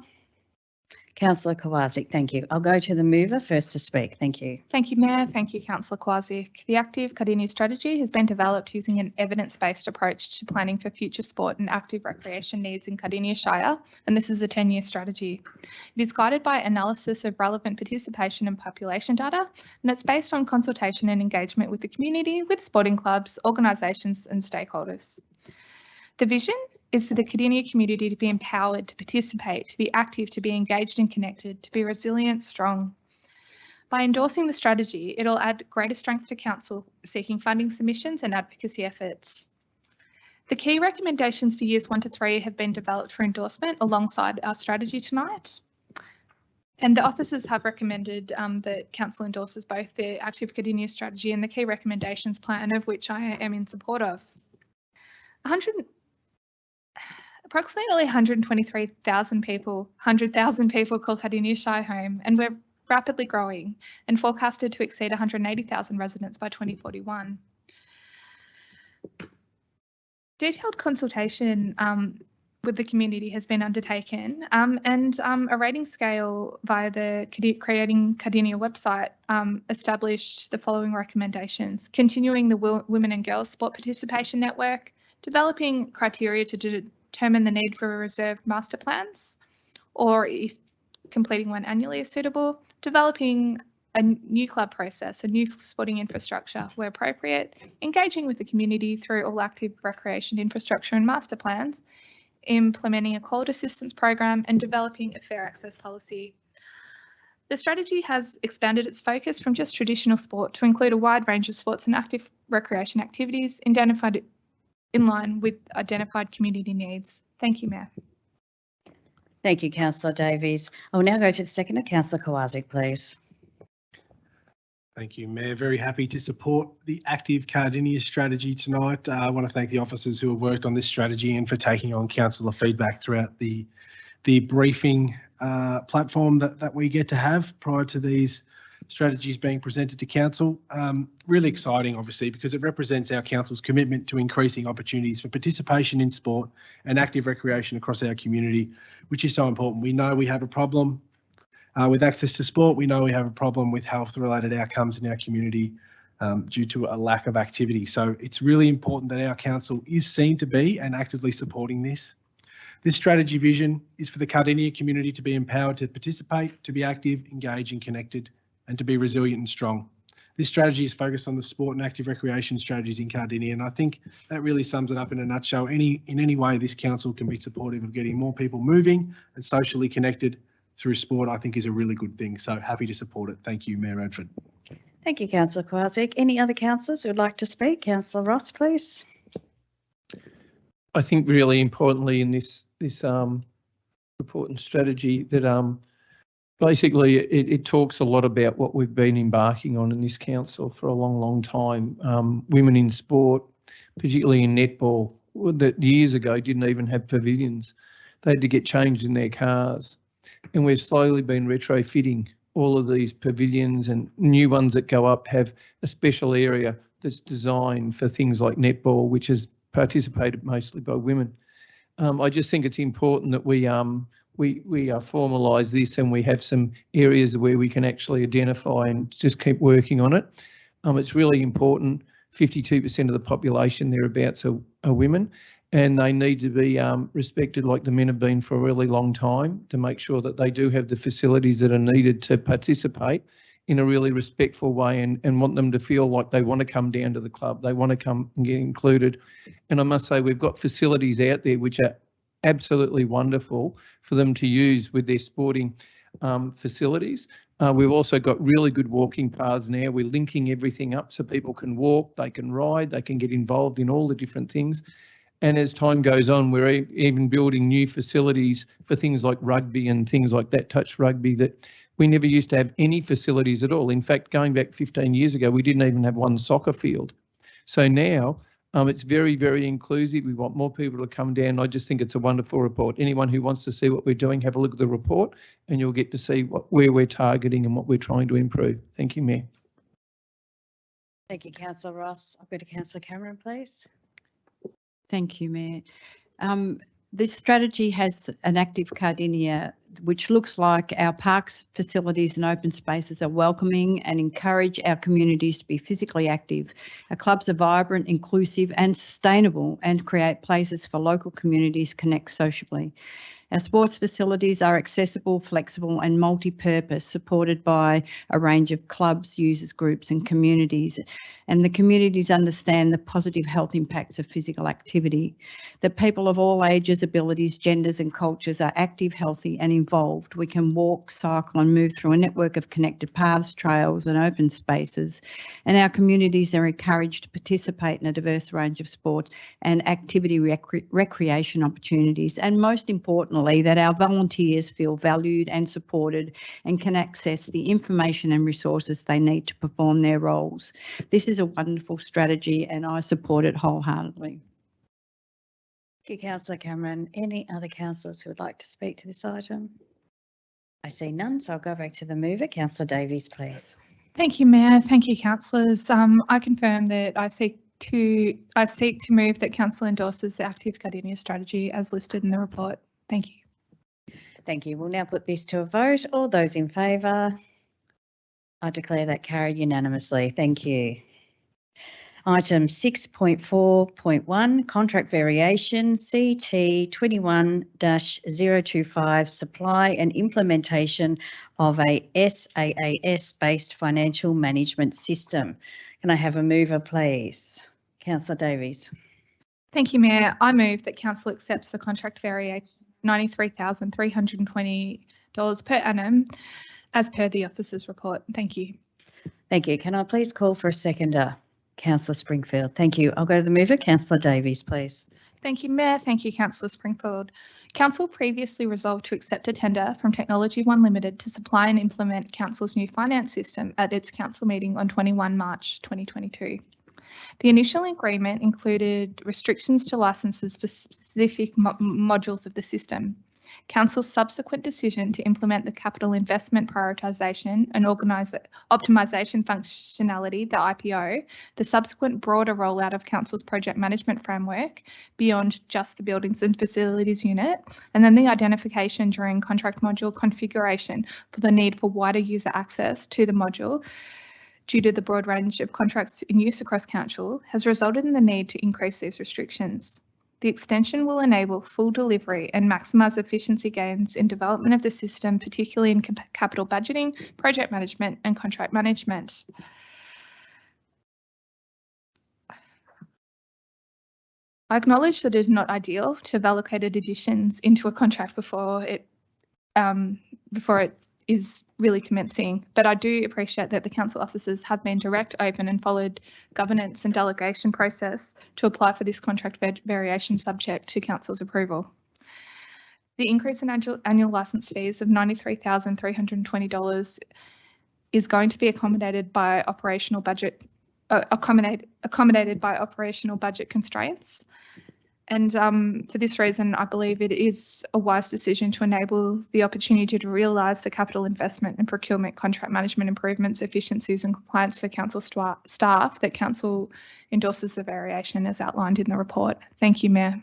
Councillor Kowalczyk, thank you. I'll go to the mover first to speak. Thank you. Thank you, Mayor. Thank you, Councillor Kowalczyk. The Active Cardinia Strategy has been developed using an evidence-based approach to planning for future sport and active recreation needs in Cardinia Shire, and this is a 10-year strategy. It is guided by analysis of relevant participation and population data, and it's based on consultation and engagement with the community, with sporting clubs, organisations and stakeholders. The vision is for the Cardinia community to be empowered, to participate, to be active, to be engaged and connected, to be resilient, strong. By endorsing the strategy, it'll add greater strength to Council seeking funding submissions and advocacy efforts. The key recommendations for years 1 to 3 have been developed for endorsement alongside our strategy tonight. And the officers have recommended that Council endorses both the Active Cardinia strategy and the key recommendations plan, of which I am in support of. Approximately 123,000 people, 100,000 people call Cardinia Shire home, and we're rapidly growing and forecasted to exceed 180,000 residents by 2041. Detailed consultation with the community has been undertaken, and a rating scale via the Creating Cardinia website established the following recommendations: continuing the Women and Girls Sport Participation Network, developing criteria to determine the need for reserved master plans, or if completing one annually is suitable, developing a new club process, a new sporting infrastructure where appropriate, engaging with the community through all active recreation infrastructure and master plans, implementing a quality assistance program, and developing a fair access policy. The strategy has expanded its focus from just traditional sport to include a wide range of sports and active recreation activities identified in line with identified community needs. Thank you, Mayor. Thank you, Councillor Davies. I will now go to the seconder, Councillor Kowalczyk, please. Thank you, Mayor. Very happy to support the Active Cardinia strategy tonight. I want to thank the officers who have worked on this strategy and for taking on councillor feedback throughout the briefing platform that we get to have prior to these strategies being presented to council. Really exciting, obviously, because it represents our council's commitment to increasing opportunities for participation in sport and active recreation across our community, which is so important. We know we have a problem with access to sport. We know we have a problem with health-related outcomes in our community due to a lack of activity. So it's really important that our council is seen to be and actively supporting this. This strategy vision is for the Cardinia community to be empowered to participate, to be active, engaged and connected, and to be resilient and strong. This strategy is focused on the sport and active recreation strategies in Cardinia, and I think that really sums it up in a nutshell. In any way this council can be supportive of getting more people moving and socially connected through sport, I think is a really good thing. So happy to support it. Thank you, Mayor Radford. Thank you, Councillor Kowalczyk. Any other councillors who would like to speak? Councillor Ross, please. I think really importantly in this report and strategy that basically it talks a lot about what we've been embarking on in this council for a long, long time. Women in sport, particularly in netball, that years ago didn't even have pavilions. They had to get changed in their cars. And we've slowly been retrofitting all of these pavilions, and new ones that go up have a special area that's designed for things like netball, which is participated mostly by women. I just think it's important that we formalise this and we have some areas where we can actually identify and just keep working on it. It's really important. 52% of the population thereabouts are women, and they need to be respected like the men have been for a really long time, to make sure that they do have the facilities that are needed to participate in a really respectful way, and want them to feel like they want to come down to the club, they want to come and get included. And I must say we've got facilities out there which are absolutely wonderful for them to use with their sporting facilities. We've also got really good walking paths now. We're linking everything up so people can walk, they can ride, they can get involved in all the different things. And as time goes on, we're even building new facilities for things like rugby and things like that, touch rugby, that we never used to have any facilities at all. In fact, going back 15 years ago, we didn't even have one soccer field. So now it's very, very inclusive. We want more people to come down. I just think it's a wonderful report. Anyone who wants to see what we're doing, have a look at the report and you'll get to see where we're targeting and what we're trying to improve. Thank you, Mayor. Thank you, Councillor Ross. I'll go to Councillor Cameron, please. Thank you, Mayor. This strategy has an active Cardinia, which looks like our parks, facilities and open spaces are welcoming and encourage our communities to be physically active. Our clubs are vibrant, inclusive and sustainable, and create places for local communities to connect socially. Our sports facilities are accessible, flexible and multi-purpose, supported by a range of clubs, users groups and communities. And the communities understand the positive health impacts of physical activity, that people of all ages, abilities, genders and cultures are active, healthy and involved. We can walk, cycle and move through a network of connected paths, trails and open spaces. And our communities are encouraged to participate in a diverse range of sport and activity recreation opportunities. And most importantly, importantly, that our volunteers feel valued and supported and can access the information and resources they need to perform their roles. This is a wonderful strategy and I support it wholeheartedly. Thank you, Councillor Cameron. Any other councillors who would like to speak to this item? I see none, so I'll go back to the mover. Councillor Davies, please. Thank you, Mayor. Thank you, councillors. I confirm that I seek to move that council endorses the active Cardinia strategy as listed in the report. Thank you. Thank you. We'll now put this to a vote. All those in favour? I declare that carried unanimously. Thank you. Item 6.4.1, contract variation CT 21-025, supply and implementation of a SaaS-based financial management system. Can I have a mover, please? Councillor Davies. Thank you, Mayor. I move that council accepts the contract variation $93,320 per annum as per the officer's report. Thank you. Thank you. Can I please call for a seconder? Councillor Springfield. Thank you. I'll go to the mover. Councillor Davies, please. Thank you, Mayor. Thank you, Councillor Springfield. Council previously resolved to accept a tender from Technology One Limited to supply and implement Council's new finance system at its council meeting on 21 March 2022. The initial agreement included restrictions to licenses for specific modules of the system. Council's subsequent decision to implement the capital investment prioritisation and optimisation functionality, the IPO, the subsequent broader rollout of Council's project management framework beyond just the buildings and facilities unit, and then the identification during contract module configuration for the need for wider user access to the module due to the broad range of contracts in use across Council, has resulted in the need to increase these restrictions. The extension will enable full delivery and maximise efficiency gains in development of the system, particularly in capital budgeting, project management and contract management. I acknowledge that it is not ideal to have allocated additions into a contract before it is really commencing, but I do appreciate that the council officers have been direct, open and followed governance and delegation process to apply for this contract variation subject to council's approval. The increase in annual licence fees of $93,320 is going to be accommodated by operational budget constraints. And for this reason, I believe it is a wise decision to enable the opportunity to realise the capital investment and procurement contract management improvements, efficiencies and compliance for council staff that council endorses the variation as outlined in the report. Thank you, Mayor.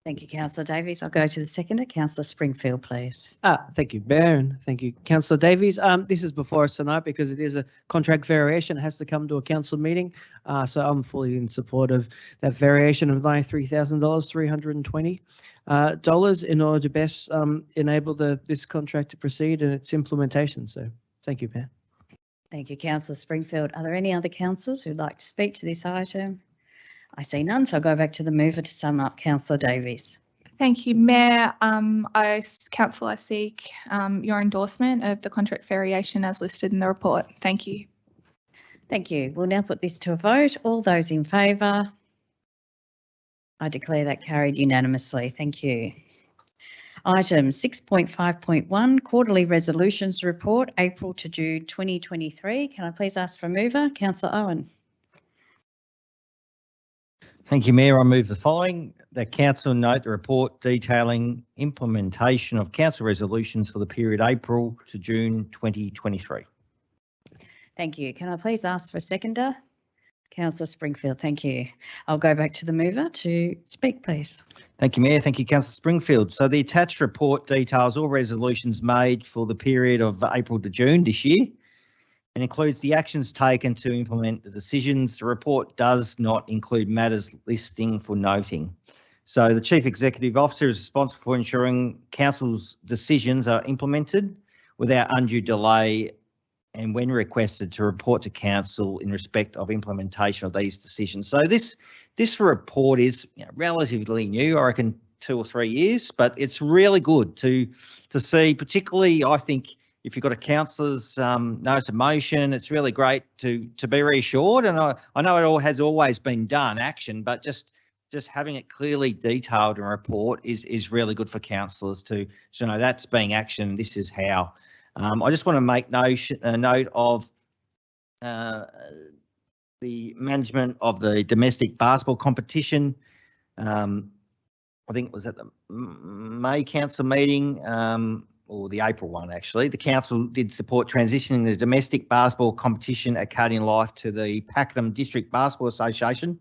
Thank you, Councillor Davies. I'll go to the seconder. Councillor Springfield, please. Thank you, Mayor, and thank you, Councillor Davies. This is before us tonight because it is a contract variation. It has to come to a council meeting. So I'm fully in support of that variation of $93,320 in order to best enable this contract to proceed and its implementation. So thank you, Mayor. Thank you, Councillor Springfield. Are there any other councillors who'd like to speak to this item? I see none, so I'll go back to the mover to sum up. Councillor Davies. Thank you, Mayor. Council, I seek your endorsement of the contract variation as listed in the report. Thank you. Thank you. We'll now put this to a vote. All those in favour? I declare that carried unanimously. Thank you. Item 6.5.1, Quarterly Resolutions Report, April to June 2023. Can I please ask for a mover? Councillor Owen. Thank you, Mayor. I move the following. That council note the report detailing implementation of council resolutions for the period April to June 2023. Thank you. Can I please ask for a seconder? Councillor Springfield, thank you. I'll go back to the mover to speak, please. Thank you, Mayor. Thank you, Councillor Springfield. So the attached report details all resolutions made for the period of April to June this year and includes the actions taken to implement the decisions. The report does not include matters listing for noting. So the Chief Executive Officer is responsible for ensuring Council's decisions are implemented without undue delay and when requested to report to Council in respect of implementation of these decisions. So this report is relatively new, I reckon 2 or 3 years, but it's really good to see, particularly I think if you've got a councillor's notice of motion, it's really great to be reassured. And I know it all has always been done, action, but just just having it clearly detailed in a report is really good for councillors to know that's being actioned. This is how. I just want to make note of the management of the domestic basketball competition. I think it was at the May council meeting, or the April one actually. The council did support transitioning the domestic basketball competition at Cardinia Life to the Pakenham District Basketball Association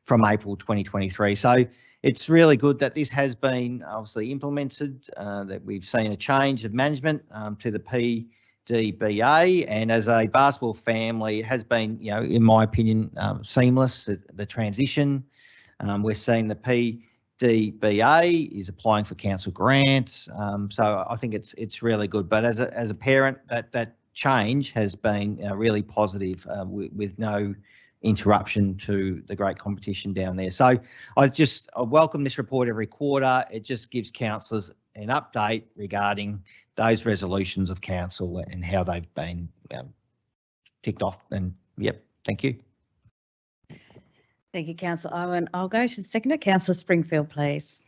from April 2023. So it's really good that this has been obviously implemented, that we've seen a change of management to the PDBA, and as a basketball family, it has been, in my opinion, seamless, the transition. We're seeing the PDBA is applying for council grants, so I think it's really good. But as a parent, that change has been really positive, with no interruption to the great competition down there. So I welcome this report every quarter. It just gives councillors an update regarding those resolutions of council and how they've been ticked off. And yep, thank you. Thank you, Councillor Owen. I'll go to the seconder, Councillor Springfield, please.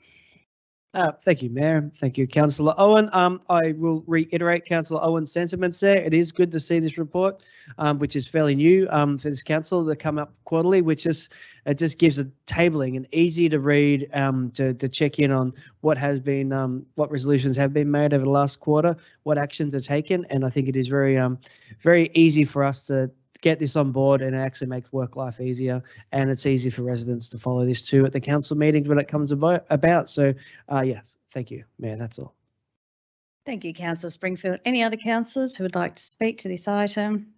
Thank you, Mayor. Thank you, Councillor Owen. I will reiterate Councillor Owen's sentiments there. It is good to see this report, which is fairly new for this council to come up quarterly, which just gives a tabling and easy to read, to check in on what has been, what resolutions have been made over the last quarter, what actions are taken, and I think it is very easy for us to get this on board, and it actually makes work life easier, and it's easy for residents to follow this too at the council meetings when it comes about. So yes, thank you, Mayor, that's all. Thank you, Councillor Springfield. Any other councillors who would like to speak to this item?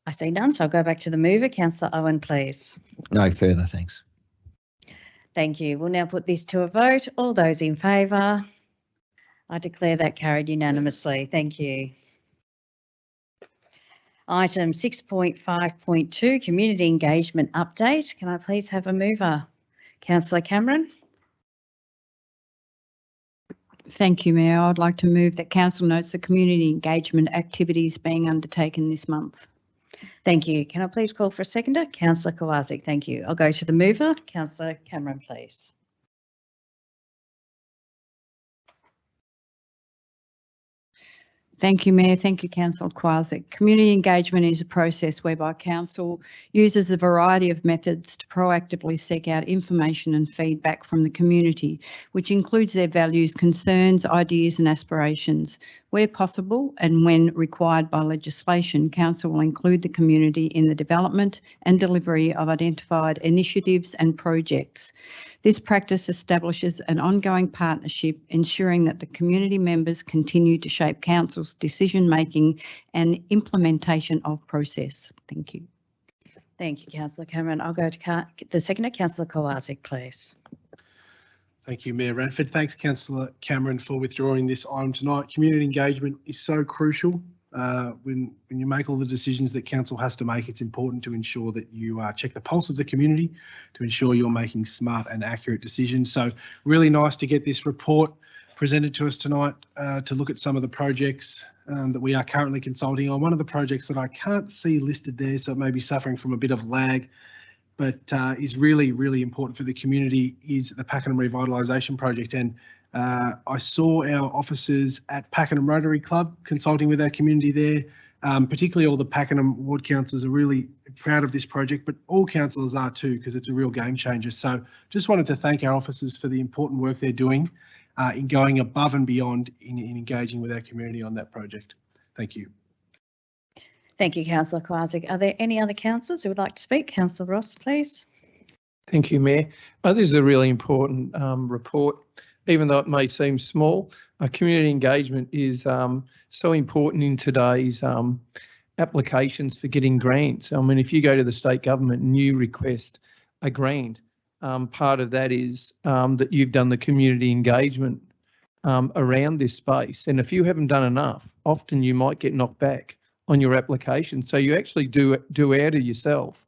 I see none, so I'll go back to the mover. Councillor Owen, please. No further, thanks. Thank you. We'll now put this to a vote. All those in favour? I declare that carried unanimously. Thank you. Item 6.5.2, Community Engagement Update. Can I please have a mover? Councillor Cameron. Thank you, Mayor. I'd like to move that council notes the community engagement activities being undertaken this month. Thank you. Can I please call for a seconder? Councillor Kowalczyk. Thank you. I'll go to the mover. Councillor Cameron, please. Thank you, Mayor. Thank you, Councillor Kowalczyk. Community engagement is a process whereby council uses a variety of methods to proactively seek out information and feedback from the community, which includes their values, concerns, ideas and aspirations. Where possible and when required by legislation, council will include the community in the development and delivery of identified initiatives and projects. This practice establishes an ongoing partnership, ensuring that the community members continue to shape council's decision-making and implementation of process. Thank you. Thank you, Councillor Cameron. I'll go to the seconder, Councillor Kowalczyk, please. Thank you, Mayor Ranford. Thanks, Councillor Cameron, for withdrawing this item tonight. Community engagement is so crucial. When you make all the decisions that council has to make, it's important to ensure that you check the pulse of the community to ensure you're making smart and accurate decisions. So really nice to get this report presented to us tonight, to look at some of the projects that we are currently consulting on. One of the projects that I can't see listed there, so it may be suffering from a bit of lag, but is really, really important for the community, is the Pakenham Revitalisation Project. And I saw our officers at Pakenham Rotary Club consulting with our community there. Particularly all the Pakenham ward councillors are really proud of this project, but all councillors are too, because it's a real game changer. So just wanted to thank our officers for the important work they're doing in going above and beyond in engaging with our community on that project. Thank you. Thank you, Councillor Kowalczyk. Are there any other councillors who would like to speak? Councillor Ross, please. Thank you, Mayor. This is a really important report. Even though it may seem small, community engagement is so important in today's applications for getting grants. I mean, if you go to the state government and you request a grant, part of that is that you've done the community engagement around this space. And if you haven't done enough, often you might get knocked back on your application. So you actually do out of yourself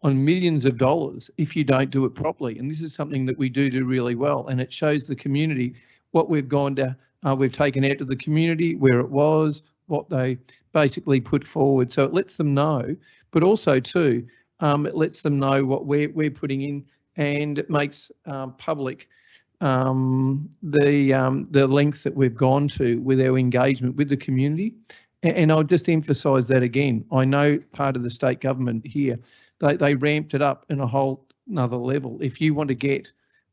on millions of dollars if you don't do it properly. And this is something that we do really well. And it shows the community what we've gone to, we've taken out to the community, where it was, what they basically put forward. So it lets them know, but also too, it lets them know what we're putting in and it makes public the lengths that we've gone to with our engagement with the community. And I'll just emphasise that again. I know part of the state government here, they ramped it up in a whole another level. If you want to get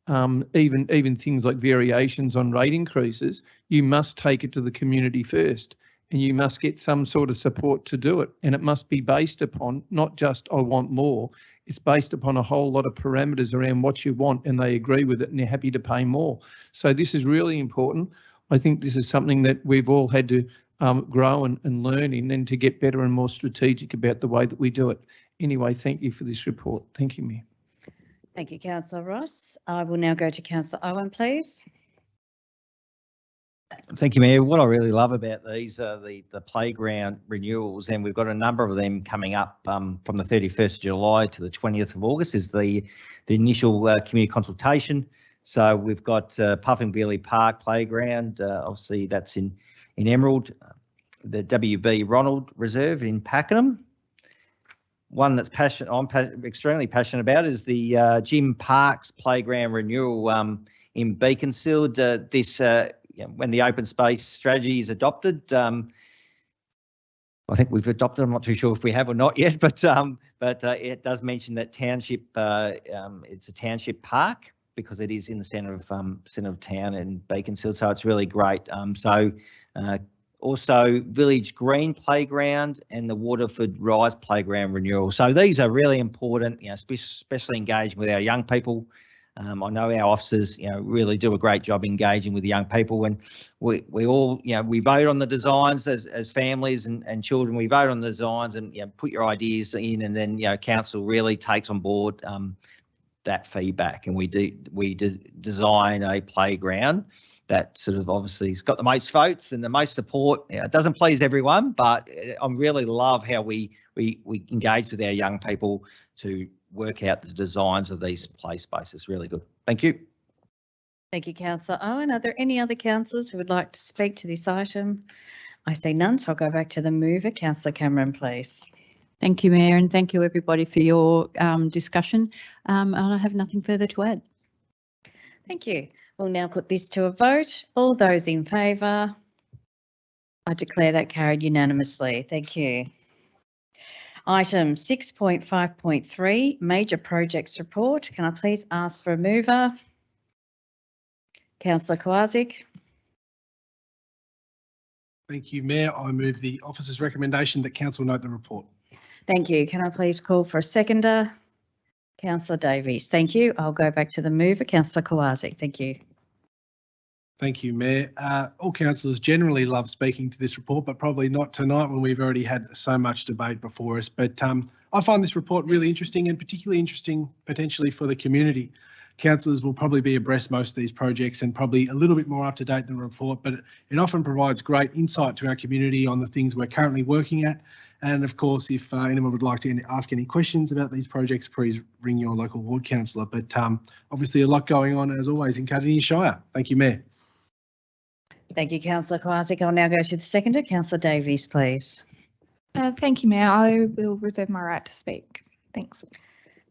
even things like variations on rate increases, you must take it to the community first, and you must get some sort of support to do it. And it must be based upon not just I want more, it's based upon a whole lot of parameters around what you want, and they agree with it and they're happy to pay more. So this is really important. I think this is something that we've all had to grow and learn in, and to get better and more strategic about the way that we do it. Anyway, thank you for this report. Thank you, Mayor. Thank you, Councillor Ross. I will now go to Councillor Owen, please. Thank you, Mayor. What I really love about these are the playground renewals, and we've got a number of them coming up from the 31st of July to the 20th of August is the initial community consultation. So we've got Puffingbearley Park Playground, obviously that's in Emerald, the WB Ronald Reserve in Pakenham. One that's I'm extremely passionate about is the Jim Parks Playground renewal in Beaconsfield. When the open space strategy is adopted, I think we've adopted. I'm not too sure if we have or not yet, but it does mention that township. It's a township park because it is in the centre of town in Beaconsfield, so it's really great. Also Village Green Playground and the Waterford Rise Playground renewal. So these are really important, especially engaging with our young people. I know our officers, really do a great job engaging with the young people, and we all, we vote on the designs as families and children. We vote on the designs and put your ideas in, and then council really takes on board that feedback, and we design a playground that sort of obviously has got the most votes and the most support. It doesn't please everyone, but I really love how we engage with our young people to work out the designs of these play spaces. Really good. Thank you. Thank you, Councillor Owen. Are there any other councillors who would like to speak to this item? I see none, so I'll go back to the mover. Councillor Cameron, please. Thank you, Mayor, and thank you everybody for your discussion. And I have nothing further to add. Thank you. We'll now put this to a vote. All those in favour? I declare that carried unanimously. Thank you. Item 6.5.3, Major Projects Report. Can I please ask for a mover? Councillor Kowaczyk. Thank you, Mayor. I move the officer's recommendation that council note the report. Thank you. Can I please call for a seconder? Councillor Davies. Thank you. I'll go back to the mover. Councillor Kowaczyk. Thank you. Thank you, Mayor. All councillors generally love speaking to this report, but probably not tonight when we've already had so much debate before us. But I find this report really interesting, and particularly interesting potentially for the community. Councillors will probably be abreast most of these projects and probably a little bit more up to date than the report, but it often provides great insight to our community on the things we're currently working at. And of course, if anyone would like to ask any questions about these projects, please ring your local ward councillor. But obviously a lot going on as always in Cardinia Shire. Thank you, Mayor. Thank you, Councillor Kowaczyk. I'll now go to the seconder. Councillor Davies, please. Thank you, Mayor. I will reserve my right to speak. Thanks.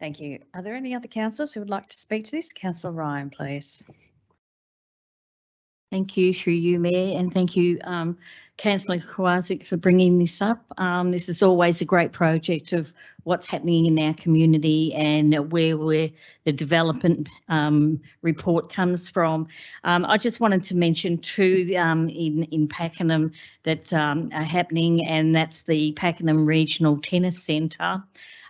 Thank you. Are there any other councillors who would like to speak to this? Councillor Ryan, please. Thank you, through you, Mayor, and thank you, Councillor Kowaczyk, for bringing this up. This is always a great project of what's happening in our community and where the development report comes from. I just wanted to mention two in Pakenham that are happening, and that's the Pakenham Regional Tennis Centre.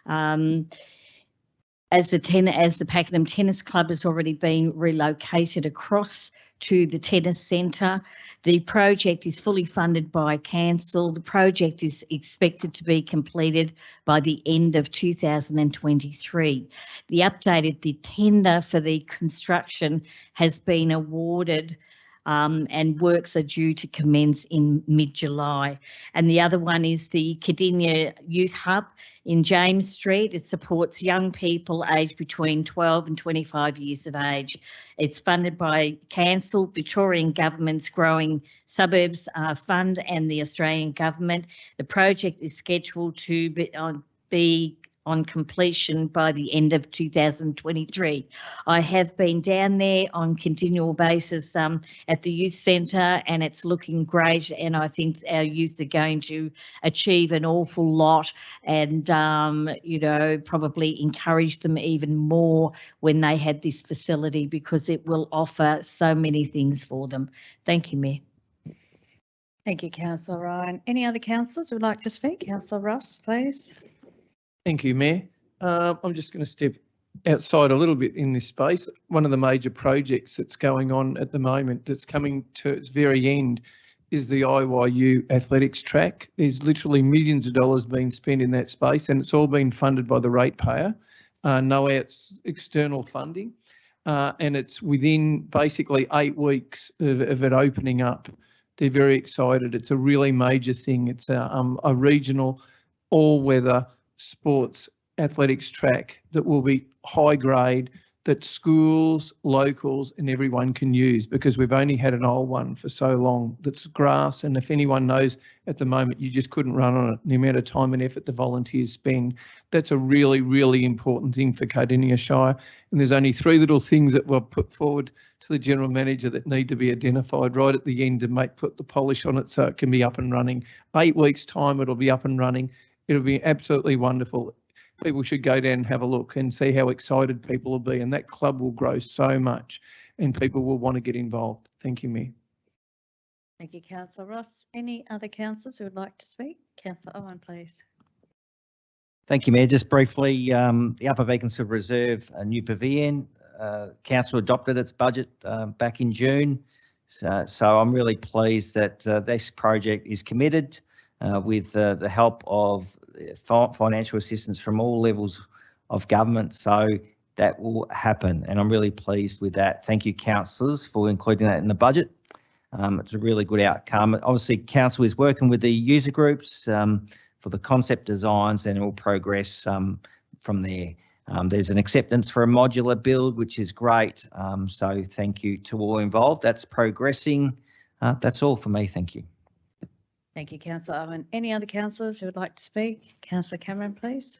As the Pakenham Tennis Club has already been relocated across to the tennis centre, the project is fully funded by council. The project is expected to be completed by the end of 2023. The tender for the construction has been awarded, and works are due to commence in mid-July. And the other one is the Cardinia Youth Hub in James Street. It supports young people aged between 12 and 25 years of age. It's funded by council, Victorian Government's Growing Suburbs Fund and the Australian Government. The project is scheduled to be on completion by the end of 2023. I have been down there on continual basis at the youth centre, and it's looking great, and I think our youth are going to achieve an awful lot, and you know, probably encourage them even more when they had this facility, because it will offer so many things for them. Thank you, Mayor. Thank you, Councillor Ryan. Any other councillors who would like to speak? Councillor Ross, please. Thank you, Mayor. I'm just going to step outside a little bit in this space. One of the major projects that's going on at the moment, that's coming to its very end, is the IYU athletics track. There's literally millions of dollars being spent in that space, and it's all been funded by the ratepayer. No external funding, and it's within basically 8 weeks of it opening up. They're very excited. It's a really major thing. It's a regional all-weather sports athletics track that will be high grade, that schools, locals and everyone can use, because we've only had an old one for so long that's grass, and if anyone knows at the moment, you just couldn't run on it. The amount of time and effort the volunteers spend, that's a really, really important thing for Cardinia Shire. And there's only 3 little things that were put forward to the General Manager that need to be identified right at the end to put the polish on it so it can be up and running. 8 weeks time, it'll be up and running. It'll be absolutely wonderful. People should go down and have a look and see how excited people will be, and that club will grow so much and people will want to get involved. Thank you, Mayor. Thank you, Councillor Ross. Any other councillors who would like to speak? Councillor Owen, please. Thank you, Mayor. Just briefly, the Upper Beaconsfield Reserve, a new pavilion. Council adopted its budget back in June. So I'm really pleased that this project is committed with the help of financial assistance from all levels of government. So that will happen, and I'm really pleased with that. Thank you, councillors, for including that in the budget. It's a really good outcome. Obviously, council is working with the user groups for the concept designs, and it will progress from there. There's an acceptance for a modular build, which is great. So thank you to all involved. That's progressing. That's all for me. Thank you. Thank you, Councillor Owen. Any other councillors who would like to speak? Councillor Cameron, please.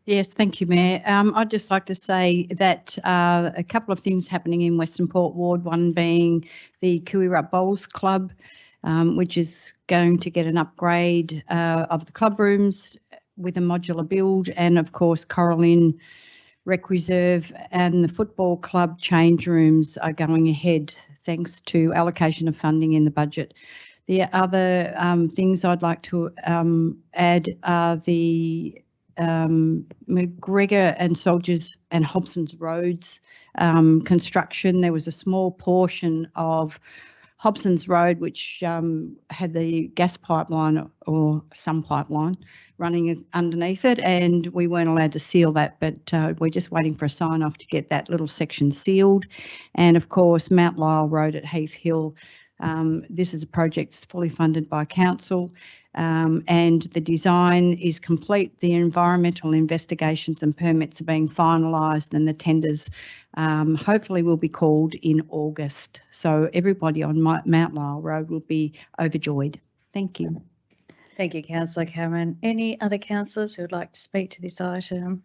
Yes, thank you, Mayor. I'd just like to say that a couple of things happening in Western Port Ward, one being the Kuirup Bowls Club, which is going to get an upgrade of the club rooms with a modular build, and of course Coralline Rec Reserve and the football club change rooms are going ahead thanks to allocation of funding in the budget. The other things I'd like to add are the McGregor and Soldiers and Hobson's Roads construction. There was a small portion of Hobson's Road which had the gas pipeline or some pipeline running underneath it, and we weren't allowed to seal that, but we're just waiting for a sign off to get that little section sealed. And of course Mount Lyell Road at Heath Hill. This is a project that's fully funded by council, and the design is complete. The environmental investigations and permits are being finalised, and the tenders hopefully will be called in August. So everybody on Mount Lyell Road will be overjoyed. Thank you. Thank you, Councillor Cameron. Any other councillors who would like to speak to this item?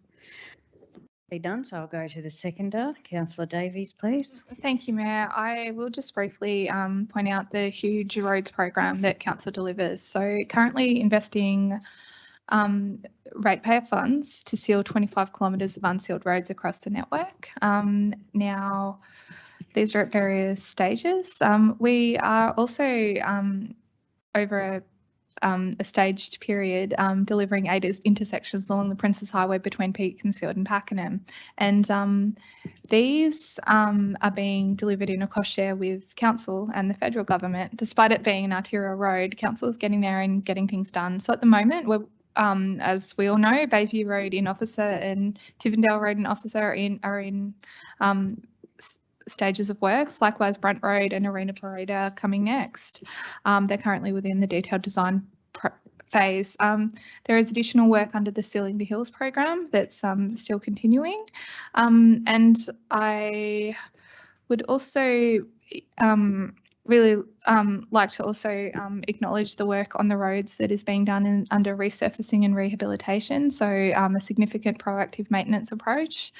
Be done, so I'll go to the seconder. Councillor Davies, please. Thank you, Mayor. I will just briefly point out the huge roads program that council delivers. So currently investing ratepayer funds to seal 25 kilometres of unsealed roads across the network. Now, these are at various stages. We are also over a staged period delivering 8 intersections along the Princes Highway between Beaconsfield and Pakenham. And these are being delivered in a cost share with council and the federal government. Despite it being an arterial road, council is getting there and getting things done. So at the moment, we're as we all know, Bayview Road in Officer and Tivendale Road in Officer are in stages of works. Likewise, Brunt Road and Arena Parade are coming next. They're currently within the detailed design phase. There is additional work under the Sealing the Hills program that's still continuing. And I would also really like to also acknowledge the work on the roads that is being done under resurfacing and rehabilitation. So a significant proactive maintenance approach.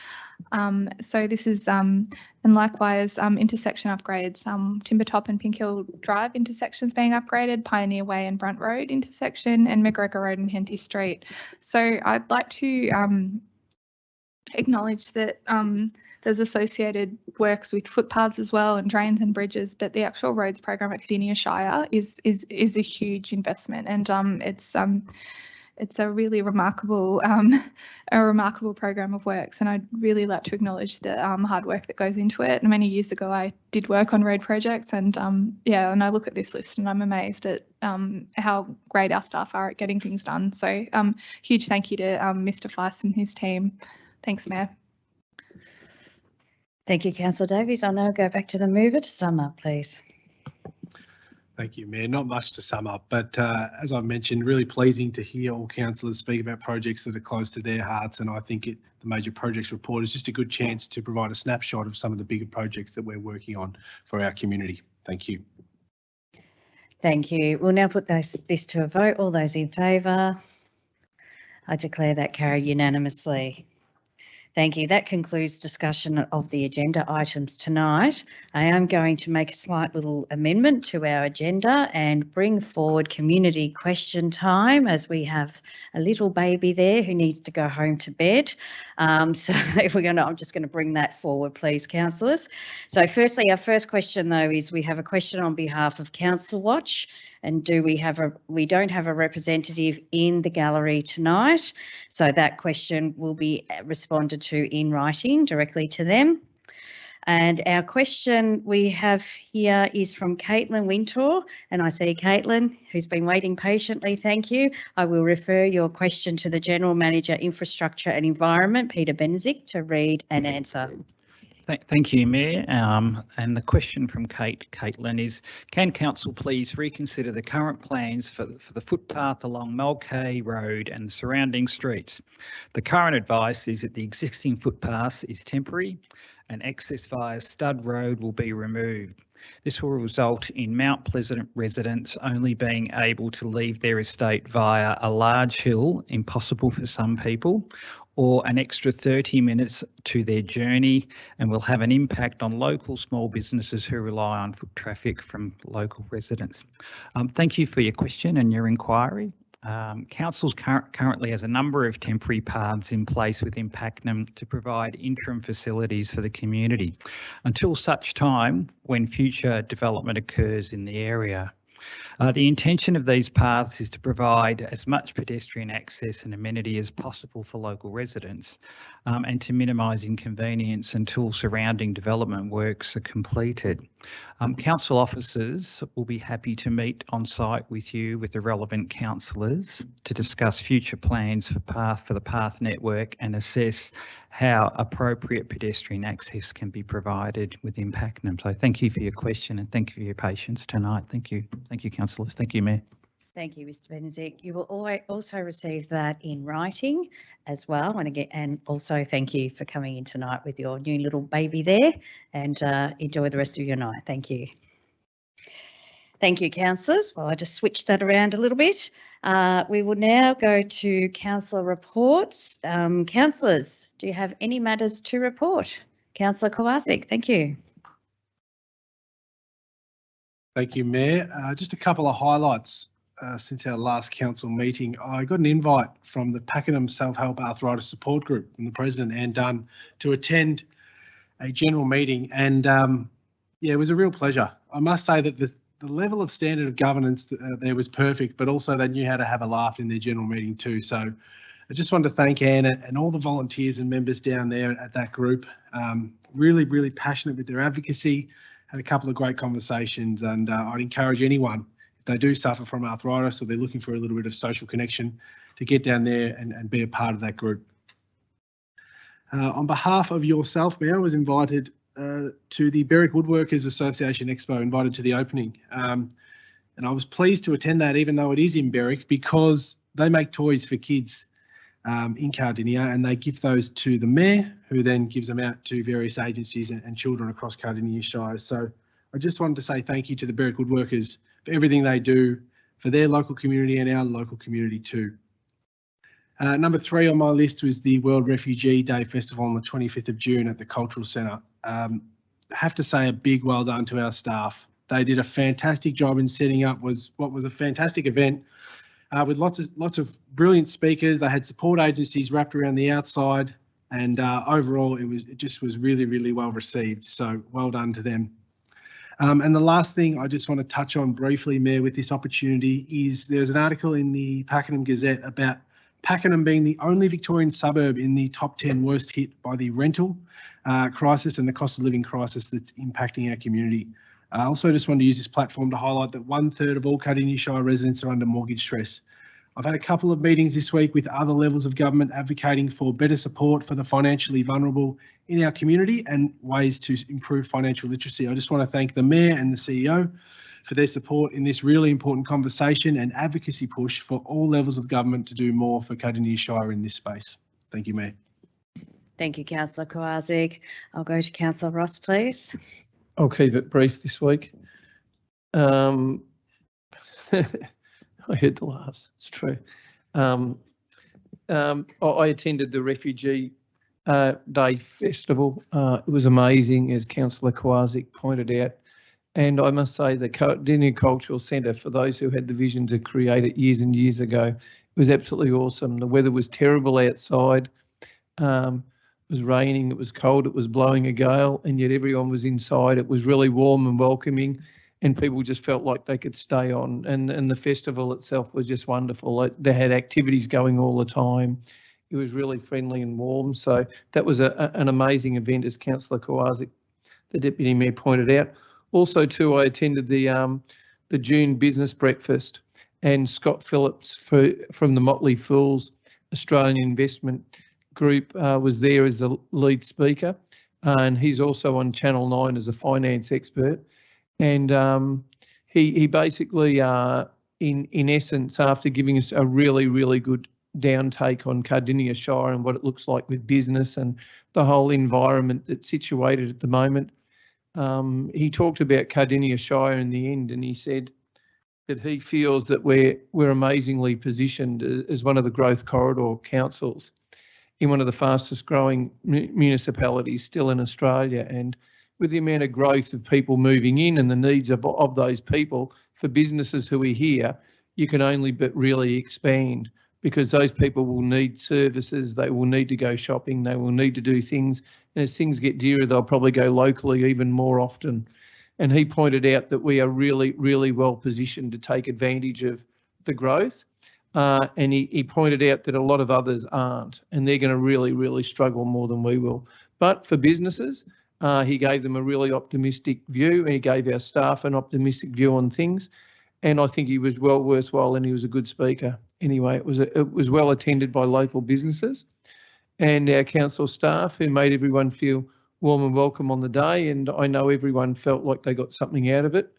So this is, and likewise intersection upgrades, Timbertop and Pink Hill Drive intersections being upgraded, Pioneer Way and Brunt Road intersection, and McGregor Road and Henty Street. So I'd like to acknowledge that there's associated works with footpaths as well and drains and bridges, but the actual roads program at Cardinia Shire is a huge investment, and it's a really remarkable program of works, and I'd really like to acknowledge the hard work that goes into it. And many years ago, I did work on road projects, and yeah, and I look at this list and I'm amazed at how great our staff are at getting things done. So huge thank you to Mr. Feiss and his team. Thanks, Mayor. Thank you, Councillor Davies. I'll now go back to the mover to sum up, please. Thank you, Mayor. Not much to sum up, but as I mentioned, really pleasing to hear all councillors speak about projects that are close to their hearts, and I think the Major Projects Report is just a good chance to provide a snapshot of some of the bigger projects that we're working on for our community. Thank you. Thank you. We'll now put this to a vote. All those in favour? I declare that carried unanimously. Thank you. That concludes discussion of the agenda items tonight. I am going to make a slight little amendment to our agenda and bring forward community question time, as we have a little baby there who needs to go home to bed. So I'm just going to bring that forward, please, councillors. So firstly, our first question though is we have a question on behalf of Council Watch. And we don't have a representative in the gallery tonight, so that question will be responded to in writing directly to them. And our question we have here is from Caitlin Wintour, and I see Caitlin, who's been waiting patiently. Thank you. I will refer your question to the General Manager, Infrastructure and Environment, Peter Benzic, to read and answer. Thank you, Mayor. And the question from Caitlin is, can Council please reconsider the current plans for the footpath along Mulcahy Road and surrounding streets? The current advice is that the existing footpath is temporary and access via Stud Road will be removed. This will result in Mount Pleasant residents only being able to leave their estate via a large hill, impossible for some people, or an extra 30 minutes to their journey, and will have an impact on local small businesses who rely on foot traffic from local residents. Thank you for your question and your inquiry. Council currently has a number of temporary paths in place within Pakenham to provide interim facilities for the community until such time when future development occurs in the area. The intention of these paths is to provide as much pedestrian access and amenity as possible for local residents, and to minimise inconvenience until surrounding development works are completed. Council officers will be happy to meet on site with you, with the relevant councillors, to discuss future plans for the path network and assess how appropriate pedestrian access can be provided within Pakenham. So thank you for your question and thank you for your patience tonight. Thank you, councillors. Thank you, Mayor. Thank you, Mr. Benzic. You will also receive that in writing as well. And also thank you for coming in tonight with your new little baby there, and enjoy the rest of your night. Thank you. Thank you, councillors. Well, I just switched that around a little bit. We will now go to councillor reports. Councillors, do you have any matters to report? Councillor Kowalczyk, thank you. Thank you, Mayor. Just a couple of highlights since our last council meeting. I got an invite from the Pakenham Self-Help Arthritis Support Group from the President, Anne Dunn, to attend a general meeting, and yeah, it was a real pleasure. I must say that the level of standard of governance there was perfect, but also they knew how to have a laugh in their general meeting too. So I just wanted to thank Anne and all the volunteers and members down there at that group. Really passionate with their advocacy. Had a couple of great conversations, and I'd encourage anyone, if they do suffer from arthritis or they're looking for a little bit of social connection, to get down there and be a part of that group. On behalf of yourself, Mayor, I was invited to the Berwick Woodworkers Association Expo, invited to the opening. And I was pleased to attend that, even though it is in Berwick, because they make toys for kids in Cardinia, and they give those to the Mayor, who then gives them out to various agencies and children across Cardinia Shire. So I just wanted to say thank you to the Berwick Woodworkers for everything they do for their local community and our local community too. Number 3 on my list was the World Refugee Day Festival on the 25th of June at the Cultural Centre. I have to say a big well done to our staff. They did a fantastic job in setting up what was a fantastic event with lots of brilliant speakers. They had support agencies wrapped around the outside, and overall it just was really, really well received. So well done to them. And the last thing I just want to touch on briefly, Mayor, with this opportunity is there's an article in the Pakenham Gazette about Pakenham being the only Victorian suburb in the top 10 worst hit by the rental crisis and the cost of living crisis that's impacting our community. I also just wanted to use this platform to highlight that 1/3 of all Cardinia Shire residents are under mortgage stress. I've had a couple of meetings this week with other levels of government advocating for better support for the financially vulnerable in our community and ways to improve financial literacy. I just want to thank the Mayor and the CEO for their support in this really important conversation and advocacy push for all levels of government to do more for Cardinia Shire in this space. Thank you, Mayor. Thank you, Councillor Kowaczyk. I'll go to Councillor Ross, please. I'll keep it brief this week. I heard the laughs, it's true. I attended the Refugee Day Festival. It was amazing, as Councillor Kowaczyk pointed out. And I must say the Cardinia Cultural Centre, for those who had the vision to create it years and years ago, it was absolutely awesome. The weather was terrible outside. It was raining, it was cold, it was blowing a gale, and yet everyone was inside. It was really warm and welcoming, and people just felt like they could stay on. And the festival itself was just wonderful. They had activities going all the time. It was really friendly and warm. So that was an amazing event, as Councillor Kowaczyk, the Deputy Mayor, pointed out. Also, too, I attended the June Business Breakfast, and Scott Phillips from the Motley Fools Australian Investment Group was there as the lead speaker, and he's also on Channel 9 as a finance expert. And he basically, in essence, after giving us a really, really good downtake on Cardinia Shire and what it looks like with business and the whole environment that's situated at the moment, he talked about Cardinia Shire in the end, and he said that he feels that we're amazingly positioned as one of the growth corridor councils in one of the fastest growing municipalities still in Australia. And with the amount of growth of people moving in and the needs of those people, for businesses who are here, you can only but really expand, because those people will need services, they will need to go shopping, they will need to do things, and as things get dearer, they'll probably go locally even more often. And he pointed out that we are really, really well positioned to take advantage of the growth. And he pointed out that a lot of others aren't, and they're going to really, really struggle more than we will. But for businesses, he gave them a really optimistic view, and he gave our staff an optimistic view on things. And I think he was well worthwhile, and he was a good speaker. Anyway, it was well attended by local businesses and our council staff, who made everyone feel warm and welcome on the day. And I know everyone felt like they got something out of it.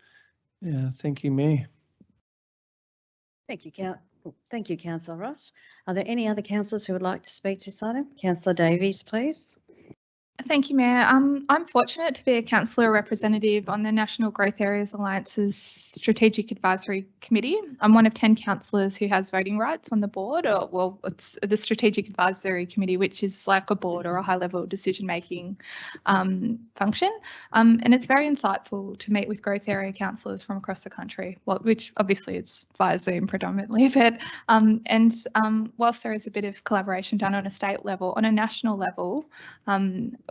Thank you, Mayor. Thank you, Councillor Ross. Are there any other councillors who would like to speak to this item? Councillor Davies, please. Thank you, Mayor. I'm fortunate to be a councillor representative on the National Growth Areas Alliance's Strategic Advisory Committee. I'm one of 10 councillors who has voting rights on the board, or well, it's the Strategic Advisory Committee, which is like a board or a high-level decision-making function. And it's very insightful to meet with growth area councillors from across the country, which obviously it's via Zoom predominantly, but whilst there is a bit of collaboration done on a state level, on a national level,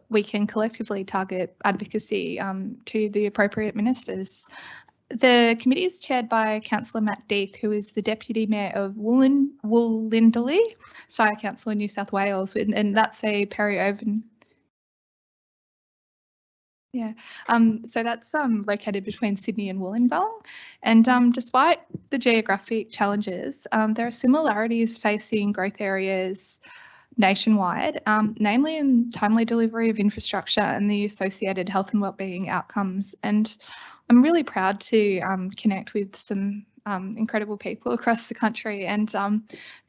we can collectively target advocacy to the appropriate ministers. The committee is chaired by Councillor Matt Death, who is the Deputy Mayor of Wollondinley, Shire Council in New South Wales, and that's a peri-urban. Yeah, so that's located between Sydney and Wollongong, and despite the geographic challenges, there are similarities facing growth areas nationwide, namely in timely delivery of infrastructure and the associated health and wellbeing outcomes. And I'm really proud to connect with some incredible people across the country, and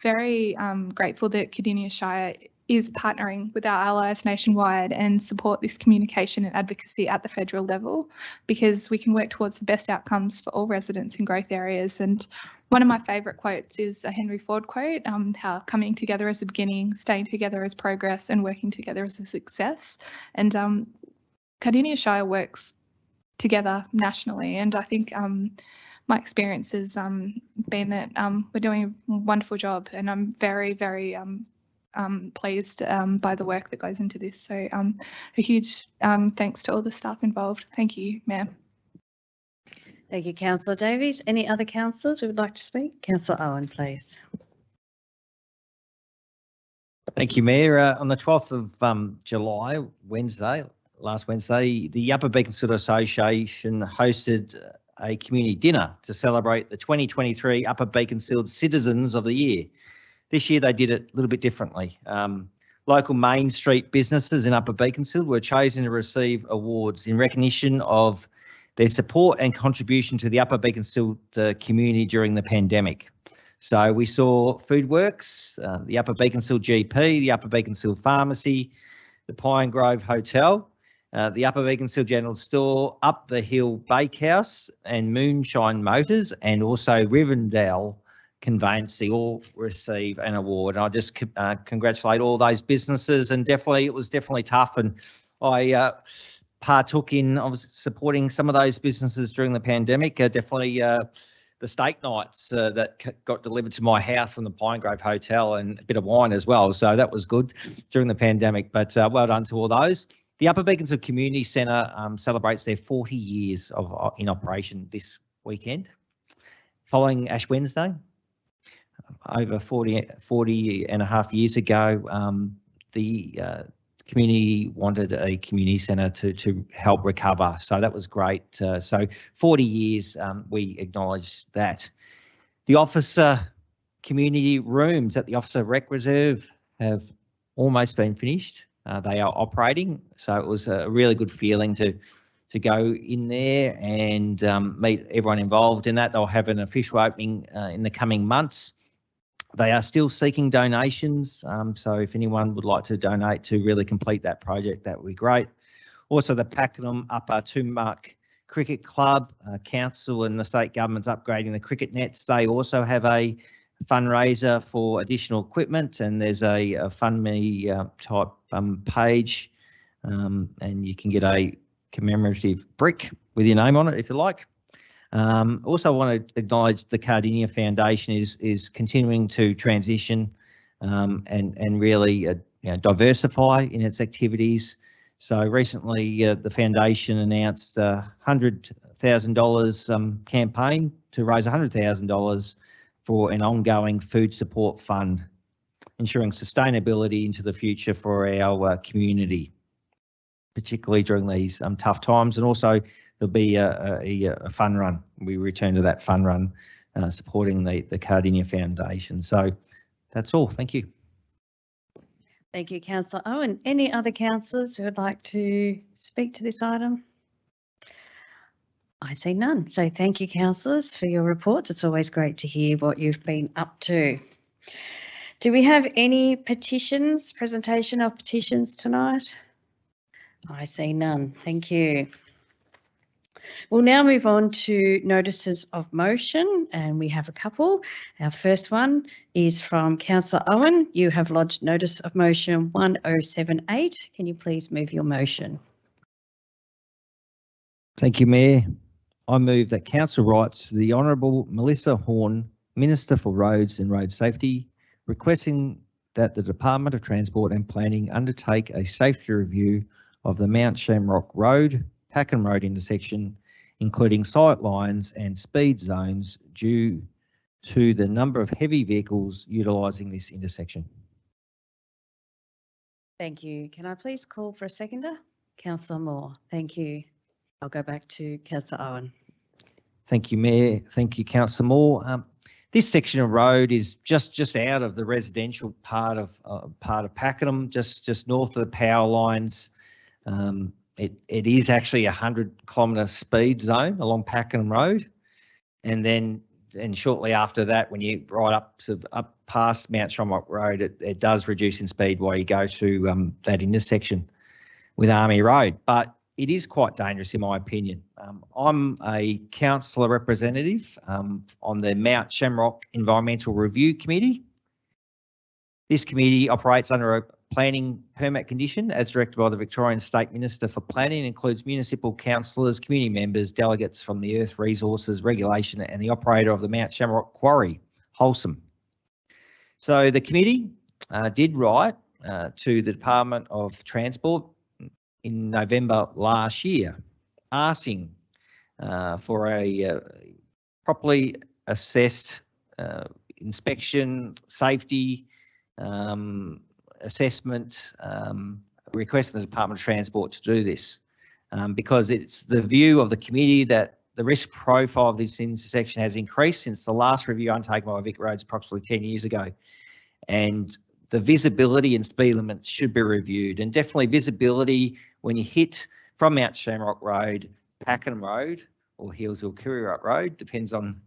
very grateful that Cardinia Shire is partnering with our allies nationwide and support this communication and advocacy at the federal level, because we can work towards the best outcomes for all residents in growth areas. And one of my favourite quotes is a Henry Ford quote, how coming together as a beginning, staying together as progress, and working together as a success. And Cardinia Shire works together nationally, and I think my experience has been that we're doing a wonderful job, and I'm very, very pleased by the work that goes into this. So a huge thanks to all the staff involved. Thank you, Mayor. Thank you, Councillor Davies. Any other councillors who would like to speak? Councillor Owen, please. Thank you, Mayor. On the 12th of July, last Wednesday, the Upper Beaconsfield Association hosted a community dinner to celebrate the 2023 Upper Beaconsfield Citizens of the Year. This year they did it a little bit differently. Local Main Street businesses in Upper Beaconsfield were chosen to receive awards in recognition of their support and contribution to the Upper Beaconsfield community during the pandemic. So we saw Foodworks, the Upper Beaconsfield GP, the Upper Beaconsfield Pharmacy, the Pine Grove Hotel, the Upper Beaconsfield General Store, Up the Hill Bakehouse and Moonshine Motors, and also Rivendell Conveyancing all receive an award. And I just congratulate all those businesses, and it was definitely tough, and I partook in supporting some of those businesses during the pandemic. Definitely the steak nights that got delivered to my house from the Pine Grove Hotel, and a bit of wine as well. So that was good during the pandemic, but well done to all those. The Upper Beaconsfield Community Centre celebrates their 40 years in operation this weekend. Following Ash Wednesday, over 40 and a half years ago, the community wanted a community centre to help recover. So that was great. So 40 years, we acknowledge that. The officer community rooms at the Officer Rec Reserve have almost been finished. They are operating. So it was a really good feeling to go in there and meet everyone involved in that. They'll have an official opening in the coming months. They are still seeking donations, so if anyone would like to donate to really complete that project, that would be great. Also, the Pakenham Upper Tumark Cricket Club, Council and the state government's upgrading the cricket nets. They also have a fundraiser for additional equipment, and there's a Fund Me type page, and you can get a commemorative brick with your name on it if you like. Also want to acknowledge the Cardinia Foundation is continuing to transition and really diversify in its activities. So recently the foundation announced a $100,000 campaign to raise $100,000 for an ongoing food support fund, ensuring sustainability into the future for our community, particularly during these tough times. And also there'll be a fun run. We return to that fun run, supporting the Cardinia Foundation. So that's all. Thank you. Thank you, Councillor Owen. Any other councillors who would like to speak to this item? I see none. So thank you, councillors, for your reports. It's always great to hear what you've been up to. Do we have any petitions, presentation of petitions tonight? I see none. Thank you. We'll now move on to notices of motion, and we have a couple. Our first one is from Councillor Owen. You have lodged notice of motion 1078. Can you please move your motion? Thank you, Mayor. I move that Council writes to the Honourable Melissa Horn, Minister for Roads and Road Safety, requesting that the Department of Transport and Planning undertake a safety review of the Mount Shamrock Road, Pakenham Road intersection, including sight lines and speed zones due to the number of heavy vehicles utilising this intersection. Thank you. Can I please call for a seconder? Councillor Moore. Thank you. I'll go back to Councillor Owen. Thank you, Mayor. Thank you, Councillor Moore. This section of road is just out of the residential part of Pakenham, just north of the power lines. It is actually a 100-kilometre speed zone along Pakenham Road, and shortly after that, when you ride up past Mount Shamrock Road, it does reduce in speed while you go to that intersection with Army Road, but it is quite dangerous in my opinion. I'm a councillor representative on the Mount Shamrock Environmental Review Committee. This committee operates under a planning permit condition as directed by the Victorian State Minister for Planning, and includes municipal councillors, community members, delegates from the Earth Resources Regulation and the operator of the Mount Shamrock Quarry, Wholesome. So the committee did write to the Department of Transport in November last year, asking for a properly assessed inspection, safety assessment, requesting the Department of Transport to do this, because it's the view of the committee that the risk profile of this intersection has increased since the last review undertaken by Vic Roads approximately 10 years ago. And the visibility and speed limits should be reviewed, and definitely visibility when you hit from Mount Shamrock Road, Pakenham Road, or Hills or Kirirat Road, depends on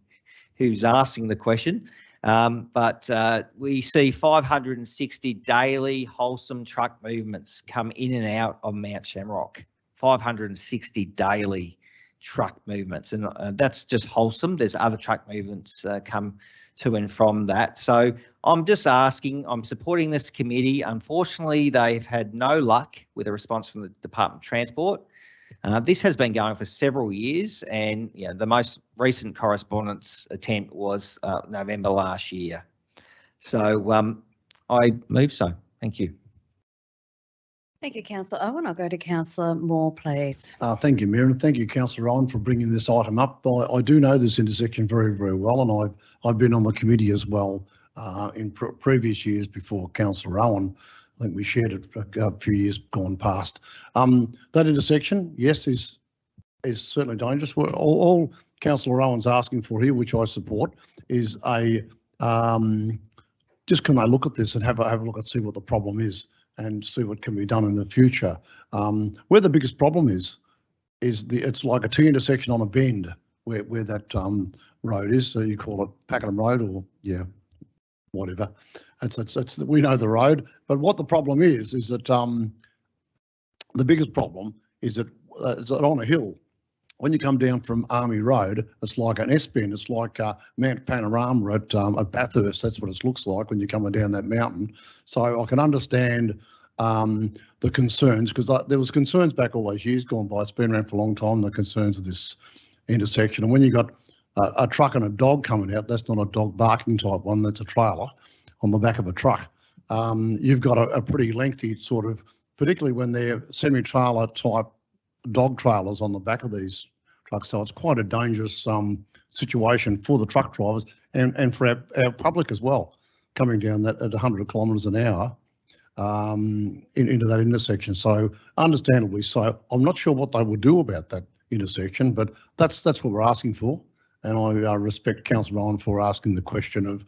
who's asking the question. But we see 560 daily wholesome truck movements come in and out of Mount Shamrock. 560 daily truck movements, and that's just wholesome. There's other truck movements come to and from that. So I'm just asking, I'm supporting this committee. Unfortunately, they've had no luck with a response from the Department of Transport. This has been going for several years, and the most recent correspondence attempt was November last year. So I move so. Thank you. Thank you, Councillor Owen. I'll go to Councillor Moore, please. Thank you, Mayor, and thank you, Councillor Owen, for bringing this item up. I do know this intersection very, very well, and I've been on the committee as well in previous years before Councillor Owen. I think we shared it a few years gone past. That intersection, yes, is certainly dangerous. All Councillor Owen's asking for here, which I support, is a just can I look at this and have a look and see what the problem is, and see what can be done in the future. Where the biggest problem is it's like a T intersection on a bend where that road is. So you call it Pakenham Road, or whatever. It's we know the road, but what the problem is that the biggest problem is that it's on a hill. When you come down from Army Road, it's like an S-bend. It's like Mount Panorama at Bathurst. That's what it looks like when you're coming down that mountain. So I can understand the concerns, because there was concerns back all those years gone by. It's been around for a long time, the concerns of this intersection. And when you got a truck and a dog coming out, that's not a dog barking type one, that's a trailer on the back of a truck. You've got a pretty lengthy sort of, particularly when they're semi-trailer type dog trailers on the back of these trucks. So it's quite a dangerous situation for the truck drivers and for our public as well, coming down that at 100 kilometres an hour into that intersection. So understandably so. I'm not sure what they will do about that intersection, but that's what we're asking for. And I respect Councillor Owen for asking the question of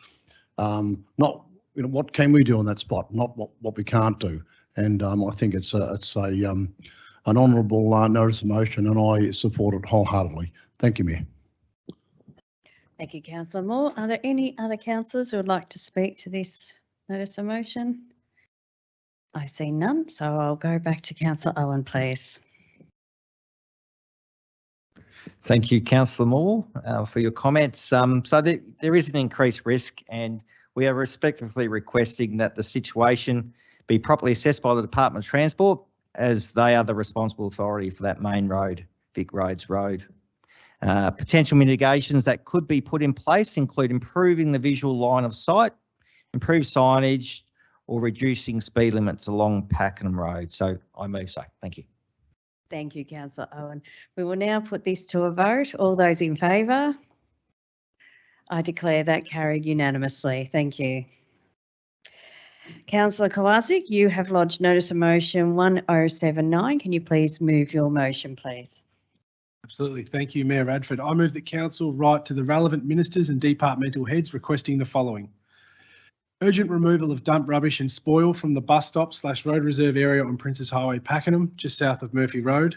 not what can we do on that spot, not what we can't do. And I think it's an honourable notice of motion, and I support it wholeheartedly. Thank you, Mayor. Thank you, Councillor Moore. Are there any other councillors who would like to speak to this notice of motion? I see none, so I'll go back to Councillor Owen, please. Thank you, Councillor Moore, for your comments. So there is an increased risk, and we are respectfully requesting that the situation be properly assessed by the Department of Transport, as they are the responsible authority for that main road, Vic Roads Road. Potential mitigations that could be put in place include improving the visual line of sight, improved signage, or reducing speed limits along Pakenham Road. So I move so. Thank you. Thank you, Councillor Owen. We will now put this to a vote. All those in favour? I declare that carried unanimously. Thank you. Councillor Kowalczyk, you have lodged notice of motion 1079. Can you please move your motion, please? Absolutely. Thank you, Mayor Radford. I move that Council write to the relevant ministers and departmental heads requesting the following. Urgent removal of dump rubbish and spoil from the bus stop / road reserve area on Princes Highway, Pakenham, just south of Murphy Road.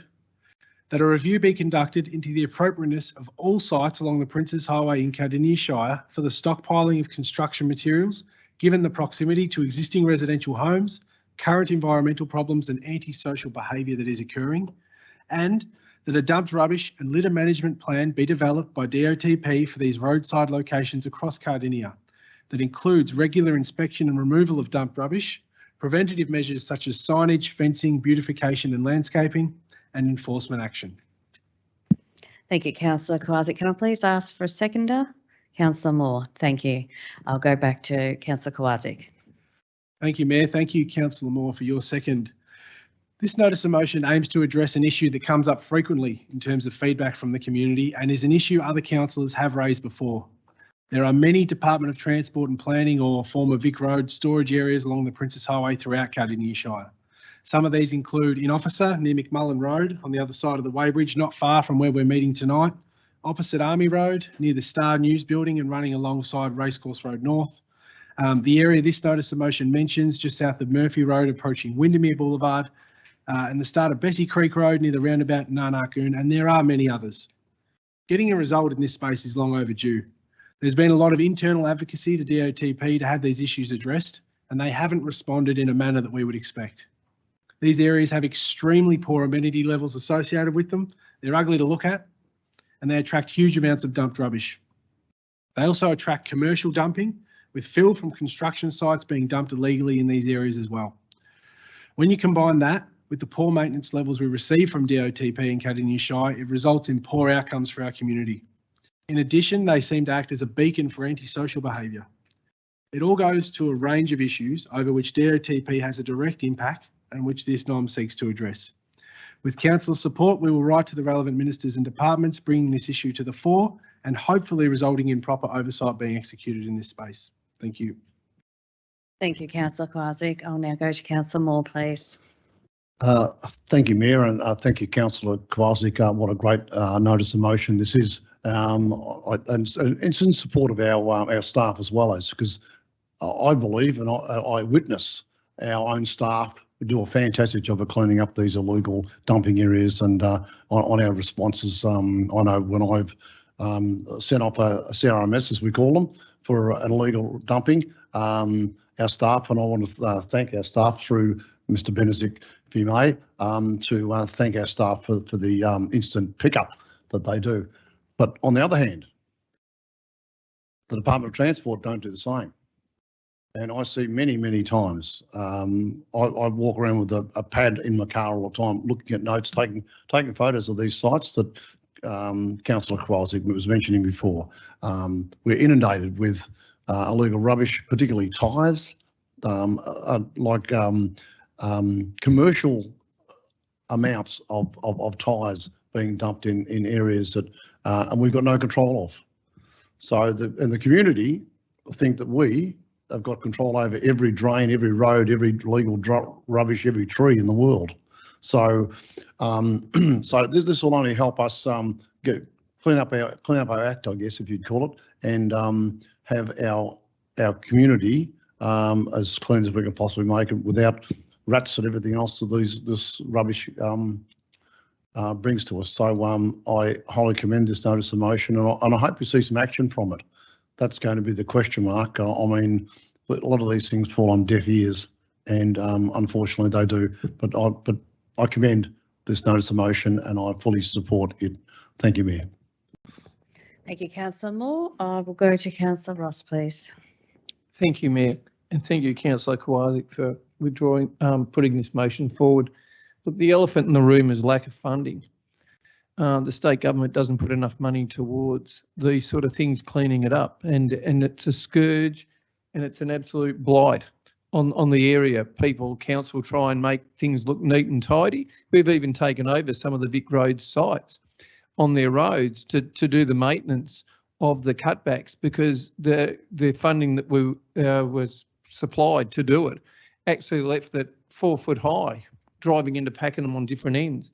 That a review be conducted into the appropriateness of all sites along the Princes Highway in Cardinia Shire for the stockpiling of construction materials, given the proximity to existing residential homes, current environmental problems and antisocial behaviour that is occurring, and that a dumped rubbish and litter management plan be developed by DOTP for these roadside locations across Cardinia that includes regular inspection and removal of dumped rubbish, preventative measures such as signage, fencing, beautification and landscaping, and enforcement action. Thank you, Councillor Kowalczyk. Can I please ask for a seconder? Councillor Moore, thank you. I'll go back to Councillor Kowalczyk. Thank you, Mayor. Thank you, Councillor Moore, for your second. This notice of motion aims to address an issue that comes up frequently in terms of feedback from the community and is an issue other councillors have raised before. There are many Department of Transport and Planning or former Vic Road storage areas along the Princess Highway throughout Cardinia Shire. Some of these include in Officer near McMullen Road on the other side of the weighbridge, not far from where we're meeting tonight, opposite Army Road near the Star News building and running alongside Racecourse Road North. The area this notice of motion mentions just south of Murphy Road approaching Windermere Boulevard and the start of Bessie Creek Road near the roundabout in Narnacoon, and there are many others. Getting a result in this space is long overdue. There's been a lot of internal advocacy to DOTP to have these issues addressed, and they haven't responded in a manner that we would expect. These areas have extremely poor amenity levels associated with them. They're ugly to look at, and they attract huge amounts of dumped rubbish. They also attract commercial dumping, with fill from construction sites being dumped illegally in these areas as well. When you combine that with the poor maintenance levels we receive from DOTP in Cardinia Shire, it results in poor outcomes for our community. In addition, they seem to act as a beacon for antisocial behaviour. It all goes to a range of issues over which DOTP has a direct impact and which this NOM seeks to address. With councillor support, we will write to the relevant ministers and departments, bringing this issue to the fore and hopefully resulting in proper oversight being executed in this space. Thank you. Thank you, Councillor Kowalczyk. I'll now go to Councillor Moore, please. Thank you, Mayor, and thank you, Councillor Kowalczyk. What a great notice of motion this is. And it's in support of our staff as well, as because I believe and I witness our own staff do a fantastic job of cleaning up these illegal dumping areas. And on our responses, I know when I've sent off a CRMS, as we call them, for an illegal dumping, our staff, and I want to thank our staff through Mr. Benezik, if you may, to thank our staff for the instant pickup that they do. But on the other hand, the Department of Transport don't do the same. And I see many, many times, I walk around with a pad in my car all the time, looking at notes, taking photos of these sites that Councillor Kowalczyk was mentioning before. We're inundated with illegal rubbish, particularly tyres, commercial amounts of tyres being dumped in areas that and we've got no control of. So the community think that we have got control over every drain, every road, every legal rubbish, every tree in the world. So so this will only help us clean up our act, I guess, if you'd call it, and have our community as clean as we can possibly make it without rats and everything else that this rubbish brings to us. So I highly commend this notice of motion, and I hope we see some action from it. That's going to be the question mark. I mean, a lot of these things fall on deaf ears, and unfortunately they do. But I commend this notice of motion, and I fully support it. Thank you, Mayor. Thank you, Councillor Moore. I will go to Councillor Ross, please. Thank you, Mayor, and thank you, Councillor Kowalczyk, for withdrawing, putting this motion forward. Look, the elephant in the room is lack of funding. The state government doesn't put enough money towards these sort of things, cleaning it up, and it's a scourge, and it's an absolute blight on the area. Council try and make things look neat and tidy. We've even taken over some of the Vic Road sites on their roads to do the maintenance of the cutbacks, because the funding that was supplied to do it actually left it 4 foot high, driving into Pakenham on different ends.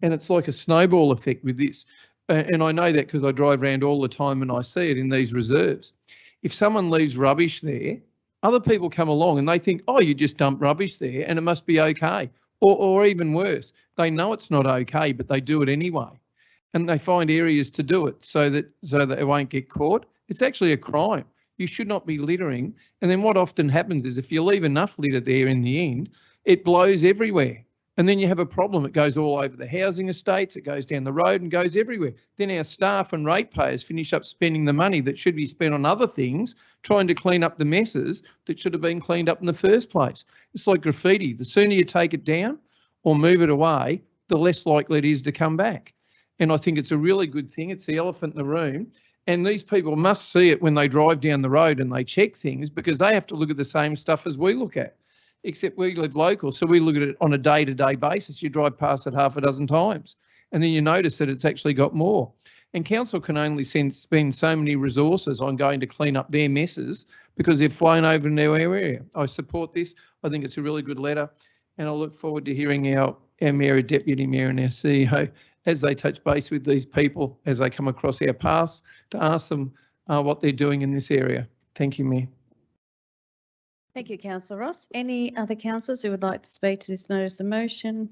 And it's like a snowball effect with this. And I know that because I drive around all the time and I see it in these reserves. If someone leaves rubbish there, other people come along and they think, oh, you just dumped rubbish there and it must be okay. Or even worse, they know it's not okay, but they do it anyway. And they find areas to do it so that it won't get caught. It's actually a crime You should not be littering. And then what often happens is if you leave enough litter there in the end, it blows everywhere. And then you have a problem. It goes all over the housing estates, it goes down the road and goes everywhere. Then our staff and ratepayers finish up spending the money that should be spent on other things, trying to clean up the messes that should have been cleaned up in the first place. It's like graffiti. The sooner you take it down or move it away, the less likely it is to come back. And I think it's a really good thing. It's the elephant in the room. And these people must see it when they drive down the road and they check things, because they have to look at the same stuff as we look at. Except we live local, so we look at it on a day-to-day basis. You drive past it half a dozen times, and then you notice that it's actually got more. And council can only spend so many resources on going to clean up their messes because they've flown over in their area. I support this. I think it's a really good letter, and I look forward to hearing our Mayor, Deputy Mayor and our CEO as they touch base with these people as they come across our paths to ask them what they're doing in this area. Thank you, Mayor. Thank you, Councillor Ross. Any other councillors who would like to speak to this notice of motion?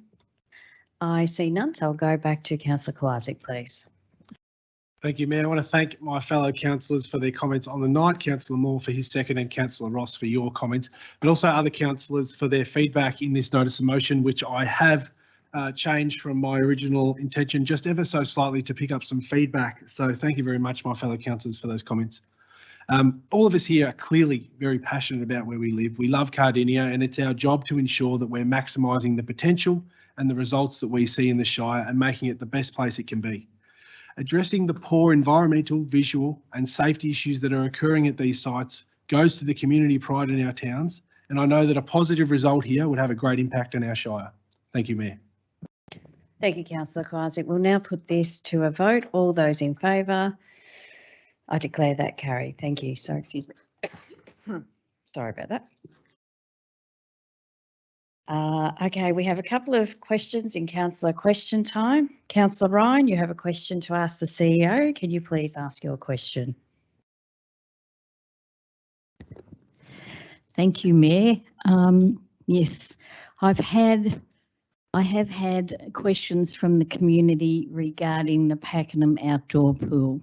I see none, so I'll go back to Councillor Kowalczyk, please. Thank you, Mayor. I want to thank my fellow councillors for their comments on the night, Councillor Moore for his second and Councillor Ross for your comments, but also other councillors for their feedback in this notice of motion, which I have changed from my original intention just ever so slightly to pick up some feedback. So thank you very much, my fellow councillors, for those comments. All of us here are clearly very passionate about where we live. We love Cardinia, and it's our job to ensure that we're maximising the potential and the results that we see in the Shire and making it the best place it can be. Addressing the poor environmental, visual and safety issues that are occurring at these sites goes to the community pride in our towns, and I know that a positive result here would have a great impact on our Shire. Thank you, Mayor. Thank you, Councillor Kowalczyk. We'll now put this to a vote. All those in favour? I declare that carried. Thank you. So, excuse me. Sorry about that. Okay, we have a couple of questions in councillor question time. Councillor Ryan, you have a question to ask the CEO. Can you please ask your question? Thank you, Mayor. Yes, I have had questions from the community regarding the Pakenham outdoor pool.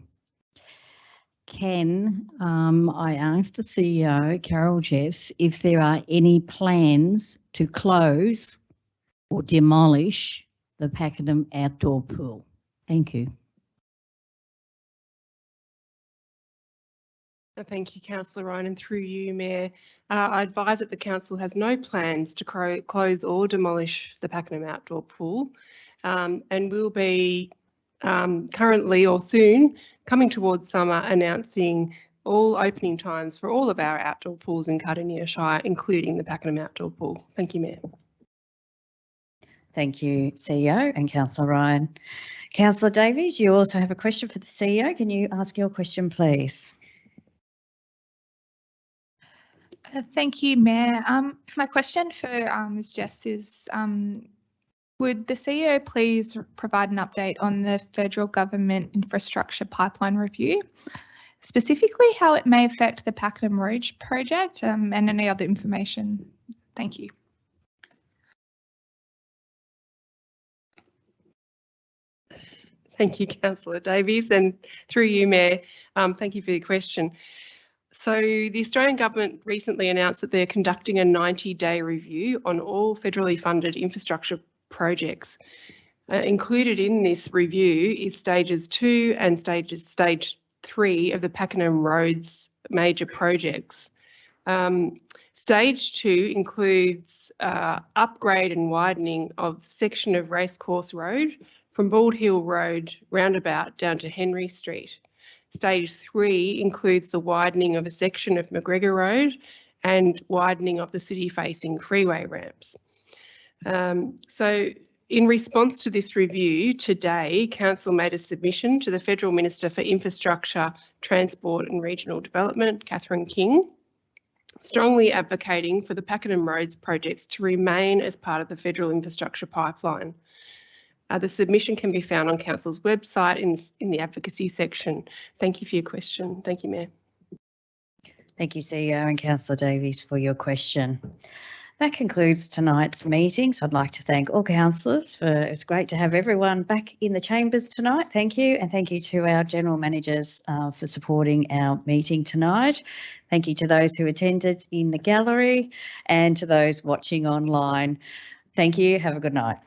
Can I ask the CEO, Carol Jeffs, if there are any plans to close or demolish the Pakenham outdoor pool? Thank you. Thank you, Councillor Ryan, and through you, Mayor. I advise that the council has no plans to close or demolish the Pakenham outdoor pool, and will be currently or soon coming towards summer announcing all opening times for all of our outdoor pools in Cardinia Shire, including the Pakenham outdoor pool. Thank you, Mayor. Thank you, CEO and Councillor Ryan. Councillor Davies, you also have a question for the CEO. Can you ask your question, please? Thank you, Mayor. My question for Ms. Jess is, would the CEO please provide an update on the federal government infrastructure pipeline review, specifically how it may affect the Pakenham Road project and any other information? Thank you. Thank you, Councillor Davies, and through you, Mayor, thank you for your question. So the Australian Government recently announced that they're conducting a 90-day review on all federally funded infrastructure projects. Included in this review is stages 2 and stage 3 of the Pakenham Roads major projects. Stage 2 includes upgrade and widening of section of Racecourse Road from Bald Hill Road roundabout down to Henry Street. Stage 3 includes the widening of a section of McGregor Road and widening of the city-facing freeway ramps. So in response to this review, today, Council made a submission to the Federal Minister for Infrastructure, Transport and Regional Development, Catherine King, strongly advocating for the Pakenham Roads projects to remain as part of the federal infrastructure pipeline. The submission can be found on Council's website in the advocacy section. Thank you for your question. Thank you, Mayor. Thank you, CEO and Councillor Davies, for your question. That concludes tonight's meeting. So I'd like to thank all councillors it's great to have everyone back in the chambers tonight. Thank you. And thank you to our general managers for supporting our meeting tonight. Thank you to those who attended in the gallery and to those watching online. Thank you. Have a good night.